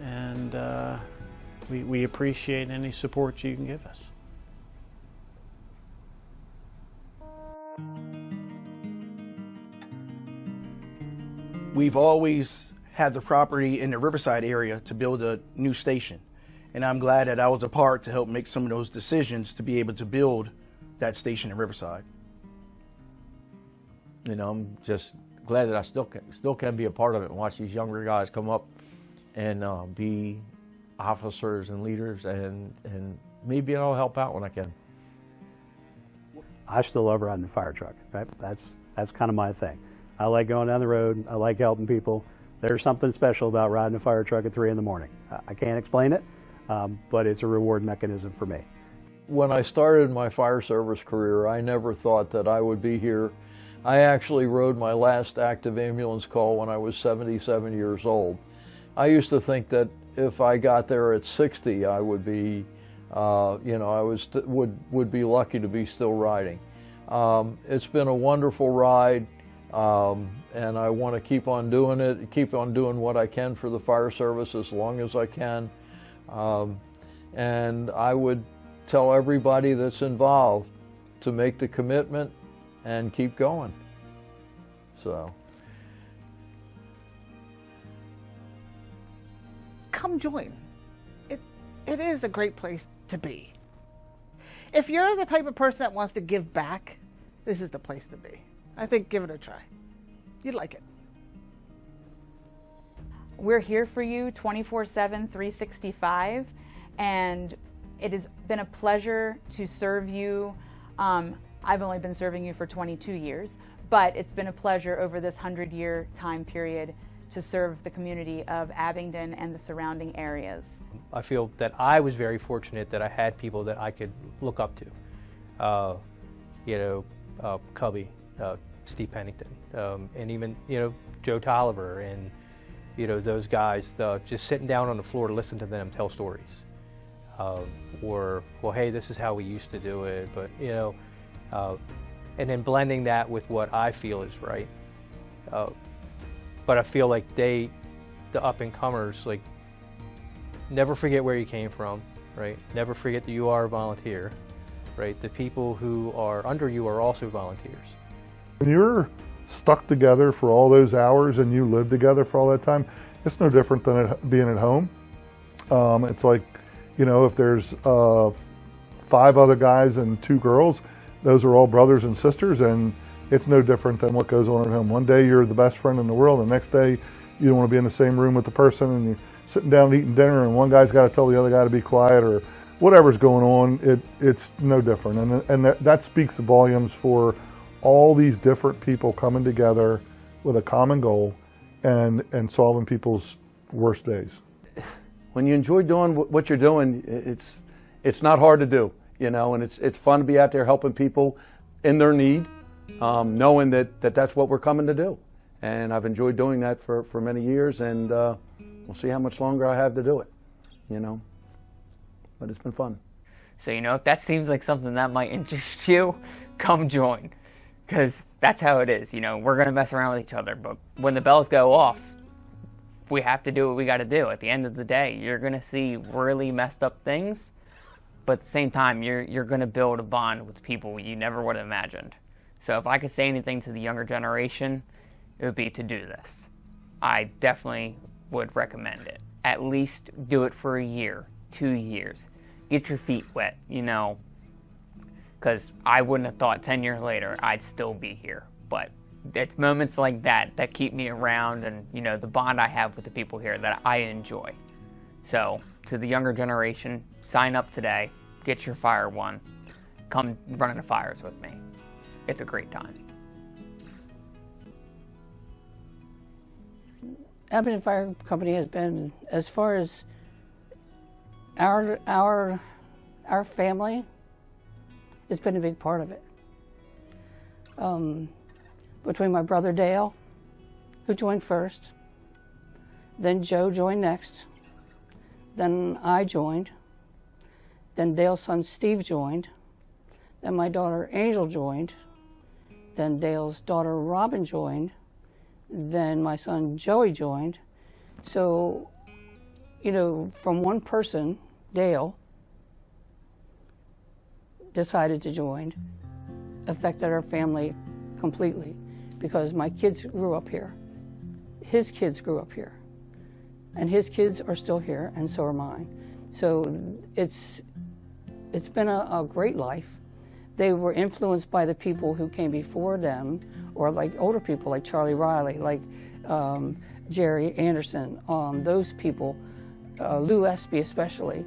and we appreciate any support you can give us. We've always had the property in the Riverside area to build a new station, and I'm glad that I was a part to help make some of those decisions to be able to build that station in Riverside. I'm just glad that I still can be a part of it and watch these younger guys come up and be officers and leaders, and maybe I'll help out when I can. I still love riding the fire truck. Right? That's kind of my thing. I like going down the road. I like helping people. There's something special about riding a fire truck at 3 in the morning. I can't explain it, but it's a reward mechanism for me. When I started my fire service career, I never thought that I would be here. I actually rode my last active ambulance call when I was 77 years old. I used to think that if I got there at 60, I would be, would be lucky to be still riding. It's been a wonderful ride, and I want to keep on doing it, keep on doing what I can for the fire service as long as I can. And I would tell everybody that's involved to make the commitment and keep going. So. Come join. It is a great place to be. If you're the type of person that wants to give back, this is the place to be. I think give it a try. You'd like it. We're here for you 24/7, 365, and it has been a pleasure to serve you. I've only been serving you for 22 years, but it's been a pleasure over this 100-year time period to serve the community of Abingdon and the surrounding areas. I feel that I was very fortunate that I had people that I could look up to. Cubby, Steve Pennington, and even, Joe Tolliver, and, those guys, just sitting down on the floor to listen to them tell stories. Or, well, hey, this is how we used to do it, but, and then blending that with what I feel is right. But I feel like the up-and-comers, like, never forget where you came from, right? Never forget that you are a volunteer, right? The people who are under you are also volunteers. When you're stuck together for all those hours and you live together for all that time, it's no different than being at home. It's like, you know, if there's 5 other guys and 2 girls, those are all brothers and sisters, and it's no different than what goes on at home. One day you're the best friend in the world, the next day you don't want to be in the same room with the person, and you're sitting down eating dinner, and one guy's got to tell the other guy to be quiet, or whatever's going on. It's no different, and that speaks volumes for all these different people coming together with a common goal and solving people's worst days. When you enjoy doing what you're doing, it's not hard to do, you know, and it's fun to be out there helping people in their need, knowing that that's what we're coming to do. And I've enjoyed doing that for many years, and we'll see how much longer I have to do it, you know. But it's been fun. So, you know, if that seems like something that might interest you, come join. Because that's how it is, you know, we're going to mess around with each other, but when the bells go off, we have to do what we got to do. At the end of the day, you're going to see really messed up things, but at the same time, you're going to build a bond with people you never would have imagined. So if I could say anything to the younger generation, it would be to do this. I definitely would recommend it. At least do it for a year, 2 years. Get your feet wet, you know, because I wouldn't have thought 10 years later I'd still be here. But it's moments like that that keep me around, and, you know, the bond I have with the people here that I enjoy. So to the younger generation, sign up today, get your Fire One, come run into fires with me. It's a great time. Abingdon Fire Company has been, as far as our family, has been a big part of it. Between my brother Dale, who joined first, then Joe joined next, then I joined, then Dale's son Steve joined, then my daughter Angel joined, then Dale's daughter Robin joined, then my son Joey joined. So, you know, from one person, Dale, decided to join, affected our family completely, because my kids grew up here. His kids grew up here. And his kids are still here, and so are mine. So it's been a great life. They were influenced by the people who came before them, or like older people like Charlie Riley, like Jerry Anderson, those people, Lou Espy especially.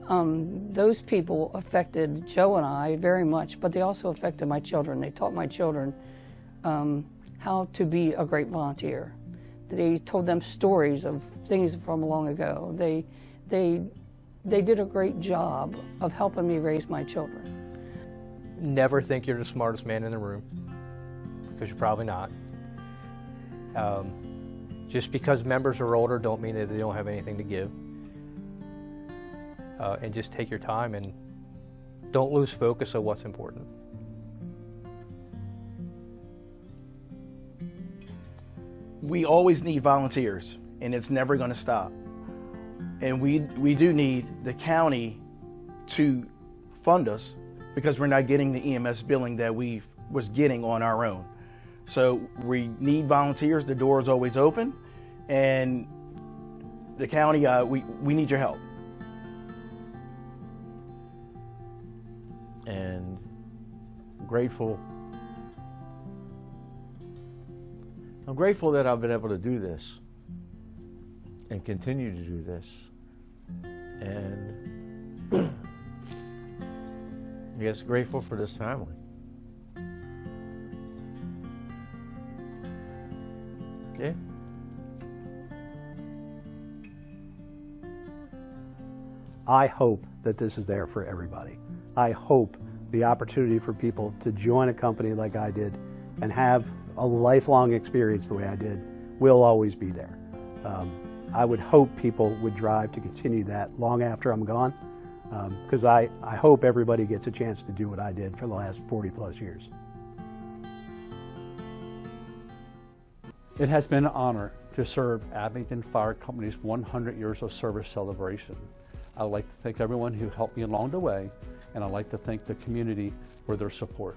Those people affected Joe and I very much, but they also affected my children. They taught my children how to be a great volunteer. They told them stories of things from long ago. They did a great job of helping me raise my children. Never think you're the smartest man in the room, because you're probably not. Just because members are older don't mean that they don't have anything to give. And just take your time and don't lose focus of what's important. We always need volunteers, and it's never going to stop. And we do need the county to fund us, because we're not getting the EMS billing that we was getting on our own. So we need volunteers. The door is always open, and the county, we need your help. And grateful. I'm grateful that I've been able to do this and continue to do this. And I guess grateful for this family. Yeah. I hope that this is there for everybody. I hope the opportunity for people to join a company like I did and have a lifelong experience the way I did will always be there. I would hope people would drive to continue that long after I'm gone, because I hope everybody gets a chance to do what I did for the last 40 plus years. It has been an honor to serve Abingdon Fire Company's 100 years of service celebration. I'd like to thank everyone who helped me along the way, and I'd like to thank the community for their support.